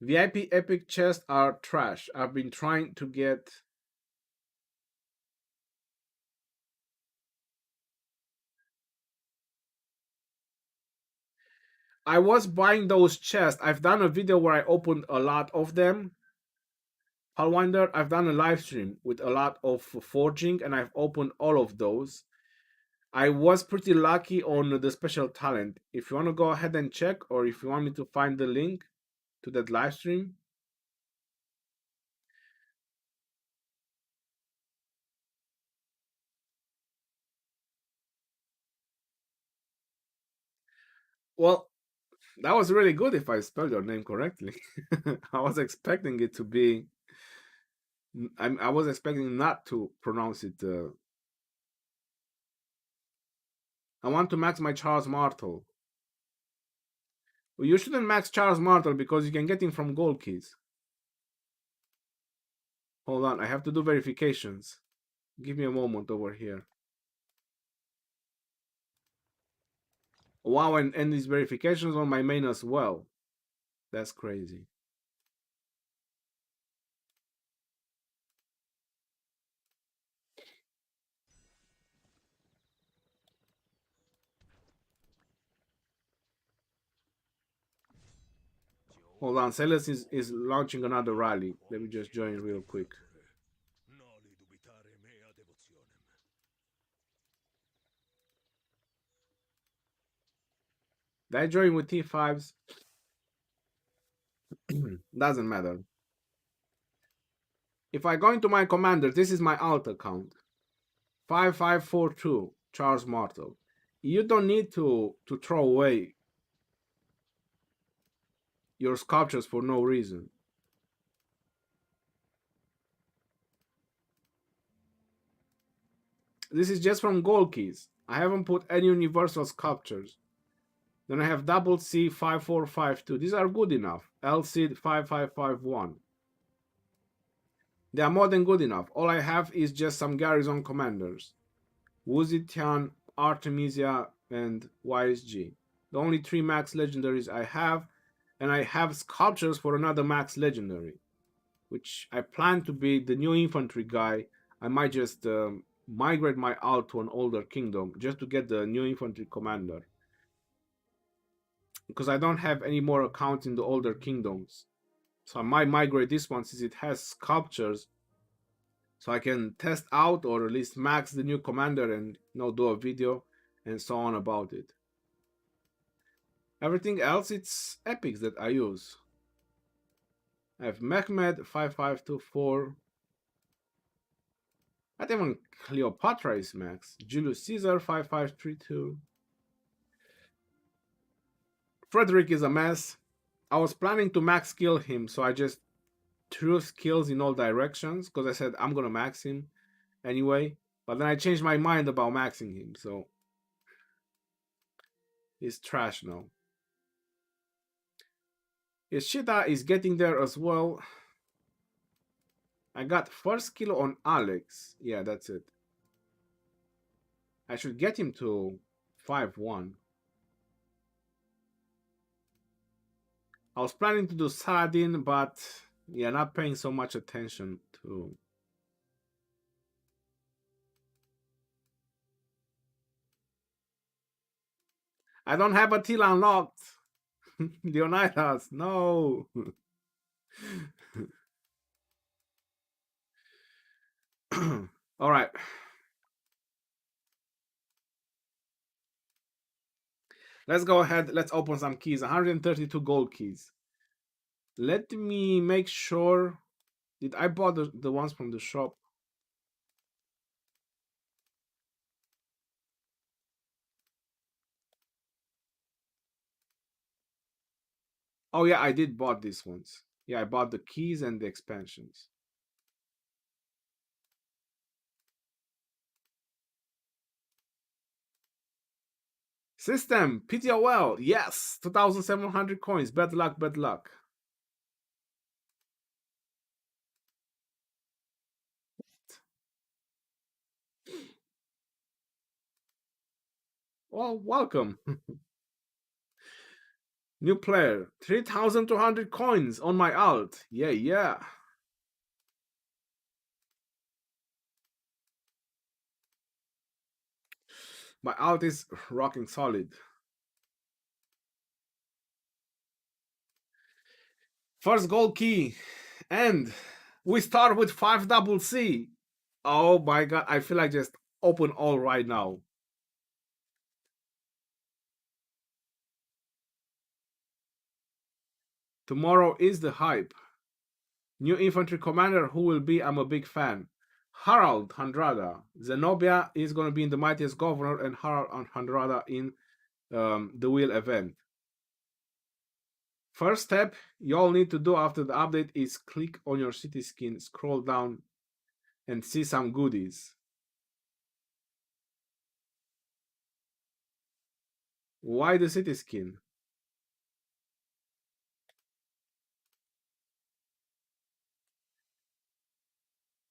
Speaker 1: VIP epic chests are trash. I've been trying to get. I was buying those chests. I've done a video where I opened a lot of them. Palwinder, I've done a live stream with a lot of forging and I've opened all of those. I was pretty lucky on the special talent. If you want to go ahead and check, or if you want me to find the link to that live stream. Well, that was really good if I spelled your name correctly. I was expecting it to be I was expecting not to pronounce it. I want to max my Charles Martel. Well, you shouldn't max Charles Martel because you can get him from gold keys. Hold on, I have to do verifications. Give me a moment over here. Wow, and these verifications on my main as well. That's crazy. Hold on, Celes is launching another rally. Let me just join real quick.
Speaker 3: Noli dubitare mea devotionem.
Speaker 1: Did I join with T5s? Doesn't matter. If I go into my commander, this is my alt account. 5542 Charles Martel. You don't need to throw away your sculptures for no reason. This is just from gold keys. I haven't put any universal sculptures. Then I have double C 5452. These are good enough. LC 5551. They are more than good enough. All I have is just some Garrison commanders. Wuzitian, Artemisia, and YSG. The only 3 max legendaries I have, and I have sculptures for another max legendary, which I plan to be the new infantry guy. I might just migrate my alt to an older kingdom just to get the new infantry commander, because I don't have any more accounts in the older kingdoms. So I might migrate this one since it has sculptures, so I can test out or at least max the new commander and do a video and so on about it. Everything else, it's epics that I use. I have Mehmed 5524. Not even Cleopatra is max. Julius Caesar 5532. Frederick is a mess. I was planning to max skill him, so I just threw skills in all directions because I said I'm gonna max him anyway. But then I changed my mind about maxing him, so he's trash now. Ishida is getting there as well. I got first kill on Alex. Yeah, that's it. I should get him to 5-1. I was planning to do Saladin, but yeah, not paying so much attention to. I don't have Attila unlocked. Leonidas, no. All right. Let's go ahead. Let's open some keys. 132 gold keys. Let me make sure. Did I bought the ones from the shop? Oh yeah, I did bought these ones. Yeah, I bought the keys and the expansions. System, PTOL, yes, 2,700 coins. Bad luck, bad luck. Well, welcome. New player, 3,200 coins on my alt. Yeah, yeah. My alt is rocking solid. First gold key. And we start with 5 double C. Oh my god, I feel like just open all right now. Tomorrow is the hype. New infantry commander, who will be? I'm a big fan. Harald Handrada. Zenobia is going to be in the Mightiest Governor, and Harald Handrada in the Wheel event. First step you all need to do after the update is click on your city skin, scroll down and see some goodies. Why the city skin?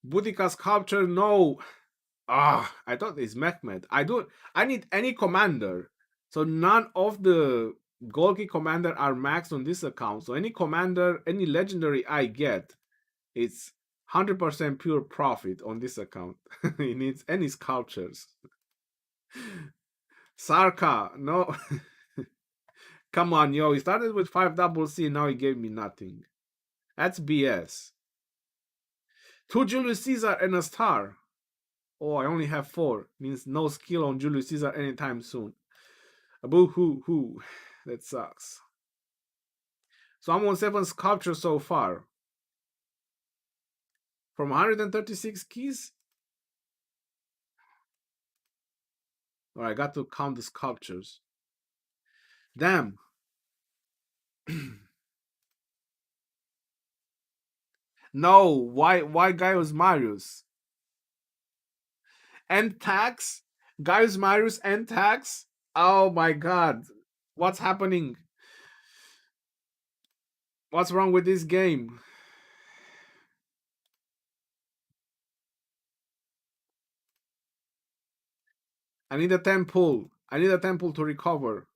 Speaker 1: Boudica sculpture, no. I thought it's Mehmet. I need any commander. So none of the Golgi commander are maxed on this account. So any commander, any legendary I get, it's 100% pure profit on this account. It needs any sculptures. Sarka, no. Come on, yo. He started with 5 double C, now he gave me nothing. That's BS. 2 Julius Caesar and a star. Oh, I only have 4. Means no skill on Julius Caesar anytime soon. Boo hoo hoo. That sucks. So I'm on 7 sculptures so far. From 136 keys? Or I got to count the sculptures. Damn. No, why Gaius Marius? And tax? Gaius Marius and tax? Oh my god. What's happening? What's wrong with this game? I need a temple. I need a temple to recover.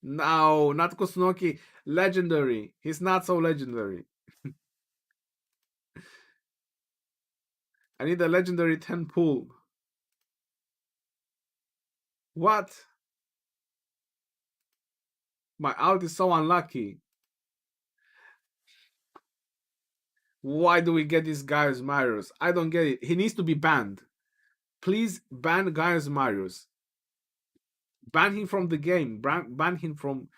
Speaker 1: No, not Kusunoki. Legendary. He's not so legendary. I need a legendary temple. What? My out is so unlucky. Why do we get this Gaius Marius? I don't get it. He needs to be banned. Please ban Gaius Marius. Ban him from the game. Ban him from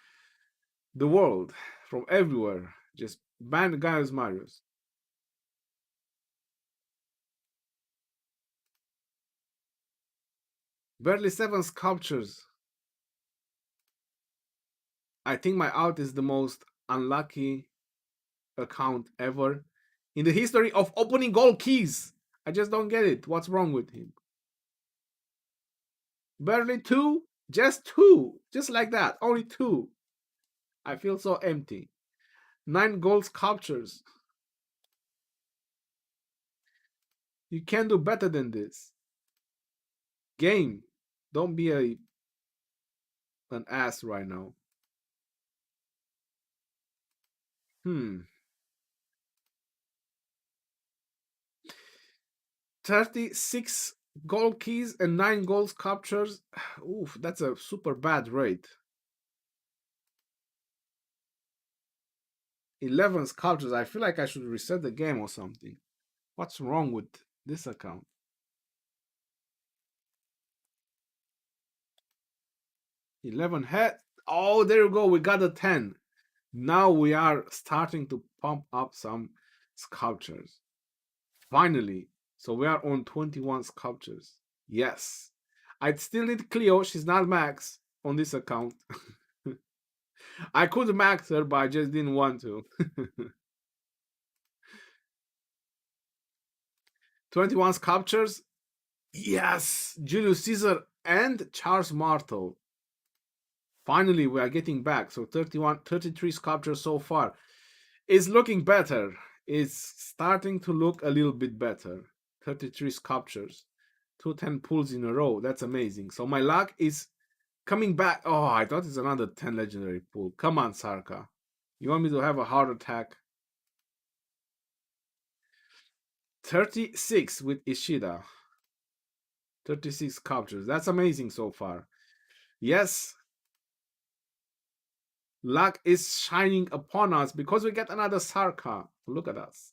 Speaker 1: the world. From everywhere. Just ban Gaius Marius. Barely 7 sculptures. I think my out is the most unlucky account ever in the history of opening gold keys. I just don't get it. What's wrong with him? Barely 2? Just 2. Just like that. Only 2. I feel so empty. 9 gold sculptures. You can do better than this. Game. Don't be an ass right now. 36 gold keys and 9 gold sculptures. Oof, that's a super bad rate. 11 sculptures. I feel like I should reset the game or something. What's wrong with this account? 11 head. Oh, there you go. We got a 10. Now we are starting to pump up some sculptures. Finally. So we are on 21 sculptures. Yes. I'd still need Cleo. She's not max on this account. I could max her, but I just didn't want to. 21 sculptures. Yes. Julius Caesar and Charles Martel. Finally, we are getting back. So 33 sculptures so far. It's looking better. It's starting to look a little bit better. 33 sculptures. 210 pulls in a row. That's amazing. So my luck is coming back. Oh, I thought it's another 10 legendary pull. Come on, Sarka. You want me to have a heart attack? 36 with Ishida. 36 sculptures. That's amazing so far. Yes. Luck is shining upon us because we get another Sarka. Look at us.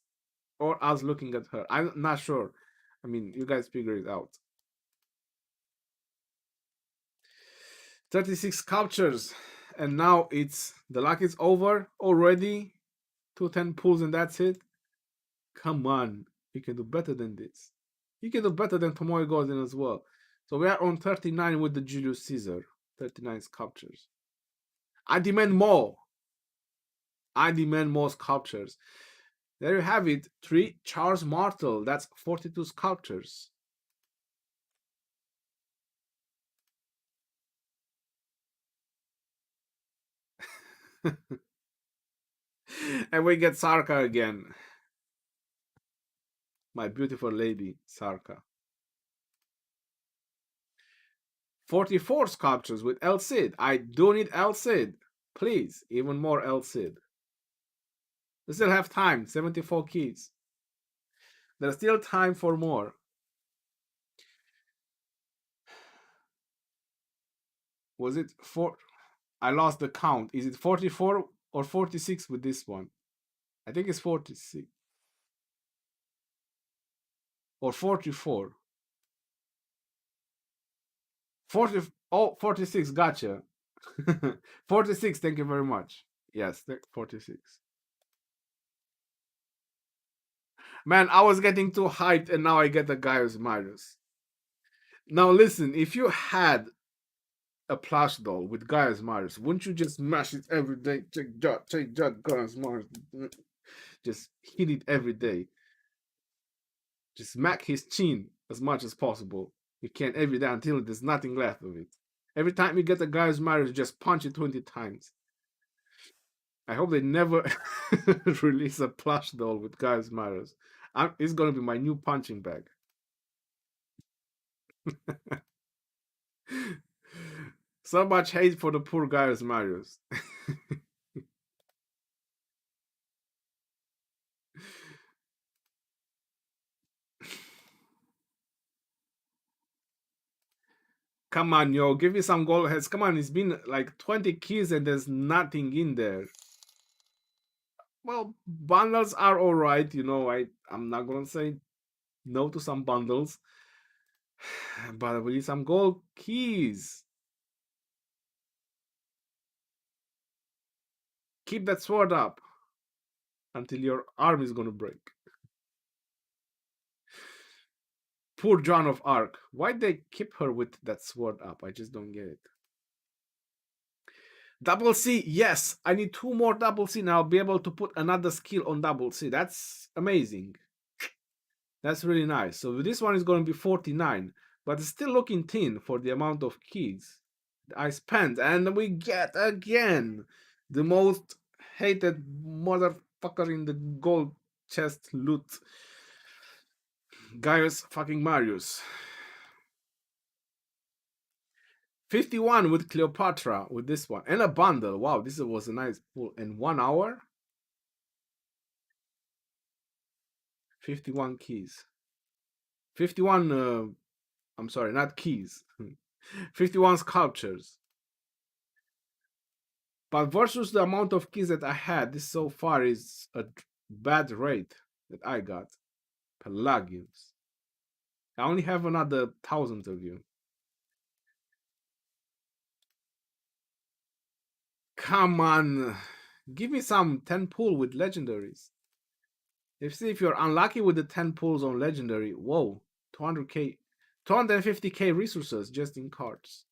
Speaker 1: Or us looking at her. I'm not sure. I mean, you guys figure it out. 36 sculptures. And now it's the luck is over already. 210 pulls and that's it. Come on. You can do better than this. You can do better than Tomoe Golden as well. So we are on 39 with the Julius Caesar. 39 sculptures. I demand more. I demand more sculptures. There you have it. 3 Charles Martel. That's 42 sculptures. And we get Sarka again. My beautiful lady, Sarka. 44 sculptures with El Cid. I do need El Cid. Please, even more El Cid. We still have time. 74 keys. There's still time for more. Was it 4? I lost the count. Is it 44 or 46 with this one? I think it's 46. Or 44. 40, oh, 46, gotcha. 46, thank you very much. Yes, 46. Man, I was getting too hyped and now I get the Gaius Marius. Now listen, if you had a plush doll with Gaius Marius, wouldn't you just mash it every day? Take that, Gaius Marius. Just hit it every day. Just smack his chin as much as possible. You can every day until there's nothing left of it. Every time you get a Gaius Marius, just punch it 20 times. I hope they never release a plush doll with Gaius Marius. It's gonna be my new punching bag. So much hate for the poor Gaius Marius. Come on, yo, give me some gold heads. Come on, it's been like 20 keys and there's nothing in there. Well, bundles are alright, you know. I'm not gonna say no to some bundles. But we need some gold keys. Keep that sword up until your arm is gonna break. Poor Joan of Arc. Why'd they keep her with that sword up? I just don't get it. Double C, yes. I need 2 more double C now. I'll be able to put another skill on double C. That's amazing. That's really nice. So this one is going to be 49, but it's still looking thin for the amount of keys I spent. And we get again the most hated motherfucker in the gold chest loot. Gaius fucking Marius. 51 with Cleopatra with this one. And a bundle. Wow, this was a nice pull. In 1 hour? 51 keys. 51, I'm sorry, not keys. 51 sculptures. But versus the amount of keys that I had, this so far is a bad rate that I got. Pelagians. I only have another 1,000 of you. Come on. Give me some 10 pull with legendaries. If you're unlucky with the 10 pulls on legendary, whoa, 200k, 250k resources just in cards.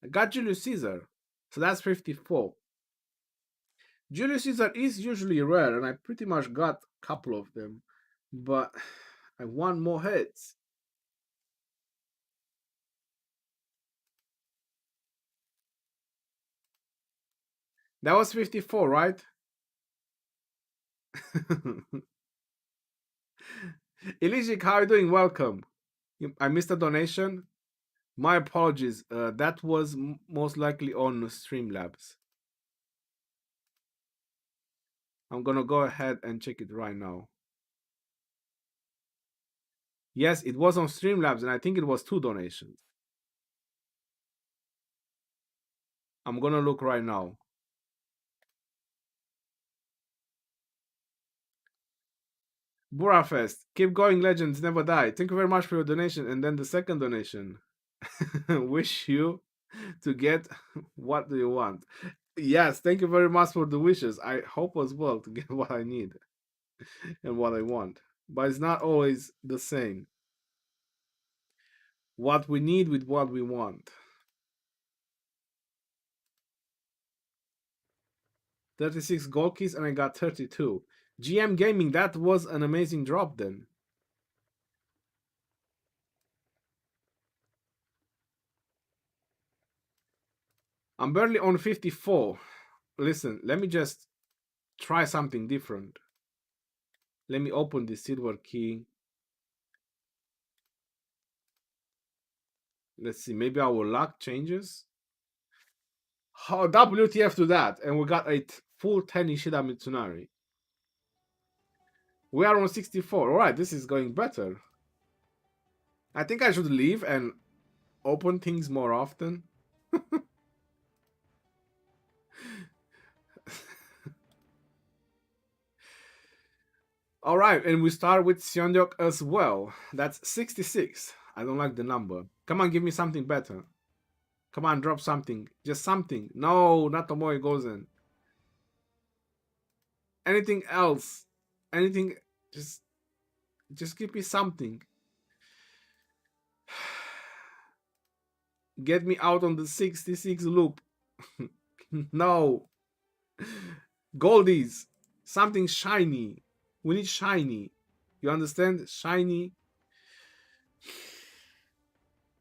Speaker 1: I got Julius Caesar, so that's 54. Julius Caesar is usually rare, and I pretty much got a couple of them, but I want more heads. That was 54, right? Elijik, how are you doing? Welcome. I missed a donation. My apologies. That was most likely on Streamlabs. I'm gonna go ahead and check it right now. Yes, it was on Streamlabs, and I think it was 2 donations. I'm gonna look right now. Burafest, keep going, legends never die. Thank you very much for your donation. And then the second donation. Wish you to get what do you want. Yes, thank you very much for the wishes. I hope as well to get what I need and what I want. But it's not always the same. What we need with what we want. 36 gold keys, and I got 32. GM Gaming, that was an amazing drop then. I'm barely on 54. Listen, let me just try something different. Let me open the silver key. Let's see, maybe our luck changes. Oh, WTF to that. And we got a full 10 Ishida Mitsunari. We are on 64. Alright, this is going better. I think I should leave and open things more often. Alright, and we start with Seondeok as well. That's 66. I don't like the number. Come on, give me something better. Come on, drop something. Just something. No, not Tomoe Gozen. Anything else. Anything. Just give me something. Get me out on the 66 loop. No. Goldies. Something shiny. We need shiny. You understand? Shiny.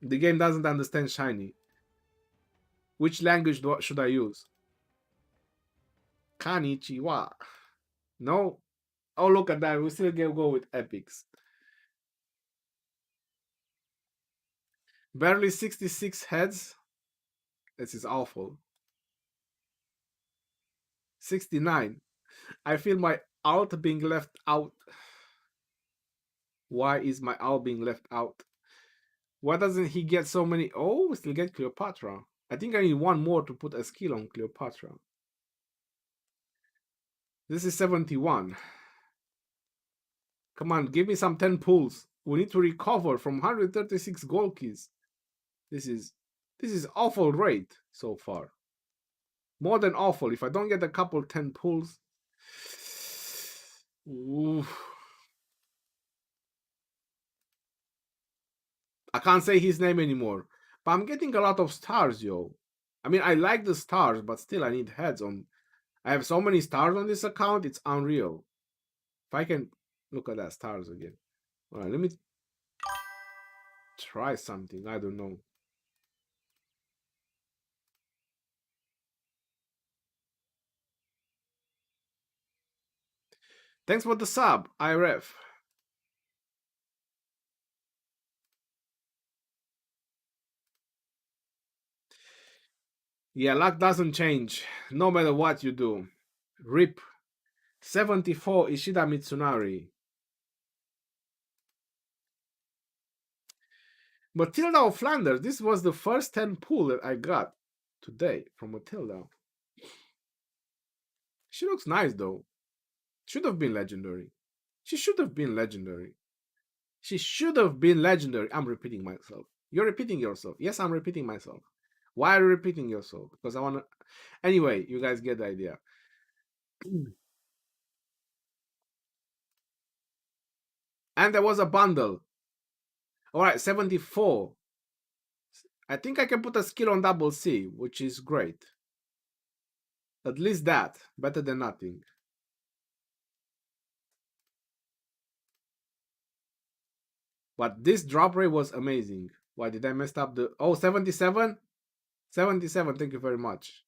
Speaker 1: The game doesn't understand shiny. Which language should I use? Kanichiwa. No. Oh, look at that. We still go with epics. Barely 66 heads. This is awful. 69. I feel my alt being left out. Why is my alt being left out? Why doesn't he get so many? Oh, we still get Cleopatra. I think I need one more to put a skill on Cleopatra. This is 71. Come on, give me some 10 pulls. We need to recover from 136 gold keys. This is awful rate so far. More than awful. If I don't get a couple 10 pulls. Oof. I can't say his name anymore. But I'm getting a lot of stars, yo. I mean, I like the stars, but still I need heads on. I have so many stars on this account, it's unreal. If I can look at that stars again. Alright, let me try something. I don't know. Thanks for the sub, IRF. Yeah, luck doesn't change, no matter what you do. RIP. 74 Ishida Mitsunari. Matilda of Flanders. This was the first 10 pull that I got today from Matilda. She looks nice though. Should have been legendary. She should have been legendary. She should have been legendary. I'm repeating myself. You're repeating yourself. Yes, I'm repeating myself. Why are you repeating yourself? Because I want to. Anyway, you guys get the idea. And there was a bundle. All right, 74. I think I can put a skill on double C, which is great. At least that. Better than nothing. But this drop rate was amazing. Why did I mess up the... Oh, 77? 77, thank you very much.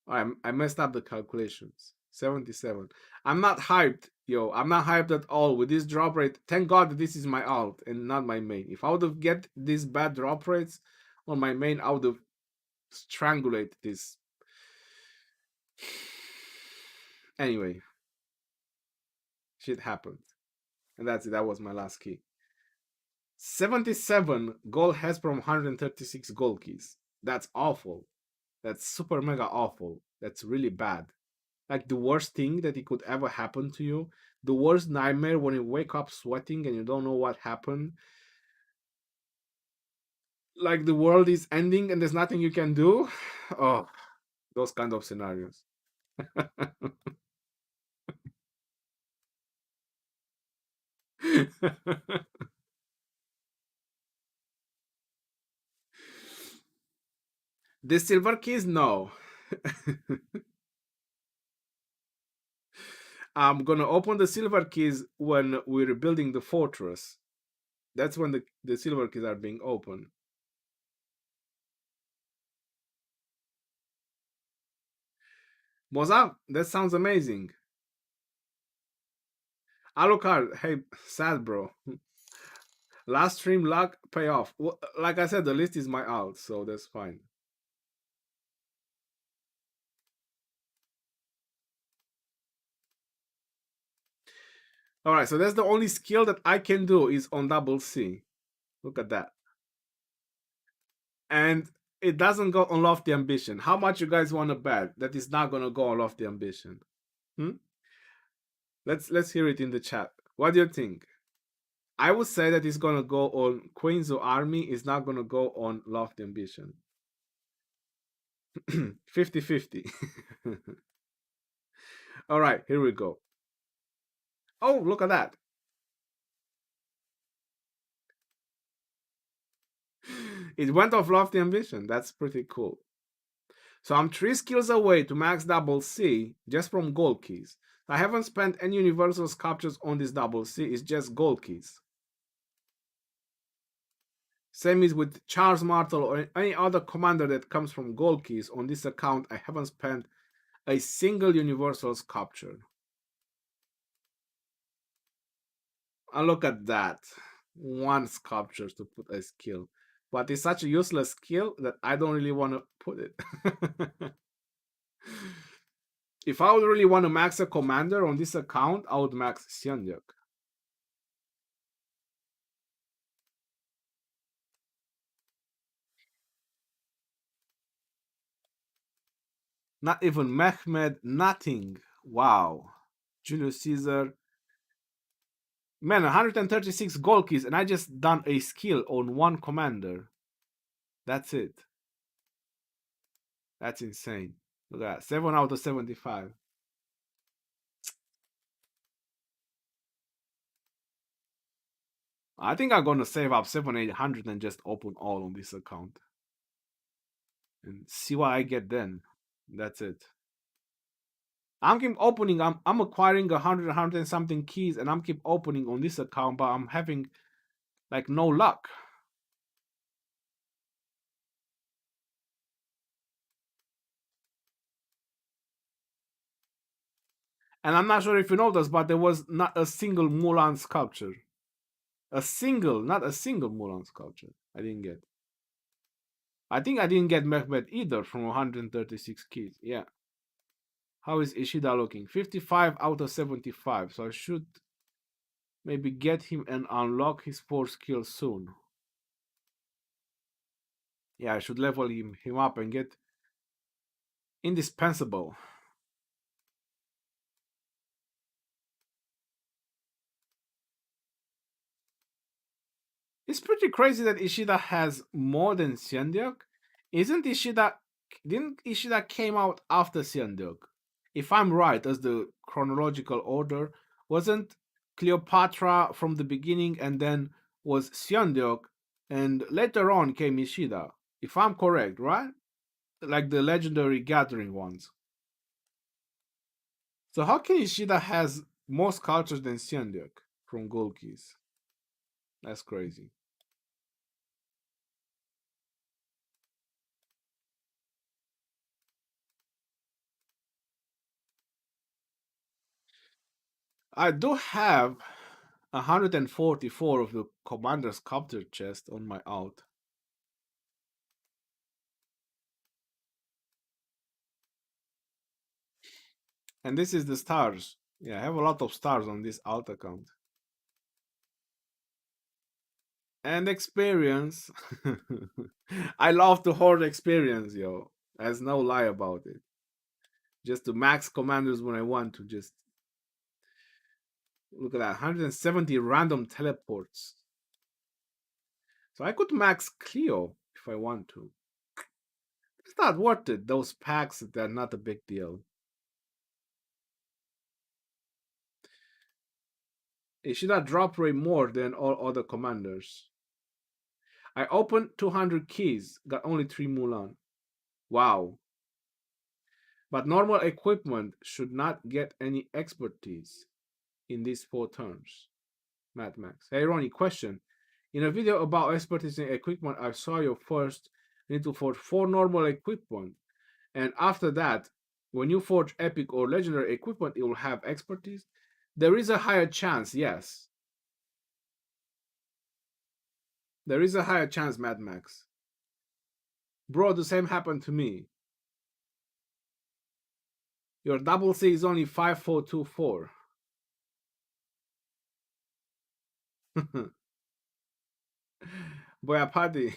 Speaker 1: I messed up the calculations. 77. I'm not hyped, yo. I'm not hyped at all with this drop rate. Thank God that this is my alt and not my main. If I would have get these bad drop rates on my main, I would have strangulated this. Anyway. Shit happened. And that's it. That was my last key. 77 gold has from 136 gold keys. That's awful. That's super mega awful. That's really bad. Like the worst thing that it could ever happen to you. The worst nightmare when you wake up sweating and you don't know what happened. Like the world is ending and there's nothing you can do. Oh, those kind of scenarios. The silver keys, no. I'm gonna open the silver keys when we're rebuilding the fortress. That's when the silver keys are being opened. Mozart, that sounds amazing. Alucard, hey, sad bro. Last stream luck payoff. Well, like I said, the list is my alt, so that's fine. All right, so that's the only skill that I can do is on double C. Look at that. And it doesn't go on lofty ambition. How much you guys want to bet that is not gonna go on lofty ambition? Hmm? Let's hear it in the chat. What do you think? I would say that it's gonna go on Queen's Army. Is not gonna go on lofty ambition. 50-50. All right, here we go. Oh, look at that. It went off lofty ambition. That's pretty cool. So I'm 3 skills away to max double C just from gold keys. I haven't spent any universal sculptures on this double C. It's just gold keys. Same is with Charles Martel or any other commander that comes from gold keys. On this account, I haven't spent a single universal sculpture. And look at that. 1 sculpture to put a skill. But it's such a useless skill that I don't really want to put it. If I would really want to max a commander on this account, I would max Xianyuk. Not even Mehmed, nothing. Wow. Julius Caesar. Man, 136 gold keys, and I just done a skill on 1 commander. That's it. That's insane. Look at that. 7 out of 75. I think I'm gonna save up 700-800 and just open all on this account. And see what I get then. That's it. I'm keep opening. I'm acquiring 100 and something keys, and I'm keep opening on this account, but I'm having like no luck. And I'm not sure if you noticed, but there was not a single Mulan sculpture. Not a single Mulan sculpture. I didn't get. I think I didn't get Mehmet either from 136 keys. Yeah. How is Ishida looking? 55 out of 75. So I should maybe get him and unlock his 4 skills soon. Yeah, I should level him up and get indispensable. It's pretty crazy that Ishida has more than Xiandiok. Didn't Ishida came out after Xiandiok? If I'm right, as the chronological order, wasn't Cleopatra from the beginning and then was Xiandiok and later on came Ishida? If I'm correct, right? Like the legendary gathering ones. So how can Ishida has more sculptures than Xiandiok from Gold Keys? That's crazy. I do have 144 of the Commander Sculptor chest on my alt. And this is the stars. Yeah, I have a lot of stars on this alt account. And experience. I love to hoard experience, yo. There's no lie about it. Just to max commanders when I want to. Just look at that, 170 random teleports. So I could max Cleo if I want to. It's not worth it. Those packs, they're not a big deal. It should have drop rate more than all other commanders. I opened 200 keys, got only 3 Mulan. Wow. But normal equipment should not get any expertise in these 4 turns. Mad Max. Hey Ronnie, question. In a video about expertise in equipment, I saw you first need to forge 4 normal equipment. And after that, when you forge epic or legendary equipment, it will have expertise. There is a higher chance, yes. There is a higher chance, Mad Max. Bro, the same happened to me. Your double C is only 5424. Boy, party.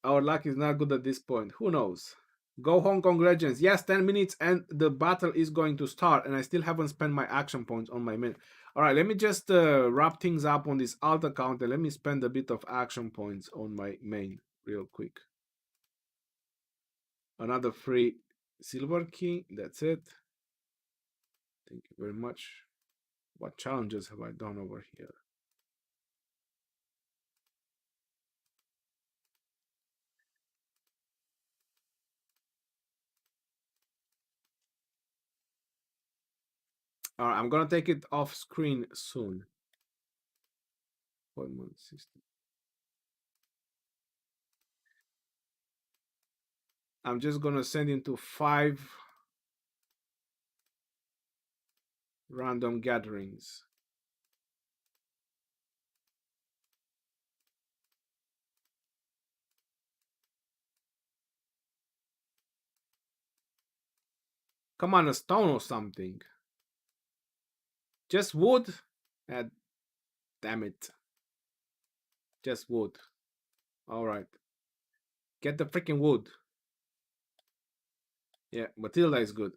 Speaker 1: Our luck is not good at this point. Who knows? Go Hong Kong Legends. Yes, 10 minutes and the battle is going to start. And I still haven't spent my action points on my main. Alright, let me just wrap things up on this alt account. And let me spend a bit of action points on my main real quick. Another free silver key. That's it. Thank you very much. What challenges have I done over here? All right, I'm gonna take it off screen soon. 1 month system. I'm just gonna send into 5 random gatherings. Come on, a stone or something. Just wood? Damn it. Just wood. Alright. Get the freaking wood. Yeah, Matilda is good.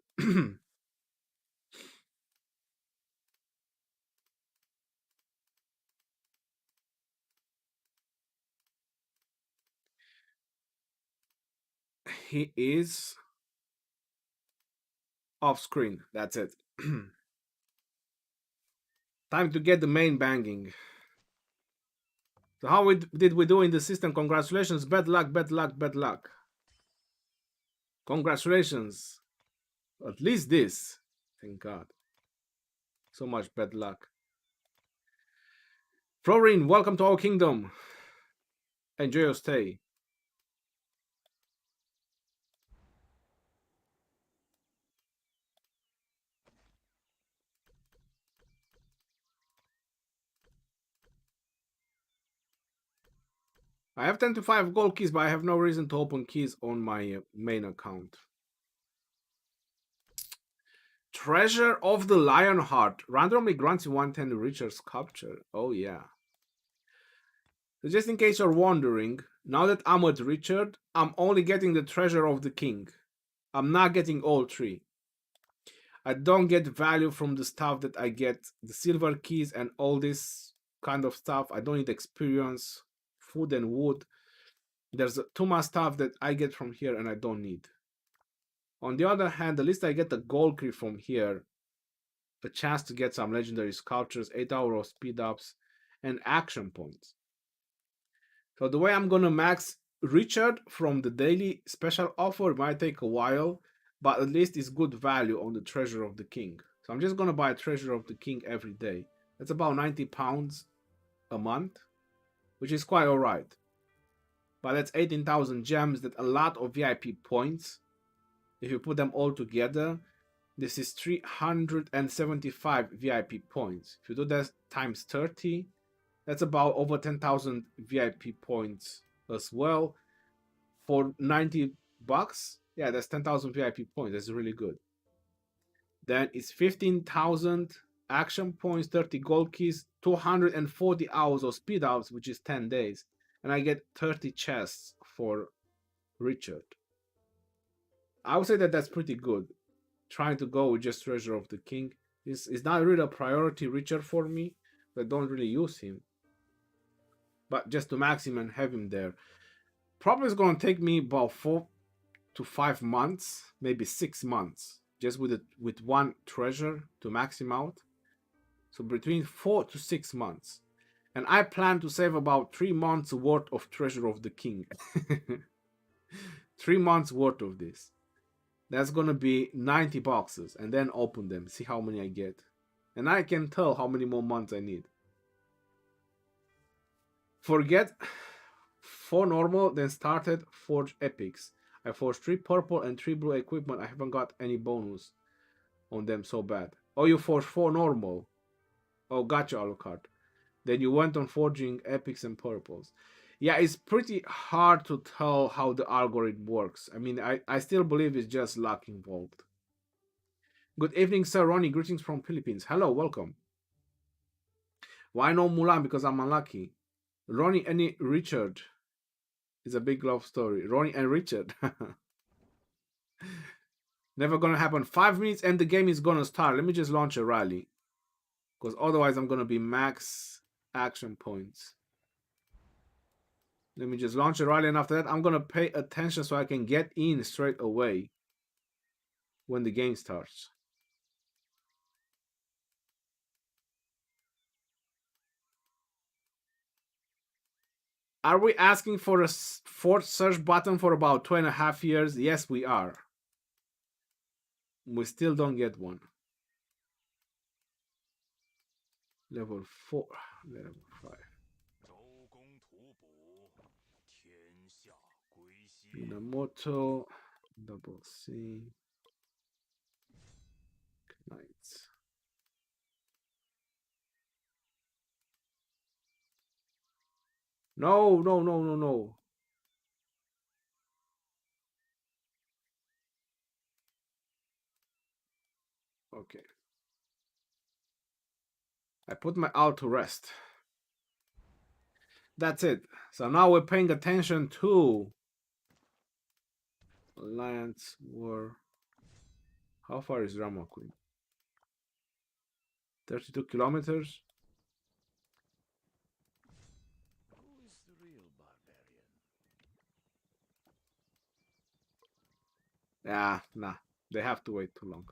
Speaker 1: He is off screen. That's it. Time to get the main banging. So how did we do in the system? Congratulations. Bad luck, bad luck, bad luck. Congratulations. At least this. Thank God. So much bad luck. Florin, welcome to our kingdom. Enjoy your stay. I have 10 to 5 gold keys, but I have no reason to open keys on my main account. Treasure of the Lionheart. Randomly grants you 110 richer sculpture. Oh, yeah. So just in case you're wondering, now that I'm with Richard, I'm only getting the treasure of the king. I'm not getting all 3. I don't get value from the stuff that I get, the silver keys and all this kind of stuff. I don't need experience, food and wood. There's too much stuff that I get from here and I don't need. On the other hand, at least I get the gold key from here, a chance to get some legendary sculptures, 8 hours of speed ups, and action points. So the way I'm gonna max Richard from the daily special offer might take a while, but at least it's good value on the treasure of the king. So I'm just gonna buy treasure of the king every day. That's about 90 pounds a month, which is quite alright. But that's 18,000 gems, that's a lot of VIP points. If you put them all together, this is 375 VIP points. If you do that times 30, that's about over 10,000 VIP points as well. For 90 bucks, yeah, that's 10,000 VIP points. That's really good. Then it's 15,000 action points, 30 gold keys, 240 hours of speed ups, which is 10 days. And I get 30 chests for Richard. I would say that that's pretty good. Trying to go with just Treasure of the King is not really a priority Richard for me. I don't really use him. But just to max him and have him there. Probably it's going to take me about 4 to 5 months, maybe 6 months, just with one treasure to max him out. So between 4 to 6 months. And I plan to save about 3 months worth of Treasure of the King. 3 months worth of this. That's gonna be 90 boxes, and then open them, see how many I get. And I can tell how many more months I need. Forget 4 normal, then started forge epics. I forged 3 purple and 3 blue equipment. I haven't got any bonus on them so bad. Oh, you forged 4 normal. Oh, gotcha, Alucard. Then you went on forging epics and purples. Yeah, it's pretty hard to tell how the algorithm works. I mean, I still believe it's just luck involved. Good evening, Sir Ronnie. Greetings from Philippines. Hello, welcome. Why no Mulan? Because I'm unlucky. Ronnie and Richard. It's a big love story. Ronnie and Richard. Never gonna happen. 5 minutes and the game is gonna start. Let me just launch a rally. Because otherwise I'm gonna be max action points. Let me just launch a rally, and after that I'm gonna pay attention so I can get in straight away when the game starts. Are we asking for a fourth search button for about 2.5 years? Yes, we are. We still don't get one. Level 4, level 5. Minamoto, double C, Knights. No, no, no, no, no. Okay. I put my alt to rest. That's it. So now we're paying attention to Alliance War. How far is Rama Queen? 32 kilometers.
Speaker 3: Who is the real barbarian?
Speaker 1: Yeah, nah. They have to wait too long.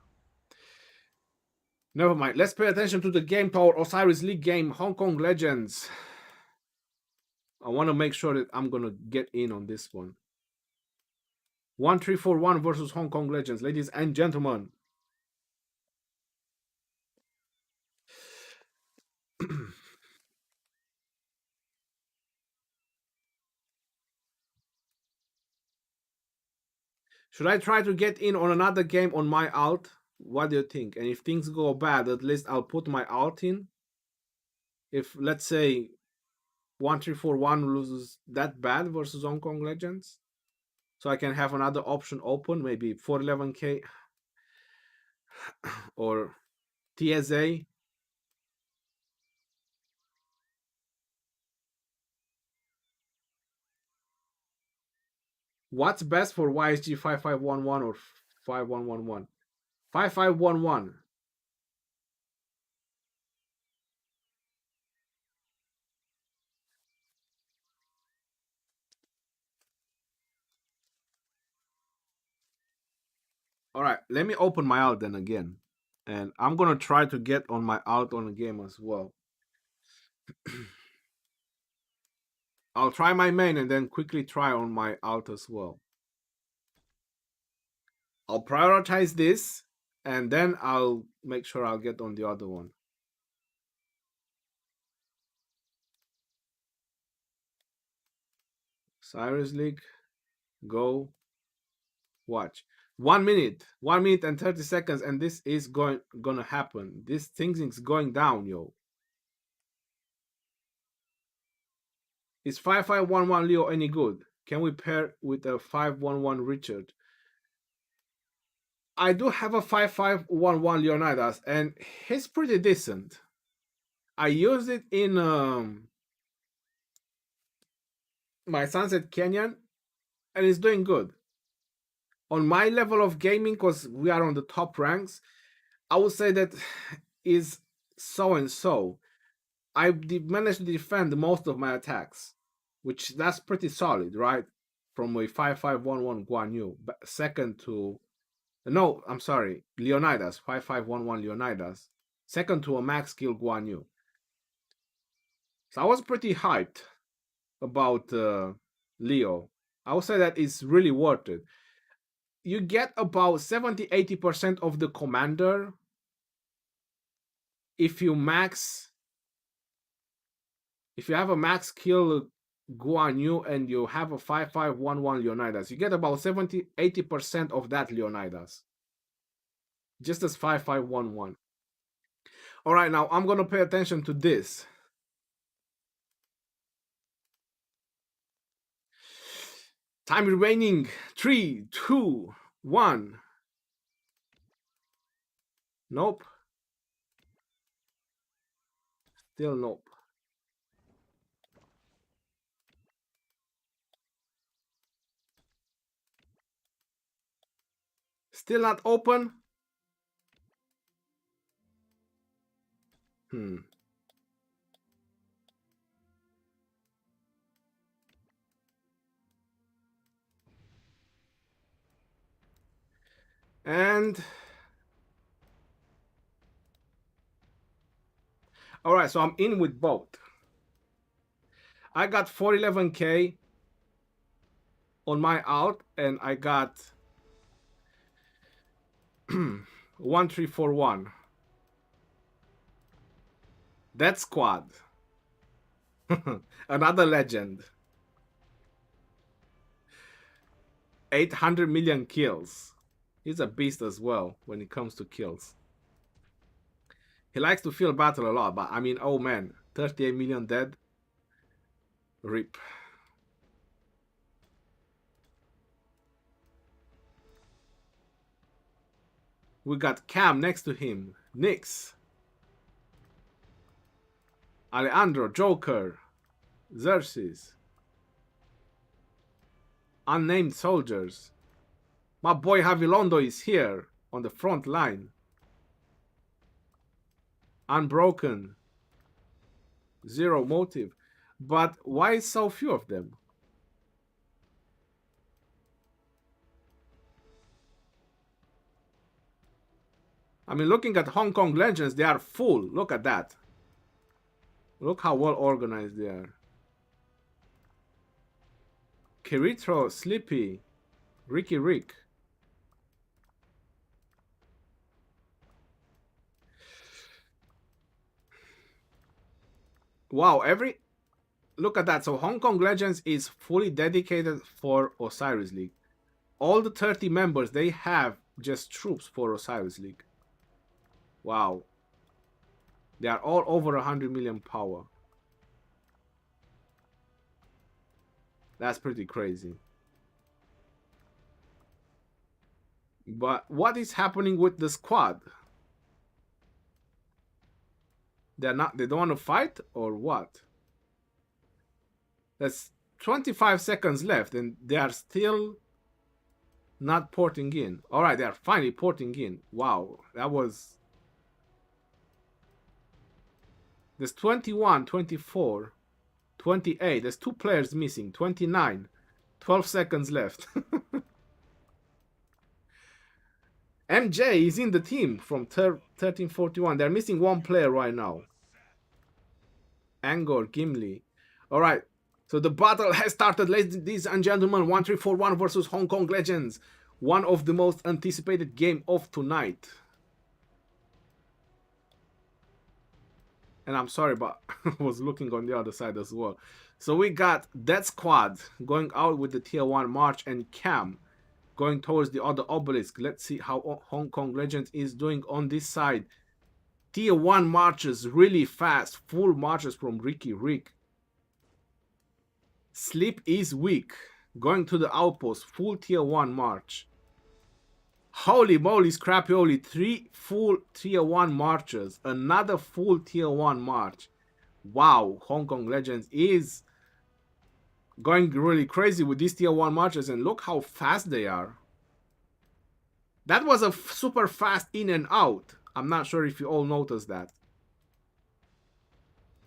Speaker 1: Never mind. Let's pay attention to the game, to our Osiris League game, Hong Kong Legends. I want to make sure that I'm going to get in on this one. 1341 versus Hong Kong Legends, ladies and gentlemen. Should I try to get in on another game on my alt? What do you think? And if things go bad, at least I'll put my alt in. If, let's say, 1341 loses that bad versus Hong Kong Legends, so I can have another option open, maybe 411k or TSA. What's best for YSG 5511 or 5111? 5511. All right, let me open my alt then again. And I'm going to try to get on my alt on the game as well. I'll try my main and then quickly try on my alt as well. I'll prioritize this and then I'll make sure I'll get on the other one. Cyrus League, go, watch. 1 minute, 1 minute and 30 seconds, and this is gonna happen. This thing is going down, yo. Is 5511 Leo any good? Can we pair with a 511 Richard? I do have a 5511 Leonidas, and he's pretty decent. I used it in my Sunset Canyon, and it's doing good. On my level of gaming, because we are on the top ranks, I would say that is so and so. I managed to defend most of my attacks, which that's pretty solid, right? From a 5511 Guan Yu, second to no, I'm sorry, Leonidas, 5511 Leonidas, second to a max skill Guan Yu. So I was pretty hyped about Leo. I would say that it's really worth it. You get about 70-80% of the commander if you have a max kill Guan Yu and you have a 5511 Leonidas. You get about 70-80% of that Leonidas. Just as 5511. Alright, now I'm gonna pay attention to this. Time remaining. 3, 2, 1. Nope. Still nope. Still not open. And all right, so I'm in with both. I got 411k on my alt, and I got 1341. That squad. Another legend. 800 million kills. He's a beast as well when it comes to kills. He likes to feel battle a lot, but I mean, oh man, 38 million dead. RIP. We got Cam next to him. Nyx. Alejandro, Joker. Xerxes. Unnamed soldiers. My boy Javilondo is here on the front line. Unbroken. Zero motive. But why so few of them? I mean, looking at Hong Kong Legends, they are full. Look at that. Look how well organized they are. Kirito, Sleepy, Ricky Rick. Wow, look at that. So Hong Kong Legends is fully dedicated for Osiris League. All the 30 members, they have just troops for Osiris League. Wow. They are all over 100 million power. That's pretty crazy. But what is happening with the squad? They don't want to fight or what? That's 25 seconds left and they are still not porting in. All right, they are finally porting in. Wow, that was... There's 21, 24, 28. There's 2 players missing. 29. 12 seconds left. MJ is in the team from 1341. They're missing 1 player right now. Angor, Gimli. All right. So the battle has started, ladies and gentlemen. 1341 versus Hong Kong Legends. One of the most anticipated game of tonight. And I'm sorry, but I was looking on the other side as well. So we got that squad going out with the tier 1 March and Cam going towards the other obelisk. Let's see how Hong Kong Legends is doing on this side. Tier 1 marches really fast. Full marches from Ricky Rick. Sleep is weak. Going to the outpost. Full tier 1 march. Holy moly, scrappy, 3 full tier 1 marches. Another full tier 1 march. Wow, Hong Kong Legends is going really crazy with these tier 1 marches, and look how fast they are. That was a super fast in and out. I'm not sure if you all noticed that.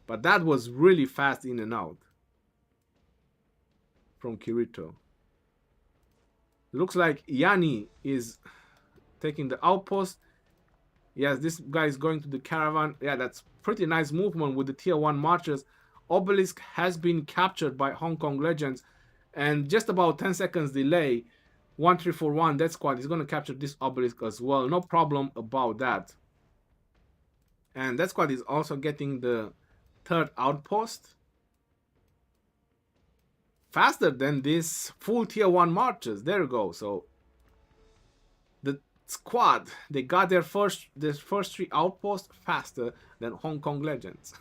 Speaker 1: But that was really fast in and out. From Kirito. Looks like Yanni is taking the outpost. Yes, this guy is going to the caravan. Yeah, that's pretty nice movement with the tier 1 marches. Obelisk has been captured by Hong Kong Legends. And just about 10 seconds delay, 1341, that squad is going to capture this obelisk as well. No problem about that. And that squad is also getting the third outpost. Faster than this full tier 1 marches. There you go. So the squad, they got their first 3 outposts faster than Hong Kong Legends.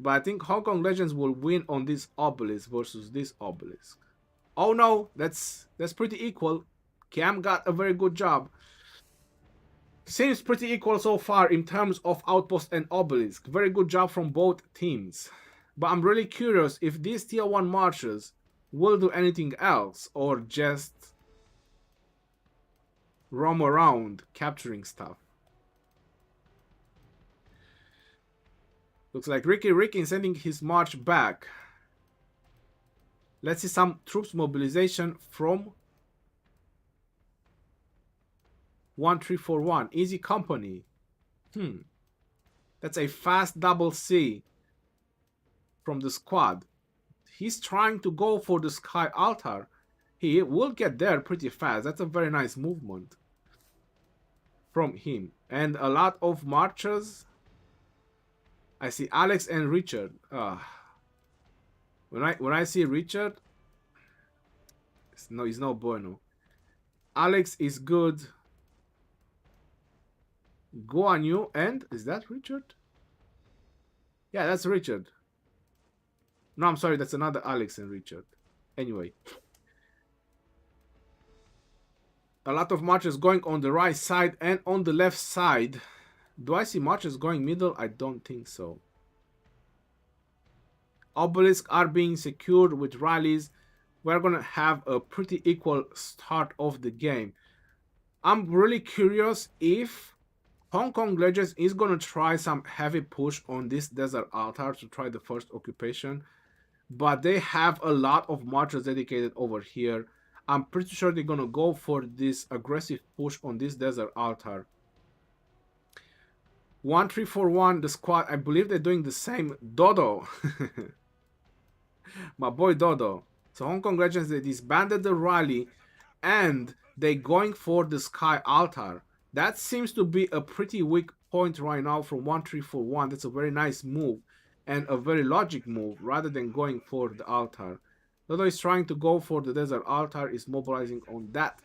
Speaker 1: But I think Hong Kong Legends will win on this obelisk versus this obelisk. Oh no, that's pretty equal. Cam got a very good job. Seems pretty equal so far in terms of outpost and obelisk. Very good job from both teams. But I'm really curious if these tier 1 marches will do anything else or just roam around capturing stuff. Looks like Ricky is sending his march back. Let's see some troops mobilization from 1341. Easy Company. That's a fast double C from the squad. He's trying to go for the Sky Altar. He will get there pretty fast. That's a very nice movement from him. And a lot of marchers. I see Alex and Richard. When I see Richard, it's no bueno. Alex is good. Guan Yu and is that Richard? Yeah, that's Richard. No, I'm sorry, that's another Alex and Richard. Anyway. A lot of marches going on the right side and on the left side. Do I see marches going middle? I don't think so. Obelisks are being secured with rallies. We're going to have a pretty equal start of the game. I'm really curious if Hong Kong Legends is going to try some heavy push on this desert altar to try the first occupation. But they have a lot of marches dedicated over here. I'm pretty sure they're going to go for this aggressive push on this desert altar. 1341, the squad, I believe they're doing the same. Dodo. My boy Dodo. So Hong Kong Legends, they disbanded the rally and they're going for the Sky Altar. That seems to be a pretty weak point right now from 1341. That's a very nice move and a very logic move rather than going for the altar. Dodo is trying to go for the desert altar, is mobilizing on that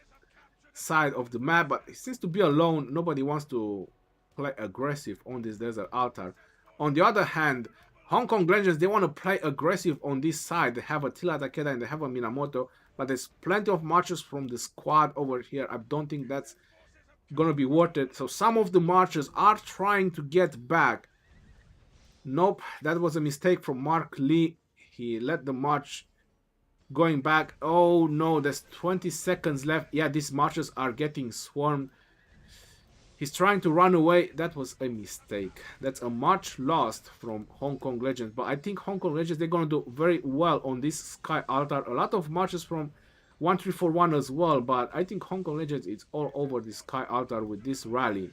Speaker 1: side of the map, but it seems to be alone. Nobody wants to play aggressive on this desert altar. On the other hand, Hong Kong Legends, they want to play aggressive on this side. They have a Tila Takeda and they have a Minamoto, but there's plenty of marches from the squad over here. I don't think that's gonna be worth it. So some of the marchers are trying to get back. Nope, that was a mistake from Mark Lee. He let the march going back. Oh no, there's 20 seconds left. Yeah, these marchers are getting swarmed. He's trying to run away. That was a mistake. That's a march lost from Hong Kong Legends. But I think Hong Kong Legends, they're going to do very well on this Sky Altar. A lot of marches from 1341 as well. But I think Hong Kong Legends is all over the Sky Altar with this rally.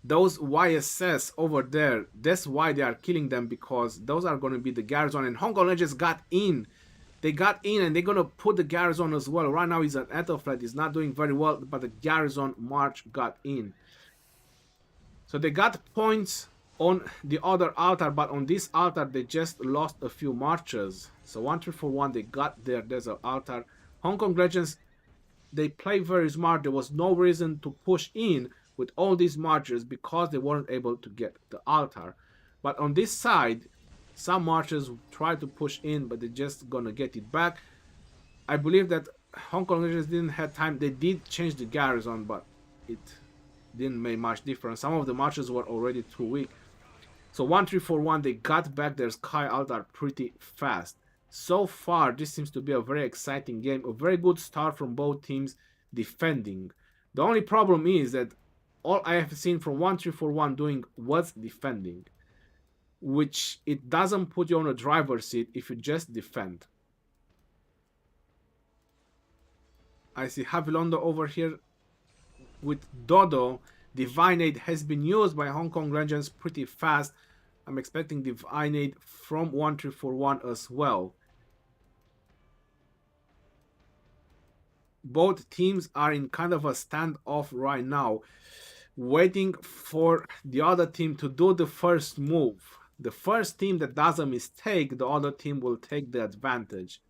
Speaker 1: Those YSS over there, that's why they are killing them, because those are going to be the Garrison. And Hong Kong Legends got in. They got in and they're going to put the Garrison as well. Right now he's an Ethelflaed. He's not doing very well, but the Garrison march got in. So they got points on the other altar, but on this altar they just lost a few marches. So 1341, they got their desert altar. Hong Kong Legends, they play very smart. There was no reason to push in with all these marches because they weren't able to get the altar. But on this side, some marchers try to push in, but they're just gonna get it back. I believe that Hong Kong Legends didn't have time. They did change the Garrison, but it didn't make much difference. Some of the marchers were already too weak. So 1341, they got back their Sky Altar pretty fast. So far, this seems to be a very exciting game. A very good start from both teams defending. The only problem is that all I have seen from 1341 doing was defending, which it doesn't put you on a driver's seat if you just defend. I see Havilondo over here with Dodo. Divine Aid has been used by Hong Kong Legends pretty fast. I'm expecting Divine Aid from 1341 as well. both teams are in kind of a standoff right now, waiting for the other team to do the first move. The first team that does a mistake, the other team will take the advantage.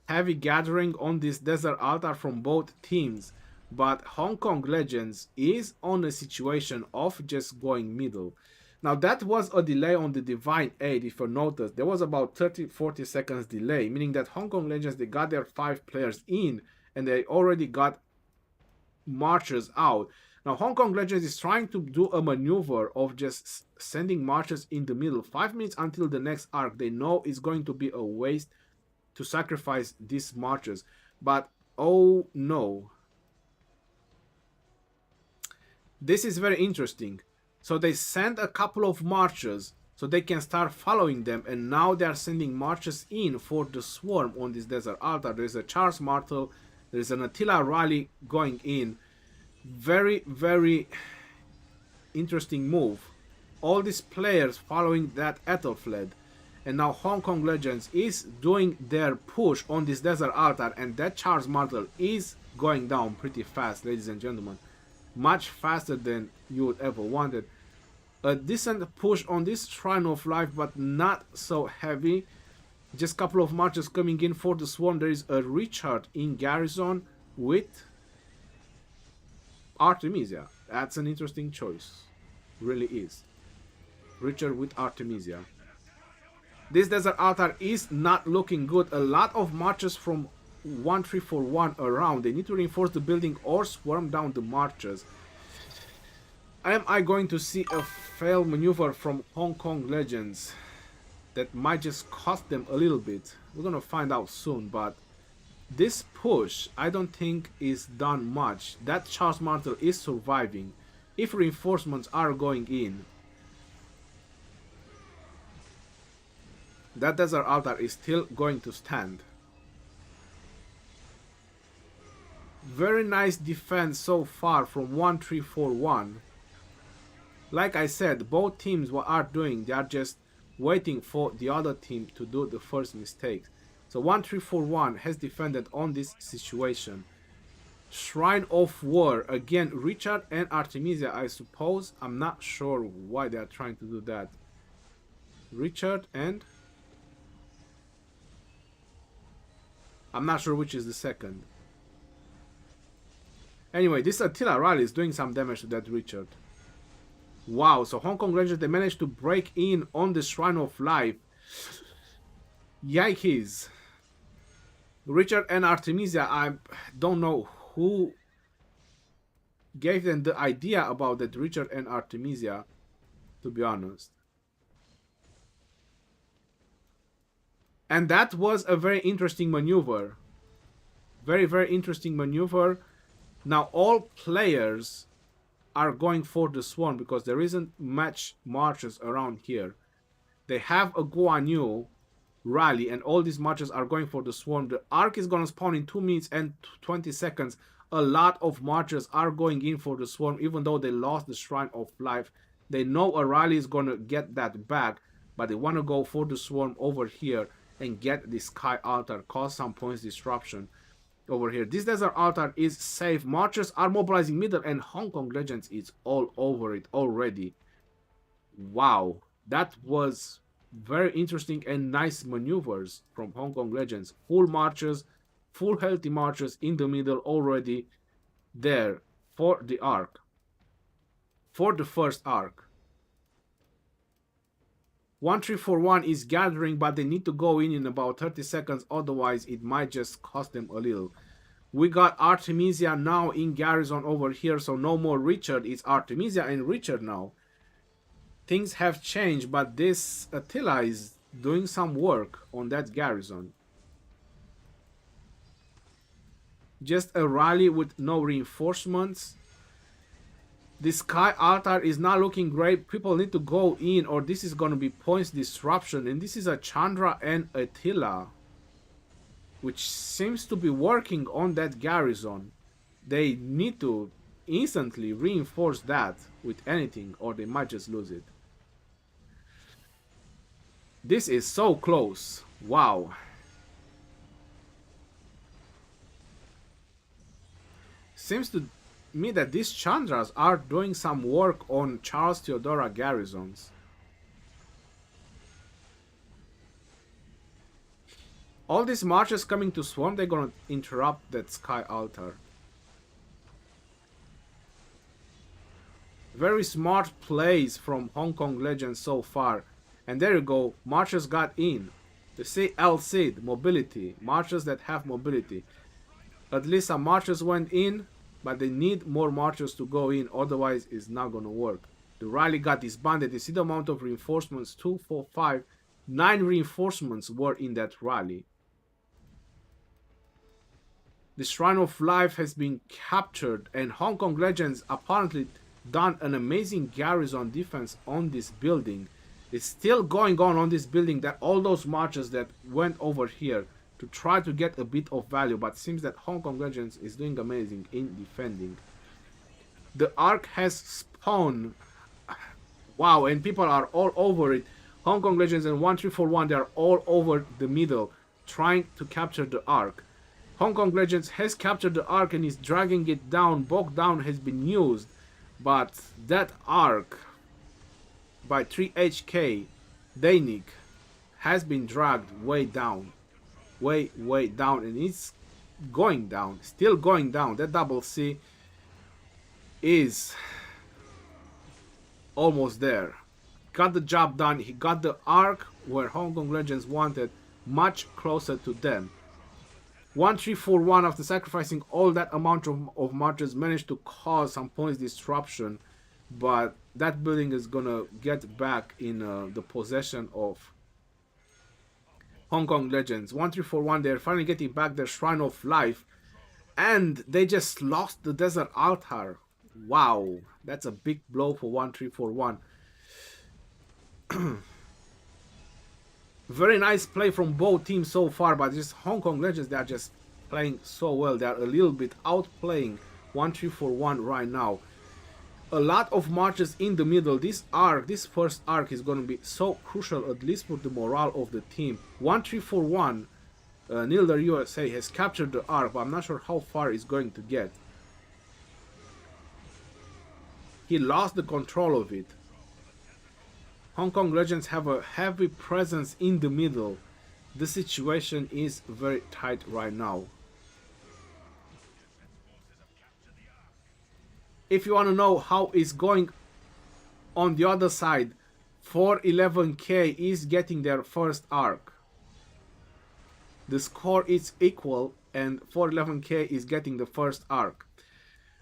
Speaker 1: Heavy gathering on this desert altar from both teams, but Hong Kong Legends is on a situation of just going middle. Now that was a delay on the Divine Aid. If you notice, there was about 30-40 seconds delay, meaning that Hong Kong Legends, they got their 5 players in and they already got marchers out. Now Hong Kong Legends is trying to do a maneuver of just sending marchers in the middle. 5 minutes until the next arc. They know it's going to be a waste to sacrifice these marchers, but oh no, this is very interesting. So they send a couple of marchers so they can start following them, and now they are sending marchers in for the swarm on this desert altar. There's a Charles Martel, there's an Attila rally going in. Very interesting move. All these players following that Ethelfled, and now Hong Kong Legends is doing their push on this desert altar, and that Charles Martel is going down pretty fast, ladies and gentlemen. Much faster than you would ever wanted. A decent push on this Shrine of Life, but not so heavy. Just a couple of marches coming in for the swarm. There is a Richard in Garrison with Artemisia. That's an interesting choice. Really is. Richard with Artemisia. This desert altar is not looking good. A lot of marches from 1341 around. They need to reinforce the building or swarm down the marchers. Am I going to see a failed maneuver from Hong Kong Legends that might just cost them a little bit? We're gonna find out soon, but this push I don't think is done much. That Charles Martel is surviving. If reinforcements are going in, that desert altar is still going to stand. Very nice defense so far from 1341. Like I said, both teams, what are doing, they are just waiting for the other team to do the first mistake. So 1341 has defended on this situation. Shrine of War, again, Richard and Artemisia, I suppose. I'm not sure why they are trying to do that. Richard and... I'm not sure which is the second. Anyway, this Attila rally is doing some damage to that Richard. Wow, so Hong Kong Rangers, they managed to break in on the Shrine of Life. Yikes. Richard and Artemisia, I don't know who gave them the idea about that Richard and Artemisia, to be honest. And that was a very interesting maneuver. Very interesting maneuver. Now all players are going for the swarm because there isn't much marches around here. They have a Guan Yu rally and all these marches are going for the swarm. The arc is gonna spawn in 2 minutes and 20 seconds. A lot of marches are going in for the swarm, even though they lost the Shrine of Life. They know a rally is gonna get that back, but they want to go for the swarm over here and get the Sky Altar, cause some points disruption over here. This desert altar is safe. Marchers are mobilizing middle, and Hong Kong Legends is all over it already. Wow, that was very interesting and nice maneuvers from Hong Kong Legends. Full marches, full healthy marches in the middle already there for the arc, for the first arc. 1341 is gathering, but they need to go in about 30 seconds, otherwise it might just cost them a little. We got Artemisia now in Garrison over here, so no more Richard, it's Artemisia and Richard now. Things have changed, but this Attila is doing some work on that Garrison. Just a rally with no reinforcements. The Sky Altar is not looking great. People need to go in or this is going to be points disruption. And this is a Chandra and Attila, which seems to be working on that Garrison. They need to instantly reinforce that with anything or they might just lose it. This is so close. Wow. seems to me that these Chandras are doing some work on Charles Theodora garrisons. All these marches coming to swarm, they're gonna interrupt that sky altar. Very smart plays from Hong Kong Legends so far. And there you go, marchers got in. You see LC, mobility, marchers that have mobility. At least some marchers went in, but they need more marchers to go in, otherwise it's not gonna work. The rally got disbanded. You see the amount of reinforcements, 2, 4, 5, 9 reinforcements were in that rally. The Shrine of Life has been captured, and Hong Kong Legends apparently done an amazing garrison defense on this building. It's still going on this building, that all those marches that went over here to try to get a bit of value, but seems that Hong Kong Legends is doing amazing in defending. The Ark has spawned. Wow, and people are all over it. Hong Kong Legends and 1341, they are all over the middle trying to capture the Ark. Hong Kong Legends has captured the Ark and is dragging it down. Bog down has been used, but that Ark by 3HK Dainik has been dragged way down. Way down, and it's going down, still going down. That double C is almost there. Got the job done. He got the Ark where Hong Kong Legends wanted, much closer to them. 1341, after sacrificing all that amount of marchers, managed to cause some points disruption, but that building is gonna get back in the possession of Hong Kong Legends. 1341, they're finally getting back their Shrine of Life, and they just lost the Desert Altar. Wow, that's a big blow for 1341. Very nice play from both teams so far, but just Hong Kong Legends, they are just playing so well. They are a little bit outplaying 1341 right now. A lot of marches in the middle. This arc, this first arc, is going to be so crucial, at least for the morale of the team. 1341, Nilder USA has captured the arc, but I'm not sure how far he's going to get. He lost the control of it. Hong Kong Legends have a heavy presence in the middle. The situation is very tight right now. If you want to know how it's going on the other side, 411K is getting their first arc. The score is equal and 411K is getting the first arc.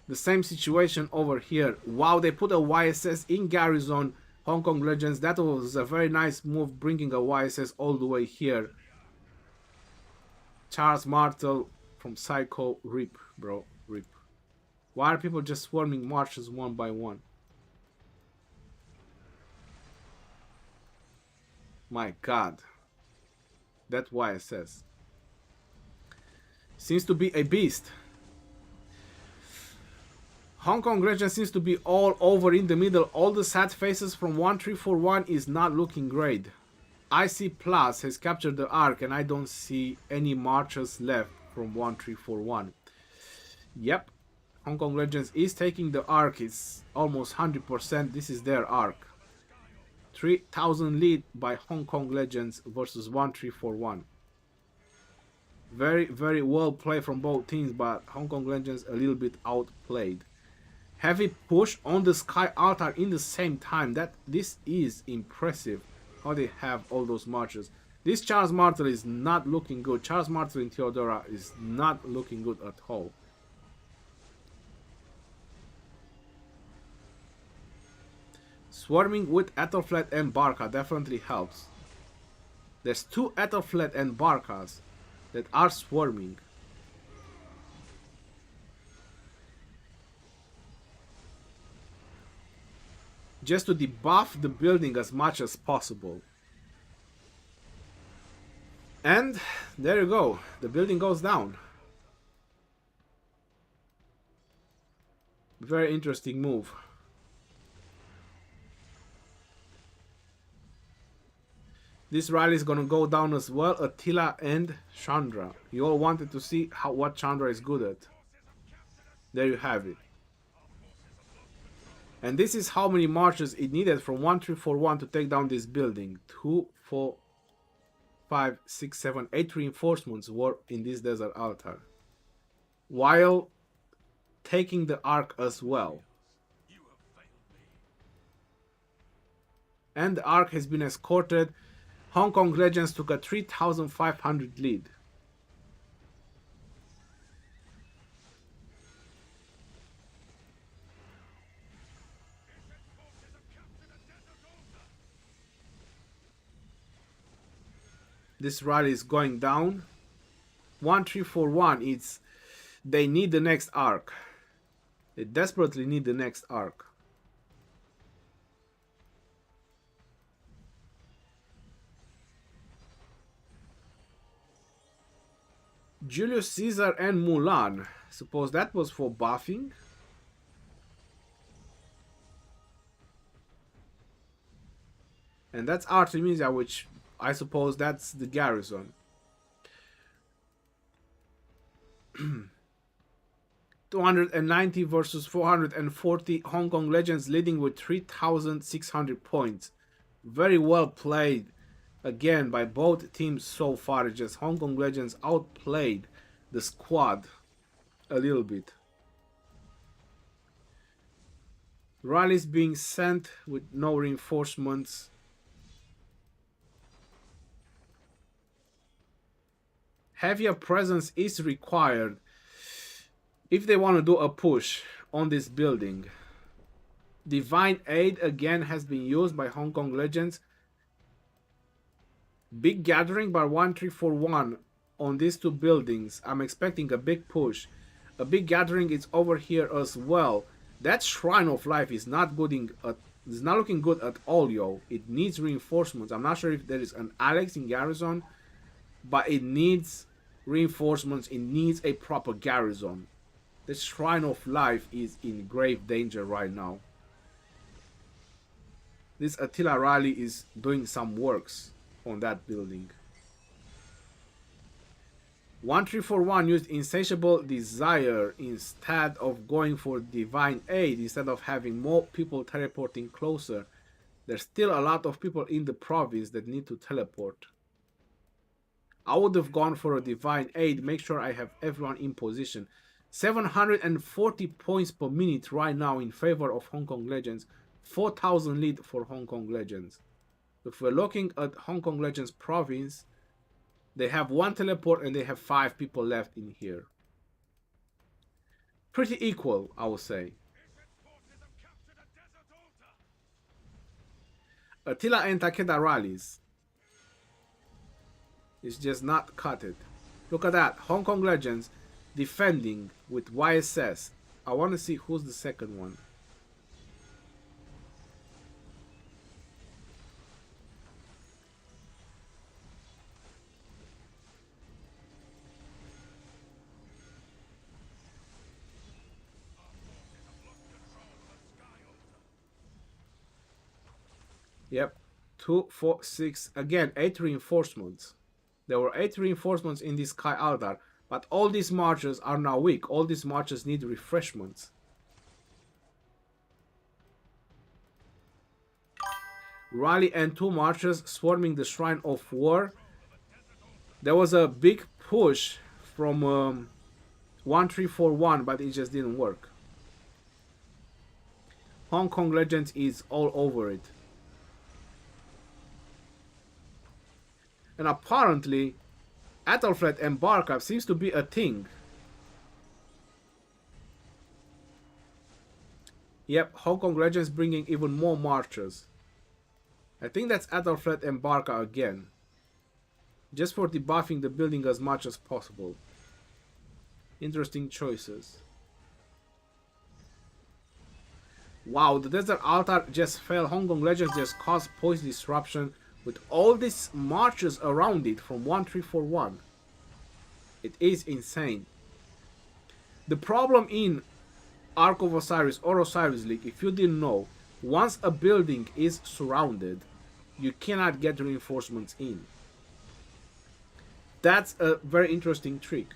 Speaker 1: The same situation over here. Wow, they put a YSS in Garrison. Hong Kong Legends, that was a very nice move, bringing a YSS all the way here. Charles Martel from Psycho, rip, bro, rip. Why are people just swarming marches one by one? My god. That YSS seems to be a beast. Hong Kong Legends seems to be all over in the middle. All the sad faces from 1341 is not looking great. IC Plus has captured the arc, and I don't see any marchers left from 1341. Yep, Hong Kong Legends is taking the arc. It's almost 100%. This is their arc. 3000 lead by Hong Kong Legends versus 1341. Very well played from both teams, but Hong Kong Legends a little bit outplayed. Heavy push on the Sky Altar in the same time. This is impressive how they have all those marches. This Charles Martel is not looking good. Charles Martel in Theodora is not looking good at all. Swarming with Ethelflaed and Barca definitely helps. There's 2 Ethelflaed and Barcas that are swarming. Just to debuff the building as much as possible. And there you go, the building goes down. Very interesting move. This rally is gonna go down as well. Attila and Chandra. You all wanted to see what Chandra is good at. There you have it. And this is how many marches it needed from 1341 to take down this building. 2, 4, 5, 6, 7, 8 reinforcements were in this desert altar, while taking the ark as well. And the ark has been escorted. Hong Kong Legends took a 3,500 lead. This rally is going down. 1341, it's they need the next arc. They desperately need the next arc. Julius Caesar and Mulan. Suppose that was for buffing. And that's Artemisia, which I suppose that's the garrison. 290 versus 440. Hong Kong Legends leading with 3,600 points. Very well played again by both teams so far. It's just Hong Kong Legends outplayed the squad a little bit. Rallies being sent with no reinforcements. Heavier presence is required if they want to do a push on this building. Divine Aid again has been used by Hong Kong Legends. Big gathering by 1341 on these two buildings. I'm expecting a big push. A big gathering is over here as well. That Shrine of Life is not good it's not looking good at all, yo. It needs reinforcements. I'm not sure if there is an Alex in Garrison, but it needs reinforcements. It needs a proper garrison. The Shrine of Life is in grave danger right now. This Attila rally is doing some works on that building. 1341 used Insatiable Desire instead of going for Divine Aid, instead of having more people teleporting closer. There's still a lot of people in the province that need to teleport. I would have gone for a Divine Aid, make sure I have everyone in position. 740 points per minute right now in favor of Hong Kong Legends. 4,000 lead for Hong Kong Legends. If we're looking at Hong Kong Legends province, they have 1 teleport and they have 5 people left in here. Pretty equal, I would say. Attila and Takeda rallies. It's just not cut it. Look at that. Hong Kong Legends defending with YSS. I want to see who's the second one. Yep. 2, 4, 6. Again, 8 reinforcements. There were 8 reinforcements in this Sky Altar. But all these marches are now weak. All these marches need refreshments. Rally and 2 marches swarming the Shrine of War. There was a big push from 1341, but it just didn't work. Hong Kong Legends is all over it. And apparently, Athelflaed and Barca seems to be a thing. Yep, Hong Kong Legends bringing even more marchers. I think that's Athelflaed and Barca again. Just for debuffing the building as much as possible. Interesting choices. Wow, the Desert Altar just fell. Hong Kong Legends just caused poison disruption with all these marches around it from 1341. It is insane. The problem in Ark of Osiris or Osiris League, if you didn't know, once a building is surrounded, you cannot get reinforcements in. That's a very interesting trick.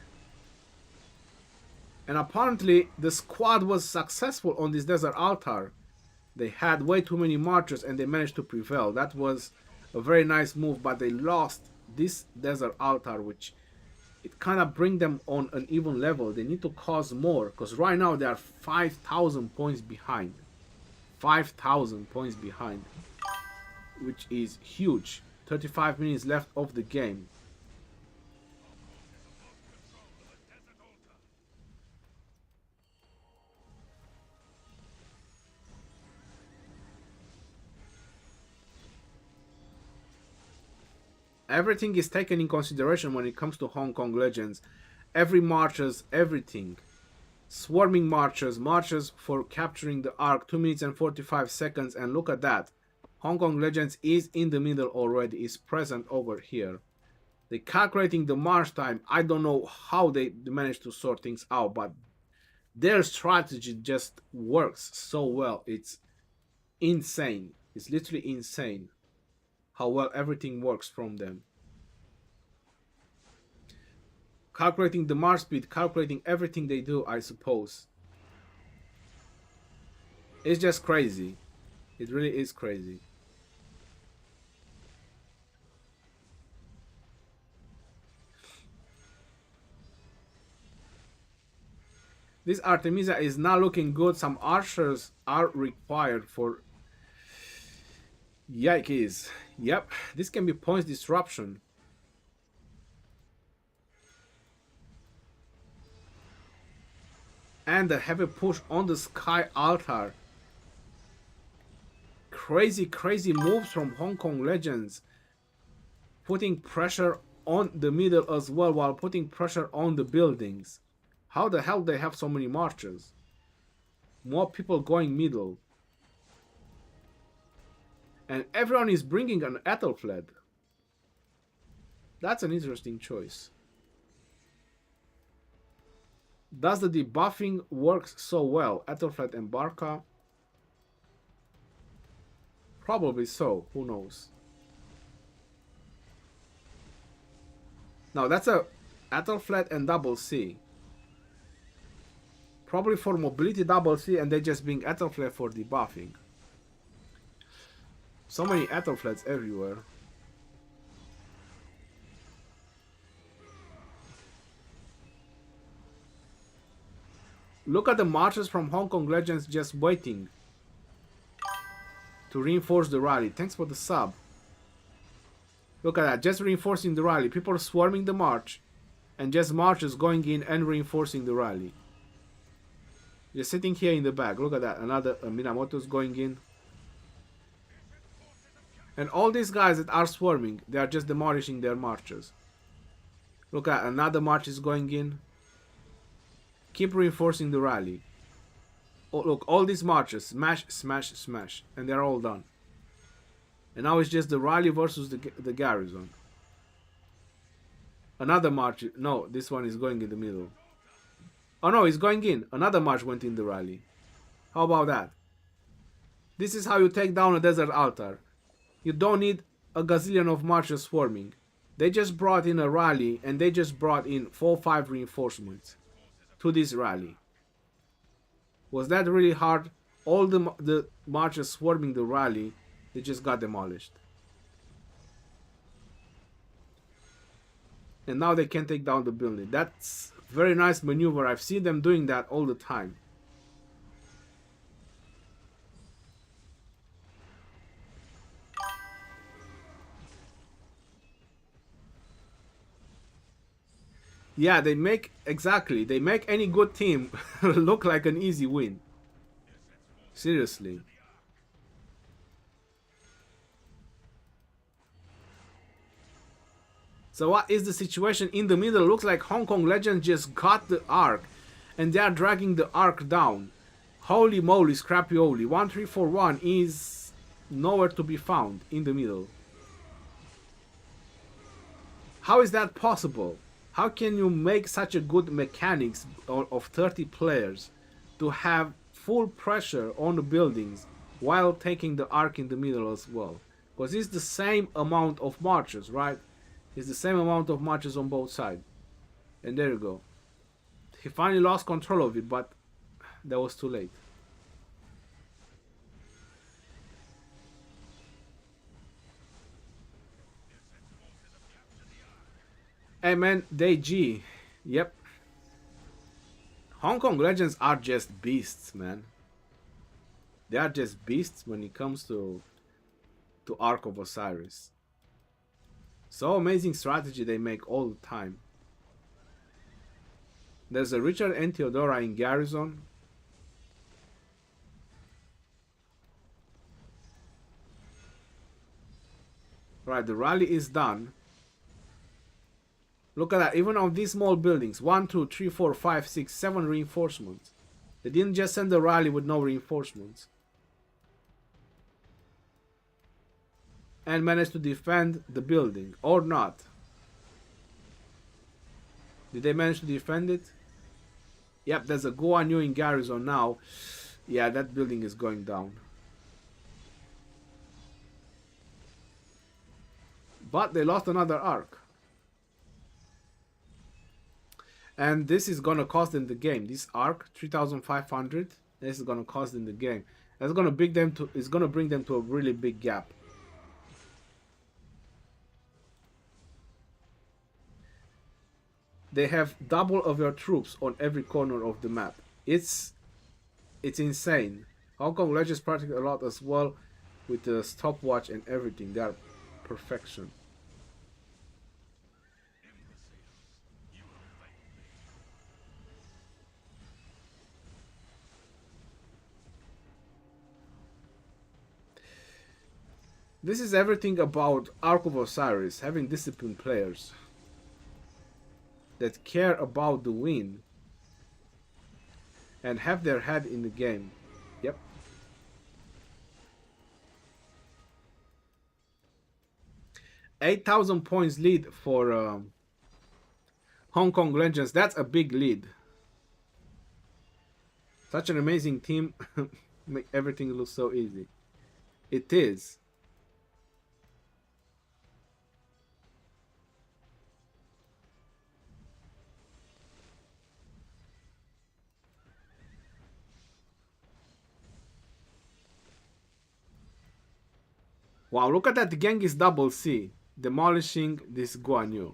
Speaker 1: And apparently the squad was successful on this desert altar. They had way too many marchers and they managed to prevail. That was a very nice move, but they lost this desert altar, which it kind of bring them on an even level. They need to cause more, because right now they are 5,000 points behind. 5,000 points behind, which is huge. 35 minutes left of the game. Everything is taken in consideration when it comes to Hong Kong Legends. Every marches, everything. Swarming marches, marches for capturing the Ark, 2 minutes and 45 seconds, and look at that. Hong Kong Legends is in the middle already, is present over here. They're calculating the march time. I don't know how they managed to sort things out, but their strategy just works so well. It's insane. It's literally insane how well everything works from them. Calculating the march speed, calculating everything they do, I suppose. It's just crazy. It really is crazy. This Artemisia is not looking good. Some archers are required for... Yikes. Yep, this can be points disruption. And a heavy push on the sky altar. Crazy moves from Hong Kong Legends. Putting pressure on the middle as well, while putting pressure on the buildings. How the hell they have so many marchers? More people going middle. And everyone is bringing an Ethelfled. That's an interesting choice. Does the debuffing work so well? Ethelfled and Barca? Probably so. Who knows? Now that's a Ethelfled and double C. Probably for mobility double C, and they just bring Ethelfled for debuffing. So many Ethelfleds everywhere. Look at the marchers from Hong Kong Legends just waiting to reinforce the rally. Thanks for the sub. Look at that, just reinforcing the rally. People are swarming the march, and just marchers going in and reinforcing the rally. Just sitting here in the back. Look at that, another Minamoto's going in. And all these guys that are swarming, they are just demolishing their marchers. Look at another march is going in. Keep reinforcing the rally. Oh, look, all these marches, smash, smash, smash, and they're all done. And now it's just the rally versus the garrison. Another march, no, this one is going in the middle. Oh no, it's going in. Another march went in the rally. How about that? This is how you take down a desert altar. You don't need a gazillion of marchers swarming. They just brought in a rally, and they just brought in 4-5 reinforcements to this rally. Was that really hard? All the marchers swarming the rally, they just got demolished. And now they can take down the building. That's very nice maneuver. I've seen them doing that all the time. Yeah, they make any good team look like an easy win. Seriously. So what is the situation in the middle? Looks like Hong Kong Legends just got the Ark, and they are dragging the Ark down. Holy moly, scrappy-oly. 1341 is nowhere to be found in the middle. How is that possible? How can you make such a good mechanics of 30 players to have full pressure on the buildings while taking the Ark in the middle as well? Because it's the same amount of marchers, right? It's the same amount of marchers on both sides. And there you go. He finally lost control of it, but that was too late. Hey man, Day G. Yep. Hong Kong Legends are just beasts, man. They are just beasts when it comes to Ark of Osiris. So amazing strategy they make all the time. There's a Richard and Theodora in Garrison. Right, the rally is done. Look at that, even on these small buildings, 1, 2, 3, 4, 5, 6, 7 reinforcements. They didn't just send the rally with no reinforcements. And managed to defend the building, or not. Did they manage to defend it? Yep, there's a Guan Yu in Garrison now. Yeah, that building is going down. But they lost another arc. And this is gonna cost them the game. This arc, 3,500. This is gonna cost them the game. That's gonna bring them to. It's gonna bring them to a really big gap. They have double of your troops on every corner of the map. It's insane. Hong Kong Legends practice a lot as well with the stopwatch and everything. They are perfection. This is everything about Ark of Osiris, having disciplined players that care about the win and have their head in the game. Yep. $8,000 points lead for Hong Kong Legends. That's a big lead. Such an amazing team. Make everything look so easy. It is. Wow, look at that Genghis double C demolishing this Guan Yu.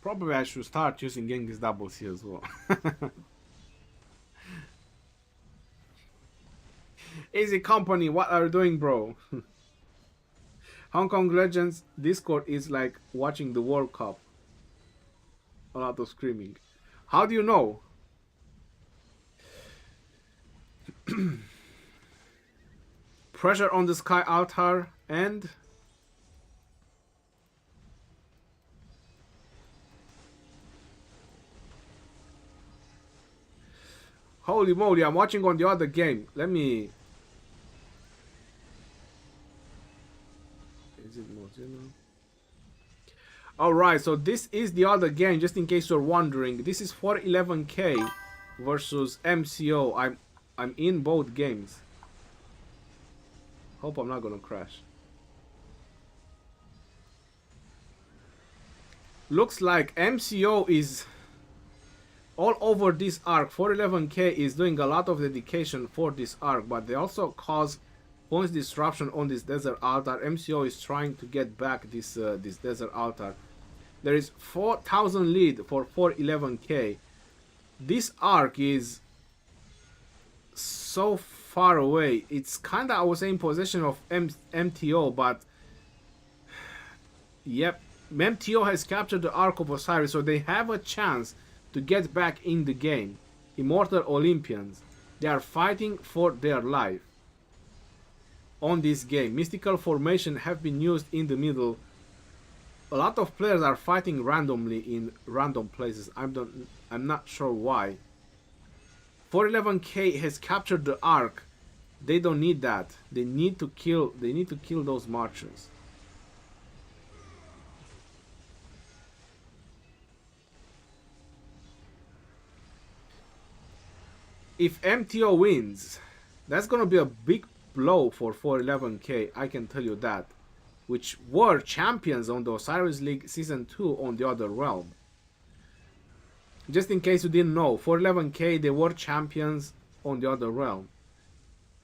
Speaker 1: Probably I should start using Genghis double C as well. Easy company, what are you doing, bro? Hong Kong Legends Discord is like watching the World Cup. A lot of screaming. How do you know? Pressure on the Sky Altar and holy moly, I'm watching on the other game. Let me. Is it Mozilla? Alright, so this is the other game, just in case you're wondering. This is 411k versus MCO. I'm in both games. Hope I'm not gonna crash. Looks like MCO is all over this arc. 411k is doing a lot of dedication for this arc, but they also cause points disruption on this desert altar. MCO is trying to get back this this desert altar. There is 4,000 lead for 411k. This arc is so far away. It's kinda, I was saying, possession of MTO, but yep, MTO has captured the Ark of Osiris, so they have a chance to get back in the game. Immortal Olympians, they are fighting for their life on this game. Mystical formation have been used in the middle. A lot of players are fighting randomly in random places. I'm not sure why. 411k has captured the arc. They don't need that. They need to kill those marchers. If MTO wins, that's gonna be a big blow for 411k, I can tell you that. which were champions on the Osiris League Season 2 on the other realm. Just in case you didn't know, for 11k they were champions on the other realm.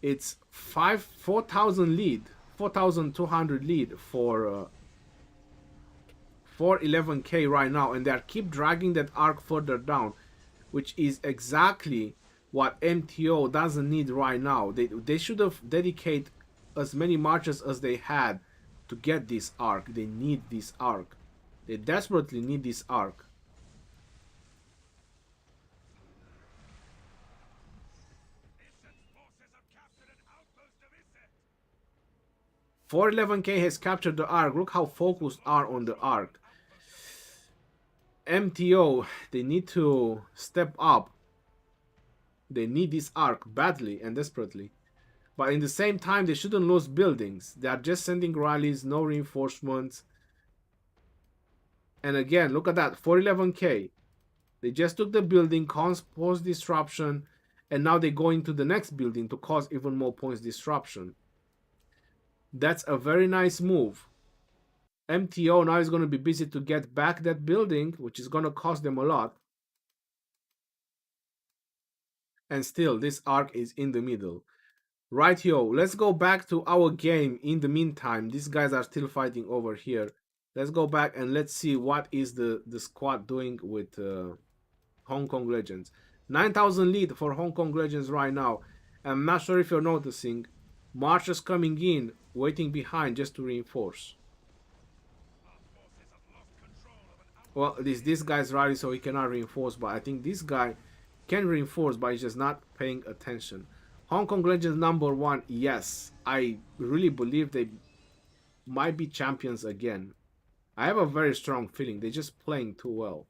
Speaker 1: It's 4,000 lead, 4,200 lead for 11k right now, and they keep dragging that arc further down, which is exactly what MTO doesn't need right now. They should have dedicated as many marches as they had to get this arc. They need this arc. They desperately need this arc. For 11k has captured the arc. Look how focused are on the arc. MTO, they need to step up. They need this arc badly and desperately. But in the same time, they shouldn't lose buildings. They are just sending rallies, no reinforcements. And again, look at that, for 11k. They just took the building, caused points disruption, and now they go into the next building to cause even more points disruption. That's a very nice move. MTO now is going to be busy to get back that building, which is going to cost them a lot. And still, this arc is in the middle. Right, yo, let's go back to our game. In the meantime, these guys are still fighting over here. Let's go back and let's see what is the squad doing with Hong Kong Legends. 9,000 lead for Hong Kong Legends right now. I'm not sure if you're noticing. Marchers coming in, waiting behind just to reinforce. Well, this guy's rally, so he cannot reinforce, but I think this guy can reinforce, but he's just not paying attention. Hong Kong Legends #1, yes. I really believe they might be champions again. I have a very strong feeling. They're just playing too well.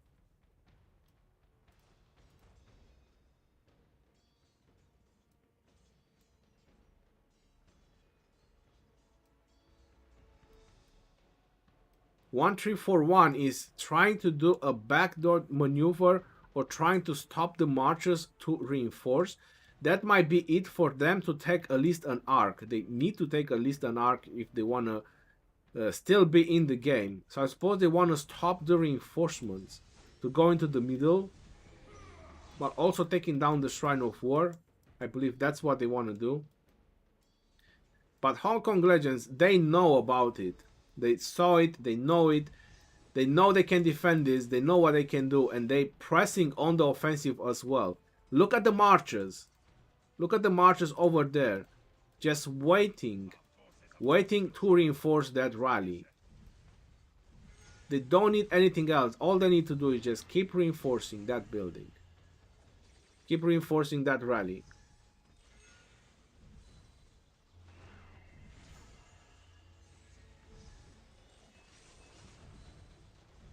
Speaker 1: (1341) is trying to do a backdoor maneuver or trying to stop the marchers to reinforce. That might be it for them to take at least an arc. They need to take at least an arc if they want to still be in the game. So I suppose they want to stop the reinforcements to go into the middle, but also taking down the Shrine of War. I believe that's what they want to do. But Hong Kong Legends, they know about it. They saw it, they know it. They know they can defend this, they know what they can do, and they pressing on the offensive as well. Look at the marchers. Look at the marchers over there. Just waiting to reinforce that rally. They don't need anything else. All they need to do is just keep reinforcing that building. Keep reinforcing that rally.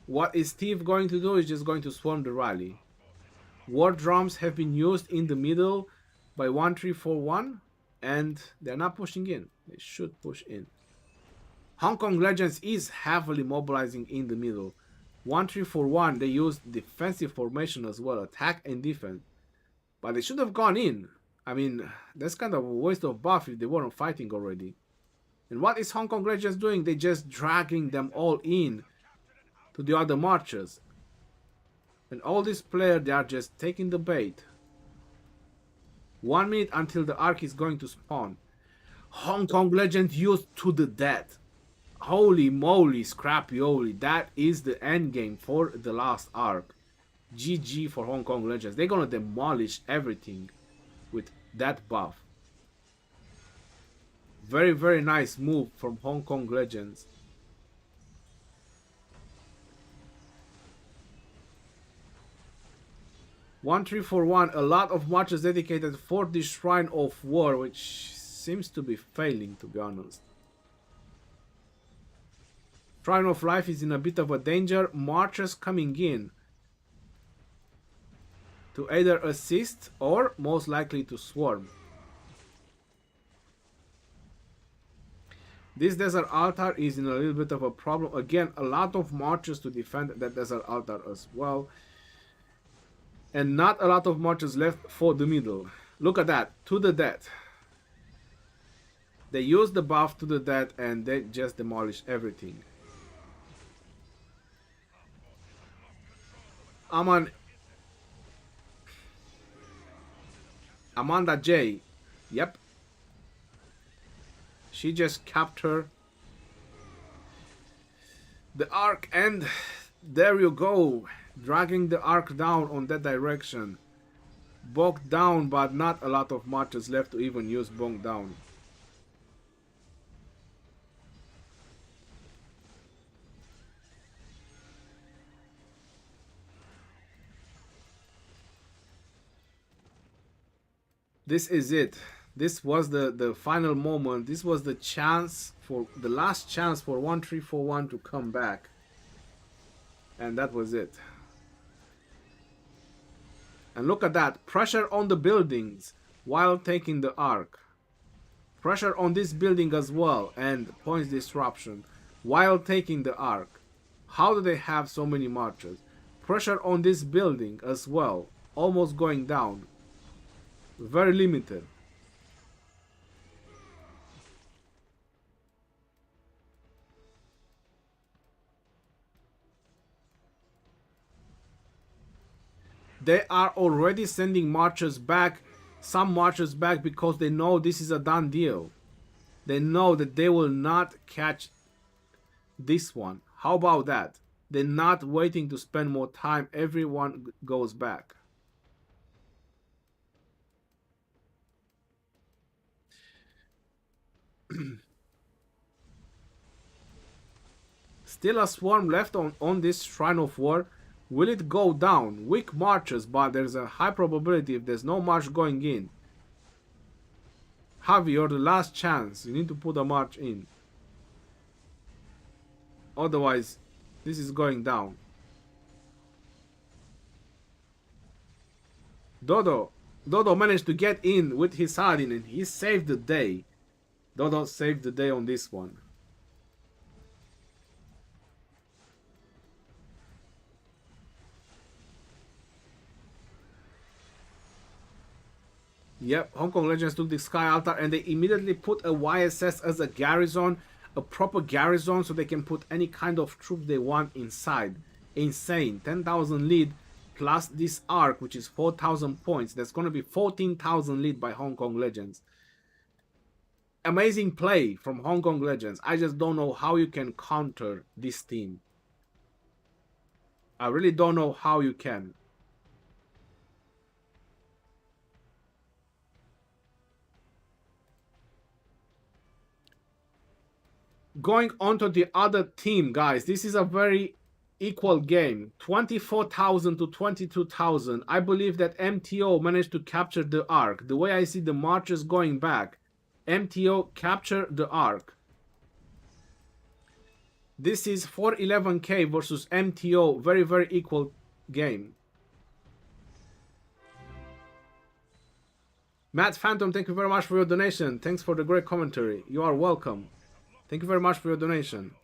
Speaker 1: What is Steve going to do is just going to swarm the rally. War drums have been used in the middle by 1341, and they're not pushing in. They should push in. Hong Kong Legends is heavily mobilizing in the middle. 1341, they use defensive formation as well, attack and defense. But they should have gone in. I mean, that's kind of a waste of buff if they weren't fighting already. And what is Hong Kong Legends doing? They're just dragging them all in to the other marchers. And all these players, they are just taking the bait. 1 minute until the arc is going to spawn. Hong Kong Legends used to the death. Holy moly, scrappy-oly. That is the end game for the last arc. GG for Hong Kong Legends. They're gonna demolish everything with that buff. Very, very nice move from Hong Kong Legends. (1341), a lot of matches dedicated for the Shrine of War, which seems to be failing, to be honest. Shrine of Life is in a bit of a danger. Marchers coming in to either assist or most likely to swarm. This desert altar is in a little bit of a problem. Again, a lot of marchers to defend that desert altar as well. And not a lot of marchers left for the middle. Look at that, to the death. They used the buff to do that and they just demolished everything. I'm on Amanda J. Yep. She just captured the arc, and there you go. Dragging the arc down on that direction. Bogged down, but not a lot of marches left to even use bogged down. This is it. This was the final moment. This was the chance for the last chance for 1341 to come back. And that was it. And look at that. Pressure on the buildings while taking the arc. Pressure on this building as well. And points disruption while taking the arc. How do they have so many marches? Pressure on this building as well. Almost going down. Very limited. They are already sending marchers back, some marchers back, because they know this is a done deal. They know that they will not catch this one. How about that? They're not waiting to spend more time. Everyone goes back. Still a swarm left on this Shrine of War. Will it go down? Weak marches, but there's a high probability if there's no march going in. Javi, you're the last chance. You need to put a march in. Otherwise, this is going down. Dodo managed to get in with his Hadin and he saved the day. Dodo saved the day on this one. Yep, Hong Kong Legends took the Sky Altar and they immediately put a YSS as a garrison, a proper garrison, so they can put any kind of troop they want inside. Insane. 10,000 lead plus this arc, which is 4,000 points. That's going to be 14,000 lead by Hong Kong Legends. Amazing play from Hong Kong Legends. I just don't know how you can counter this team. I really don't know how you can. Going on to the other team, guys, this is a very equal game. 24,000 to 22,000. I believe that MTO managed to capture the arc. The way I see the marches going back, MTO captured the arc. This is 411k versus MTO. Very, very equal game. Matt Phantom, thank you very much for your donation. Thanks for the great commentary. You are welcome. Thank you very much for your donation.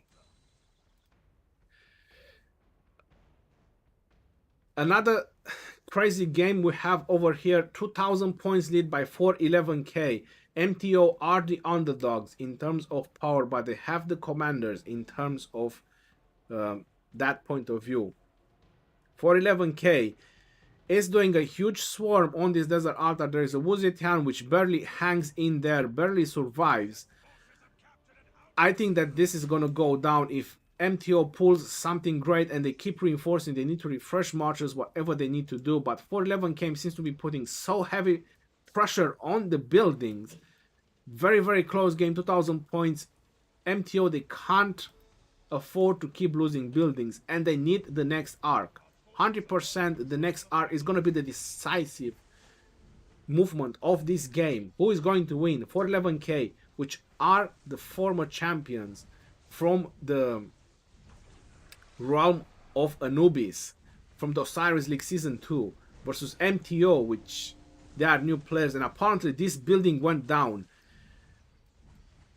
Speaker 1: Another crazy game we have over here. 2,000 points lead by 411k. MTO are the underdogs in terms of power, but they have the commanders in terms of that point of view. 411k is doing a huge swarm on this desert altar. There is a Wu Zetian which barely hangs in there, barely survives. I think that this is going to go down if MTO pulls something great and they keep reinforcing. They need to refresh marches, whatever they need to do. But 411k seems to be putting so heavy pressure on the buildings. Very, very close game, 2,000 points. MTO, they can't afford to keep losing buildings and they need the next arc. 100% the next arc is going to be the decisive movement of this game. Who is going to win? 411k, which are the former champions from the realm of Anubis, from the Osiris League Season 2, versus MTO, which they are new players, and apparently this building went down.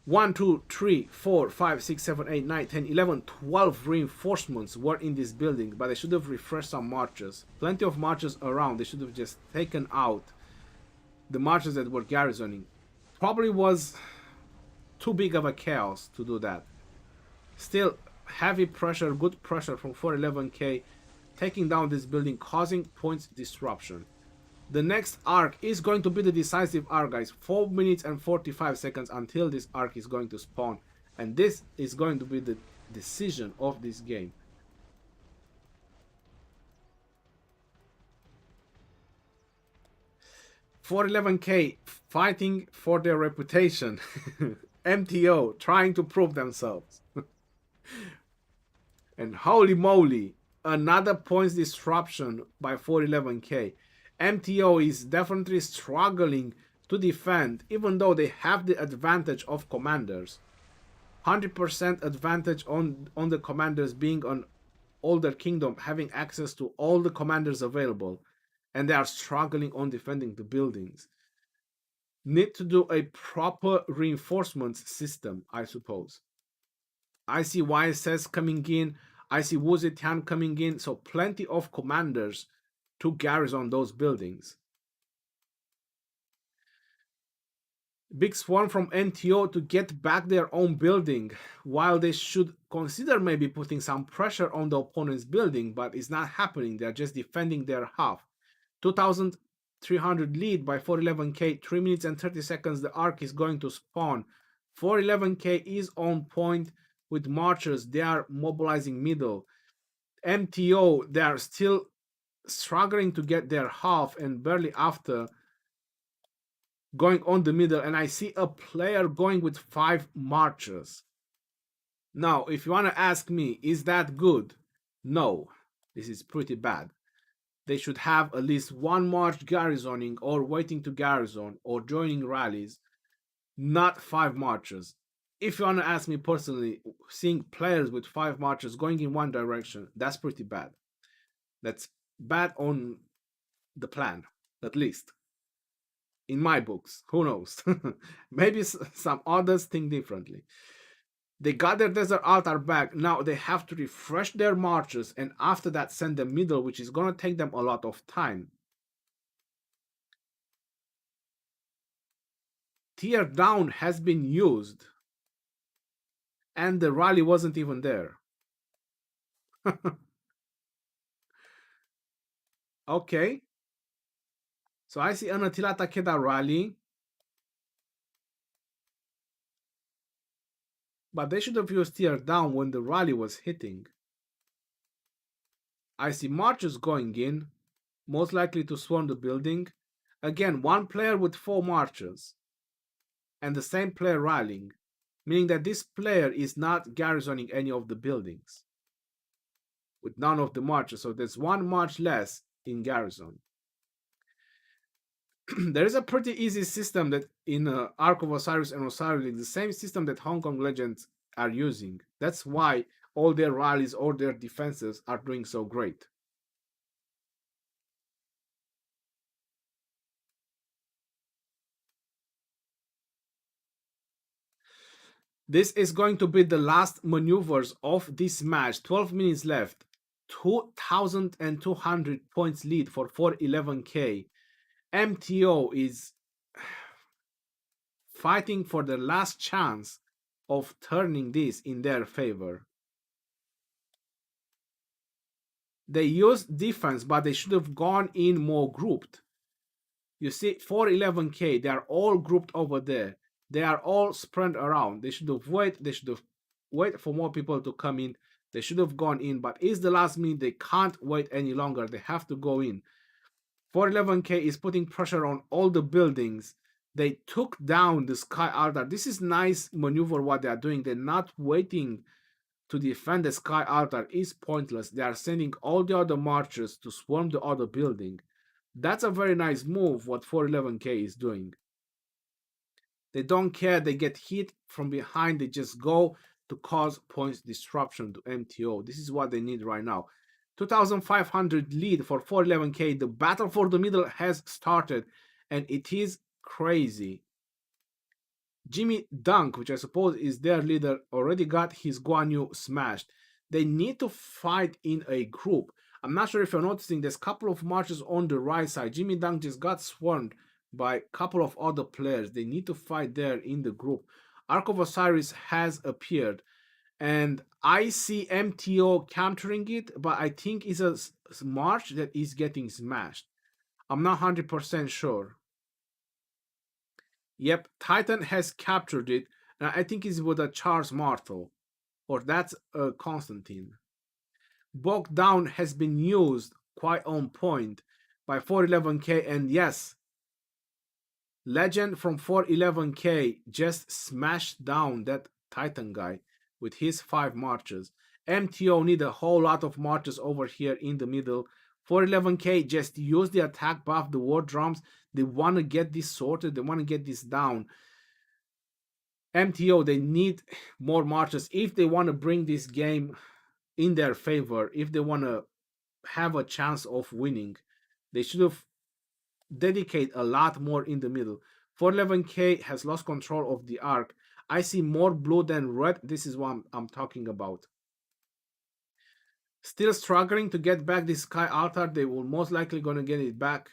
Speaker 1: 1, 2, 3, 4, 5, 6, 7, 8, 9, 10, 11, 12 reinforcements were in this building, but they should have refreshed some marches. Plenty of marches around. They should have just taken out the marches that were garrisoning. Probably was too big of a chaos to do that. Still, heavy pressure, good pressure from 411k, taking down this building, causing points disruption. The next arc is going to be the decisive arc, guys. 4 minutes and 45 seconds until this arc is going to spawn. And this is going to be the decision of this game. .411k fighting for their reputation. MTO trying to prove themselves. And holy moly, another points disruption by .411k. MTO is definitely struggling to defend, even though they have the advantage of commanders. 100% advantage on the commanders being an older kingdom, having access to all the commanders available, and they are struggling on defending the buildings. Need to do a proper reinforcements system, I suppose. I see YSS coming in, I see Wu Zetian coming in, so plenty of commanders to garrison those buildings. Big swarm from NTO to get back their own building, while they should consider maybe putting some pressure on the opponent's building, but it's not happening. They're just defending their half. 2,300 lead by .411k, 3 minutes and 30 seconds. The arc is going to spawn. .411k is on point with marchers. They are mobilizing middle. MTO, they are still struggling to get their half and barely after going on the middle, and I see a player going with 5 marchers. Now, if you want to ask me, is that good? No, this is pretty bad. They should have at least 1 march garrisoning or waiting to garrison or joining rallies, not 5 marchers. If you want to ask me personally, seeing players with 5 marchers going in one direction, that's pretty bad. That's bad on the plan, at least. In my books, who knows? Maybe some others think differently. They got their desert altar back. Now they have to refresh their marches and after that send them middle, which is going to take them a lot of time. Tear down has been used and the rally wasn't even there. Okay. So I see an Attila Takeda rally. But they should have used tear down when the rally was hitting. I see marches going in, most likely to swarm the building. Again, 1 player with 4 marches. And the same player rallying, meaning that this player is not garrisoning any of the buildings. With none of the marches, so there's 1 march less in garrison. There is a pretty easy system that in Ark of Osiris and Osiris League, the same system that Hong Kong Legends are using. That's why all their rallies or their defenses are doing so great. This is going to be the last maneuvers of this match. 12 minutes left. 2,200 points lead for .411k. MTO is fighting for the last chance of turning this in their favor. They used defense, but they should have gone in more grouped. You see, .411k, they are all grouped over there. They are all spread around. They should have waited for more people to come in. They should have gone in, but it's the last minute. They can't wait any longer. They have to go in. .411k is putting pressure on all the buildings. They took down the Sky Altar. This is nice maneuver what they are doing. They're not waiting to defend the Sky Altar. Is pointless. They are sending all the other marchers to swarm the other building. That's a very nice move what .411k is doing. They don't care. They get hit from behind. They just go to cause points disruption to MTO. This is what they need right now. 2,500 lead for .411k. The battle for the middle has started and it is crazy. Jimmy Dunk, which I suppose is their leader, already got his Guan Yu smashed. They need to fight in a group. I'm not sure if you're noticing, there's a couple of marches on the right side. Jimmy Dunk just got swarmed by a couple of other players. They need to fight there in the group. Ark of Osiris has appeared, and I see MTO countering it, but I think it's a march that is getting smashed. I'm not 100% sure. Yep, Titan has captured it, and I think it's with a Charles Martel, or that's Constantine. Bog Down has been used quite on point by 411k, and yes, Legend from 411k just smashed down that Titan guy with his 5 marches. MTO need a whole lot of marches over here in the middle. 411k just use the attack buff, the war drums. They want to get this sorted, they want to get this down. MTO, they need more marches if they want to bring this game in their favor, if they want to have a chance of winning. They should have dedicate a lot more in the middle. 411k has lost control of the arc. I see more blue than red. This is what I'm talking about. Still struggling to get back this sky altar. They will most likely gonna get it back.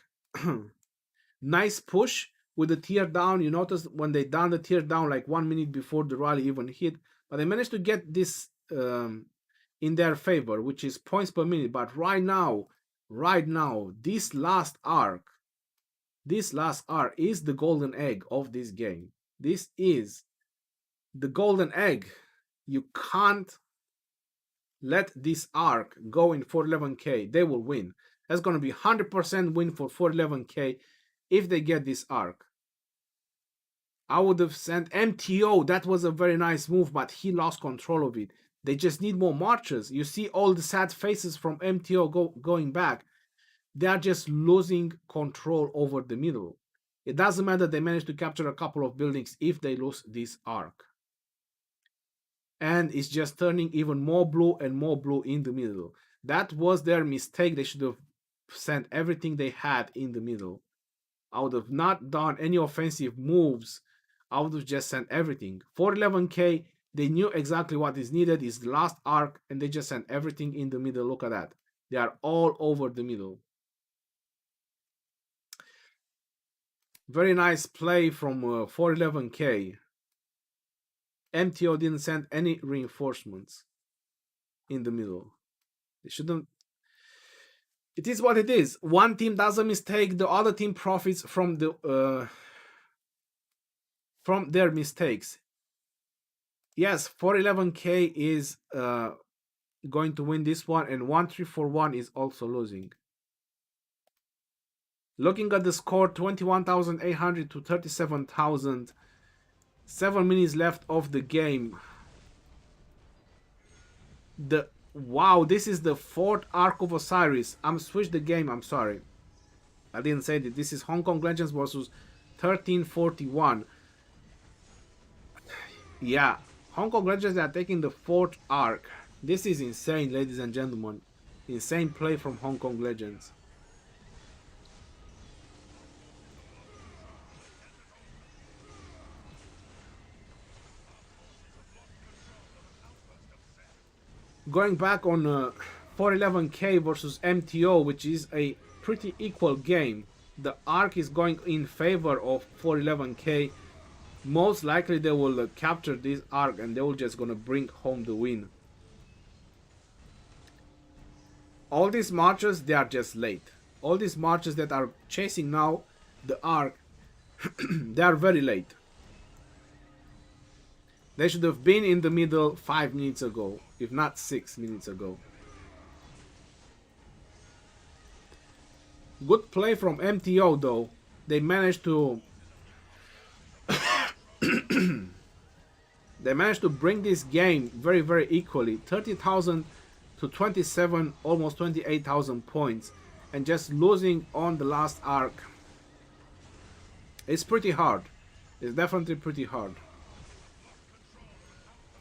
Speaker 1: Nice push with the tear down. You notice when they done the tear down like 1 minute before the rally even hit, but they managed to get this in their favor, which is points per minute. But right now, this last arc is the golden egg of this game. This is the golden egg. You can't let this arc go in 411k. They will win. That's going to be 100% win for 411k if they get this arc. I would have sent MTO. That was a very nice move, but he lost control of it. They just need more marches. You see all the sad faces from MTO going back. They are just losing control over the middle. It doesn't matter they manage to capture a couple of buildings if they lose this arc. And it's just turning even more blue and more blue in the middle. That was their mistake. They should have sent everything they had in the middle. I would have not done any offensive moves. I would have just sent everything. 411k, they knew exactly what is needed, is the last arc, and they just sent everything in the middle. Look at that. They are all over the middle. Very nice play from 411k. MTO didn't send any reinforcements in the middle. They shouldn't. It is what it is. One team does a mistake, the other team profits from their mistakes. Yes, 411k is going to win this one, and 1341 is also losing. Looking at the score, 21,800 to 37,000. 7 minutes left of the game. Wow, this is the 4th Ark of Osiris. I'm switched the game, I'm sorry. I didn't say that. This is Hong Kong Legends versus 1341. Yeah, Hong Kong Legends are taking the 4th Ark. This is insane, ladies and gentlemen. Insane play from Hong Kong Legends. Going back on 411k versus MTO, which is a pretty equal game. The arc is going in favor of 411k. Most likely they will capture this arc and they will just gonna bring home the win. All these marches, they are just late. All these marches that are chasing now the arc, they are very late. They should have been in the middle 5 minutes ago, if not 6 minutes ago. Good play from MTO though. They managed to bring this game very, very equally. 30,000 to 27, almost 28,000 points, and just losing on the last arc. It's pretty hard. It's definitely pretty hard.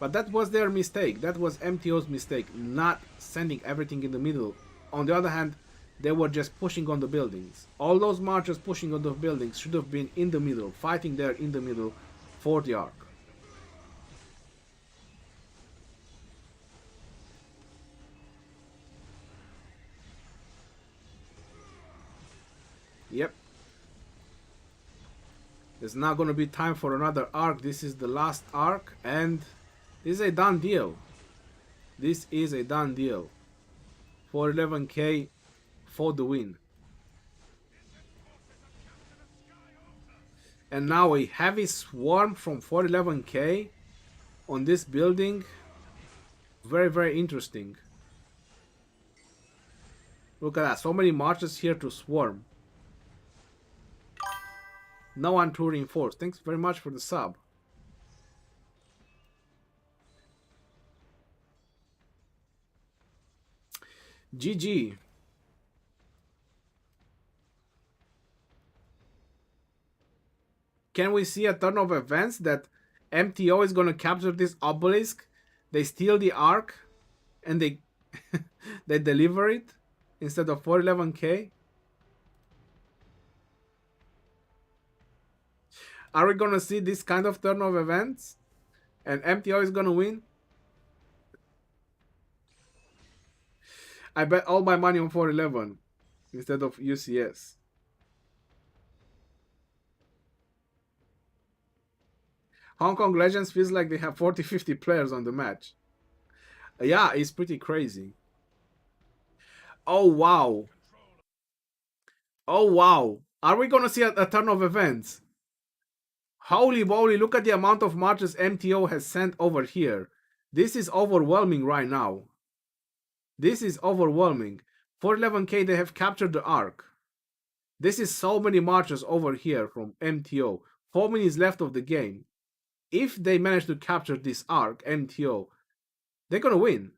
Speaker 1: But that was their mistake. That was MTO's mistake, not sending everything in the middle. On the other hand, they were just pushing on the buildings. All those marchers pushing on the buildings should have been in the middle, fighting there in the middle for the arc. Yep. There's not gonna be time for another arc. This is the last arc, and this is a done deal. This is a done deal. 411k for the win. And now a heavy swarm from 411k on this building. Very, very interesting. Look at that. So many marches here to swarm. No one to reinforce. Thanks very much for the sub. GG. Can we see a turn of events that MTO is going to capture this obelisk? They steal the arc and they they deliver it instead of 411k? Are we going to see this kind of turn of events? And MTO is going to win? I bet all my money on 411 instead of UCS. Hong Kong Legends feels like they have 40-50 players on the match. Yeah, it's pretty crazy. Oh, wow. Oh, wow. Are we going to see a turn of events? Holy moly, look at the amount of marches MTO has sent over here. This is overwhelming right now. This is overwhelming. 411k, they have captured the arc. This is so many marches over here from MTO. 4 minutes left of the game. If they manage to capture this arc, MTO, they're gonna win.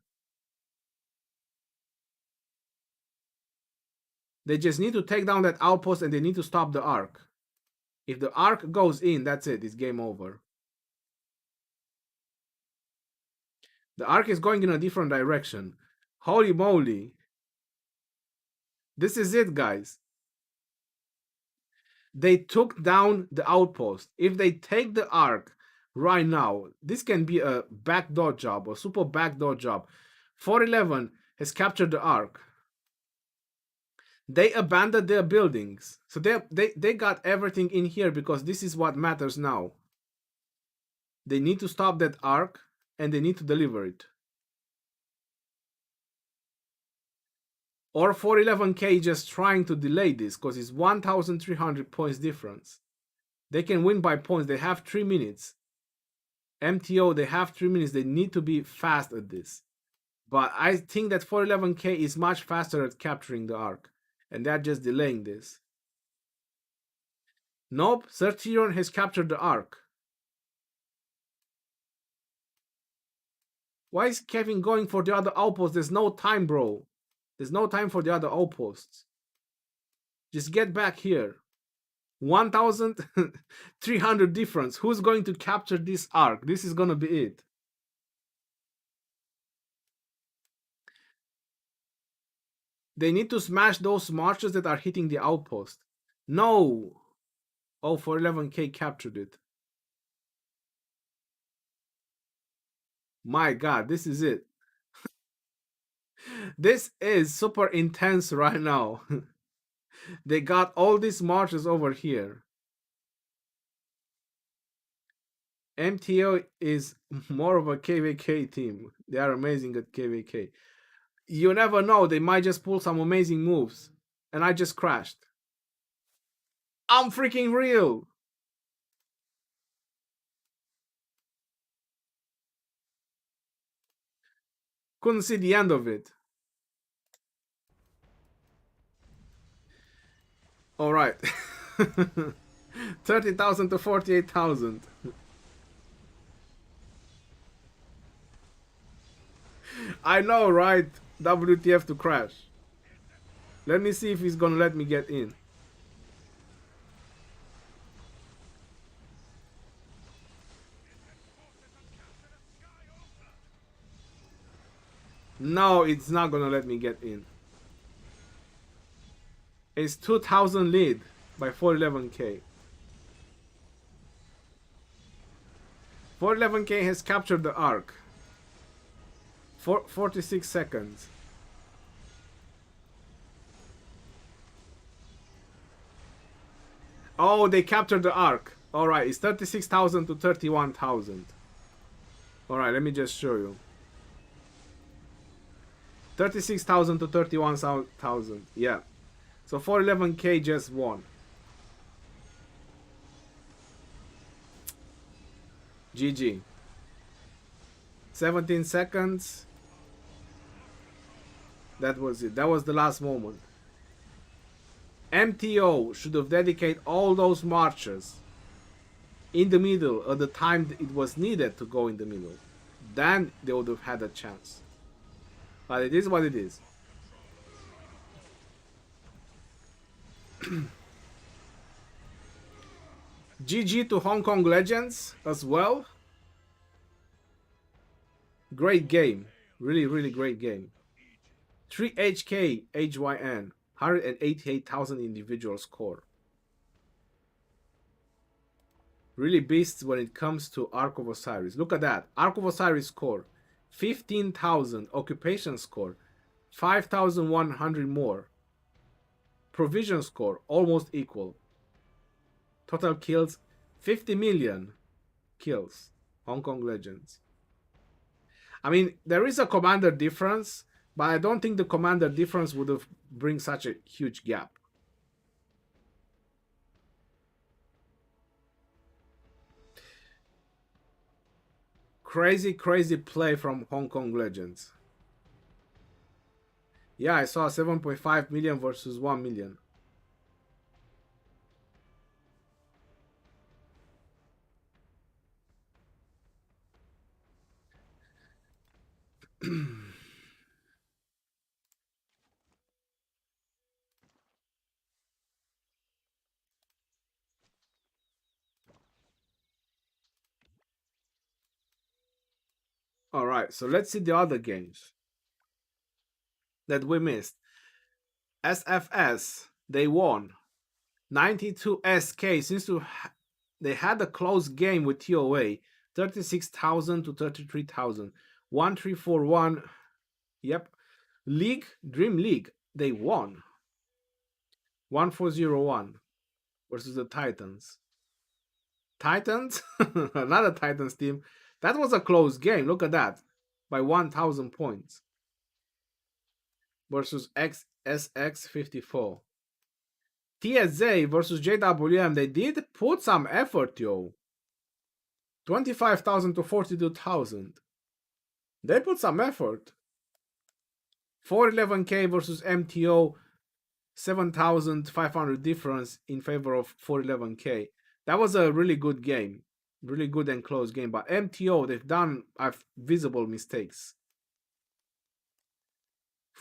Speaker 1: They just need to take down that outpost and they need to stop the arc. If the arc goes in, that's it. It's game over. The arc is going in a different direction. Holy moly. This is it, guys. They took down the outpost. If they take the arc right now, this can be a backdoor job, a super backdoor job. 411 has captured the arc. They abandoned their buildings. So they got everything in here because this is what matters now. They need to stop that arc and they need to deliver it. Or 411k just trying to delay this because it's 1,300 points difference. They can win by points. They have 3 minutes. MTO, they have 3 minutes. They need to be fast at this. But I think that 411k is much faster at capturing the arc. And they're just delaying this. Nope, Certerion has captured the arc. Why is Kevin going for the other outpost? There's no time, bro. There's no time for the other outposts. Just get back here. 1,300 difference. Who's going to capture this arc? This is going to be it. They need to smash those marches that are hitting the outpost. No. Oh, 411k captured it. My God, this is it. This is super intense right now. They got all these marches over here. MTO is more of a KVK team. They are amazing at KVK. You never know, they might just pull some amazing moves. And I just crashed. I'm freaking real. Couldn't see the end of it. All right. 30,000 to 48,000. I know, right? WTF to crash. Let me see if he's gonna let me get in. No, it's not gonna let me get in. It's 2,000 lead by 411k. 411k has captured the arc. 46 seconds. Oh, they captured the arc. All right, it's 36,000 to 31,000. All right, let me just show you. 36,000 to 31,000. Yeah. So 411k just won. GG. 17 seconds. That was it. That was the last moment. MTO should have dedicated all those marches in the middle at the time it was needed to go in the middle. Then they would have had a chance. But it is what it is. GG to Hong Kong Legends as well. Great game. Really, really great game. 3HK HYN. 188,000 individual score. Really beasts when it comes to Ark of Osiris. Look at that. Ark of Osiris score. 15,000. Occupation score. 5,100 more. Provision score. Almost equal. Total kills. 50 million kills. Hong Kong Legends. I mean, there is a commander difference, but I don't think the commander difference would have bring such a huge gap. Crazy, crazy play from Hong Kong Legends. Yeah, I saw 7.5 million versus 1 million. All right, so let's see the other games that we missed. SFS, they won. 92SK, they had a close game with TOA. 36,000 to 33,000. 1341. Yep. League, Dream League, they won. 1401 versus the Titans. Titans? Another Titans team. That was a close game. Look at that. By 1,000 points. Versus XSX54. TSA versus JWM. They did put some effort, yo. 25,000 to 42,000. They put some effort. 411k versus MTO. 7,500 difference in favor of 411k. That was a really good game. Really good and close game. But MTO, they've done visible mistakes.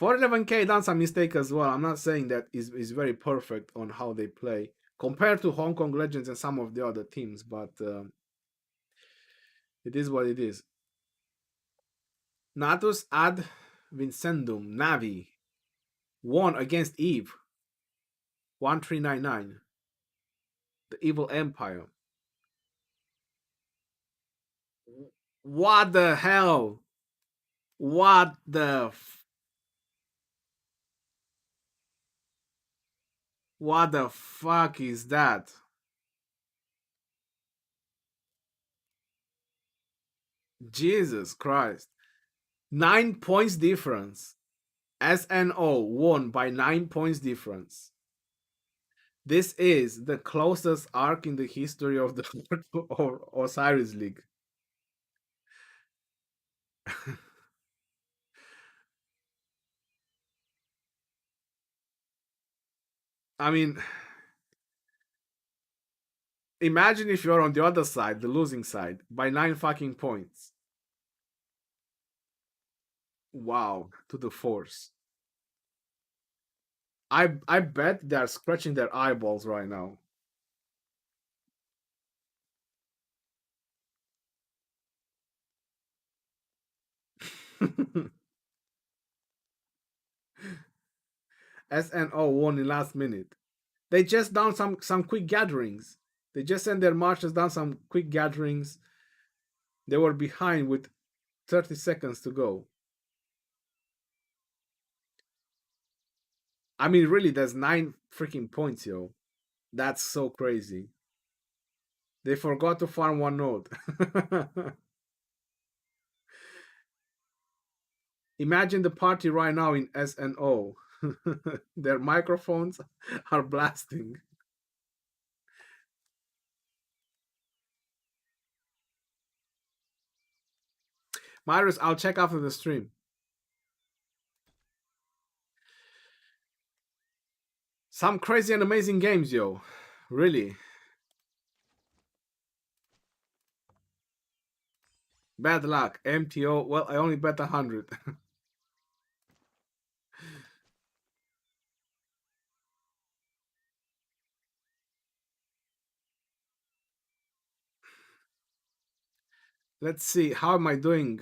Speaker 1: 411k done some mistake as well. I'm not saying that is very perfect on how they play compared to Hong Kong Legends and some of the other teams, but it is what it is. Natus ad Vincendum Navi won against Eve. 1399. The Evil Empire. What the hell? What the fuck is that? Jesus Christ. 9 points difference. SNO won by 9 points difference. This is the closest arc in the history of the Osiris League. I mean, imagine if you're on the other side, the losing side, by 9 fucking points. Wow, to the force. I bet they're scratching their eyeballs right now. SNO won in last minute. They just done some quick gatherings. They just sent their marches down some quick gatherings. They were behind with 30 seconds to go. I mean, really, there's 9 freaking points, yo. That's so crazy. They forgot to farm one node. Imagine the party right now in SNO. Their microphones are blasting. Myris, I'll check after the stream. Some crazy and amazing games, yo. Really. Bad luck. MTO. Well, I only bet 100. Let's see. How am I doing?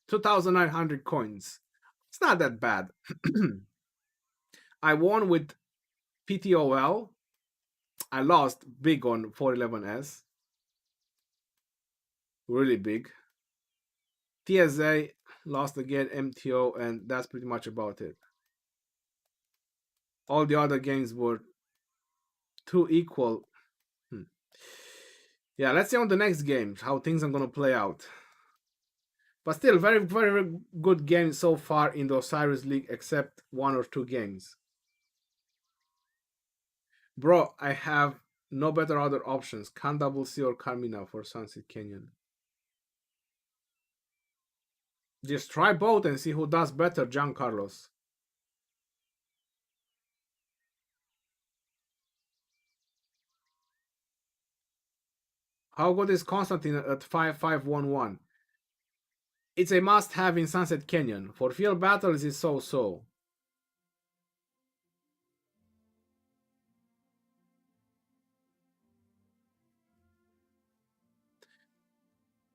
Speaker 1: 2,900 coins. It's not that bad. I won with PTOL. I lost big on 411S. Really big. TSA lost again, MTO, and that's pretty much about it. All the other games were too equal. Yeah, let's see on the next game how things are gonna play out. But still, very, very good game so far in the Osiris League, except one or two games. Bro, I have no better other options. Can double C or Carmina for Sunset Canyon. Just try both and see who does better, John Carlos. How good is Constantine at 5511? It's a must-have in Sunset Canyon. For field battles, it's so-so.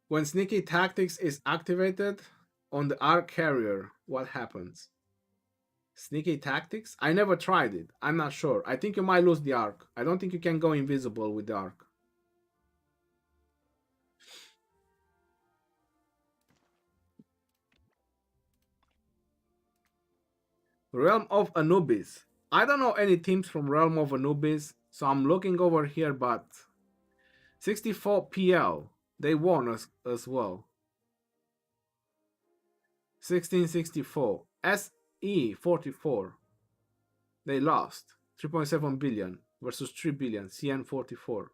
Speaker 1: When Sneaky Tactics is activated on the Arc Carrier, what happens? Sneaky Tactics? I never tried it. I'm not sure. I think you might lose the Arc. I don't think you can go invisible with the Arc. Realm of Anubis. I don't know any teams from Realm of Anubis, so I'm looking over here, but 64 PL. They won as well. 1664. SE 44. They lost. 3.7 billion versus 3 billion. CN 44.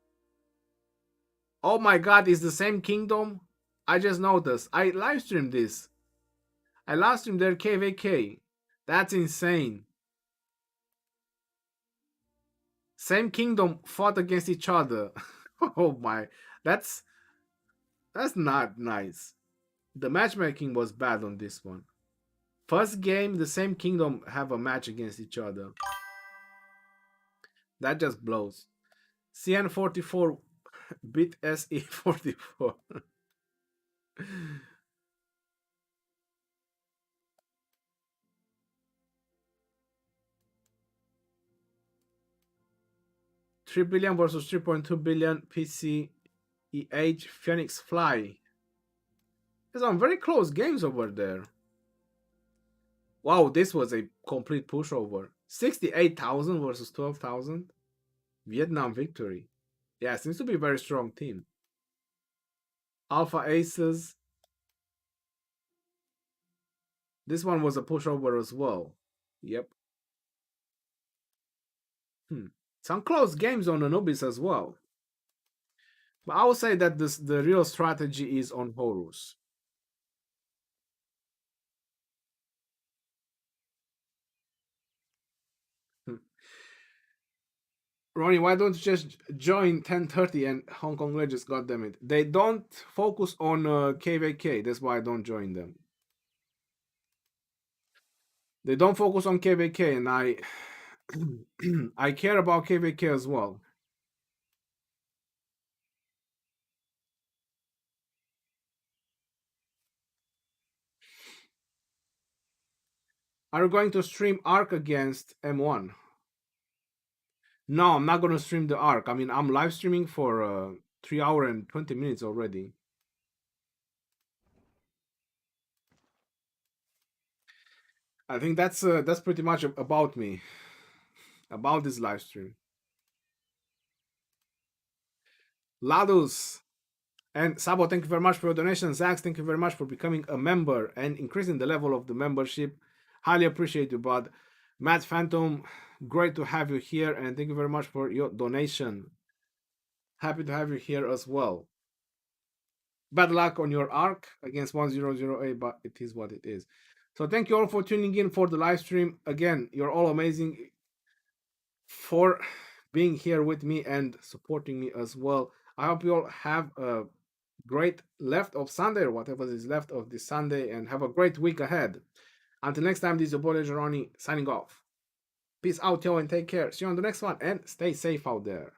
Speaker 1: Oh my god, it's the same kingdom? I just noticed. I live streamed this. I live streamed their KVK. That's insane. Same kingdom fought against each other. Oh my. That's not nice. The matchmaking was bad on this one. First game, the same kingdom have a match against each other. That just blows. CN44 beat SE44. $3 billion versus 3.2 billion PCEH Phoenix Fly. There's some very close games over there. Wow, this was a complete pushover. 68,000 versus 12,000. Vietnam victory. Yeah, seems to be a very strong team. Alpha Aces. This one was a pushover as well. Yep. Some close games on Anubis as well. But I would say that the real strategy is on Horus. Ronnie, why don't you just join 1030 and Hong Kong Legends? Goddammit. They don't focus on KVK. That's why I don't join them. They don't focus on KVK, and I care about KVK as well. Are you going to stream Arc against M1? No, I'm not going to stream the Arc. I mean, I'm live streaming for 3 hours and 20 minutes already. I think that's pretty much about me. about this live stream. Ladus and Sabo, thank you very much for your donation. Zax, thank you very much for becoming a member and increasing the level of the membership. Highly appreciate you, bud. Matt Phantom, great to have you here, and thank you very much for your donation. Happy to have you here as well. Bad luck on your arc against 1008, but it is what it is. So thank you all for tuning in for the live stream. Again, you're all amazing for being here with me and supporting me as well. I hope you all have a great left of Sunday or whatever is left of this Sunday, and have a great week ahead. Until next time, this is your boy Geroni signing off. Peace out, y'all, and take care. See you on the next one, and stay safe out there.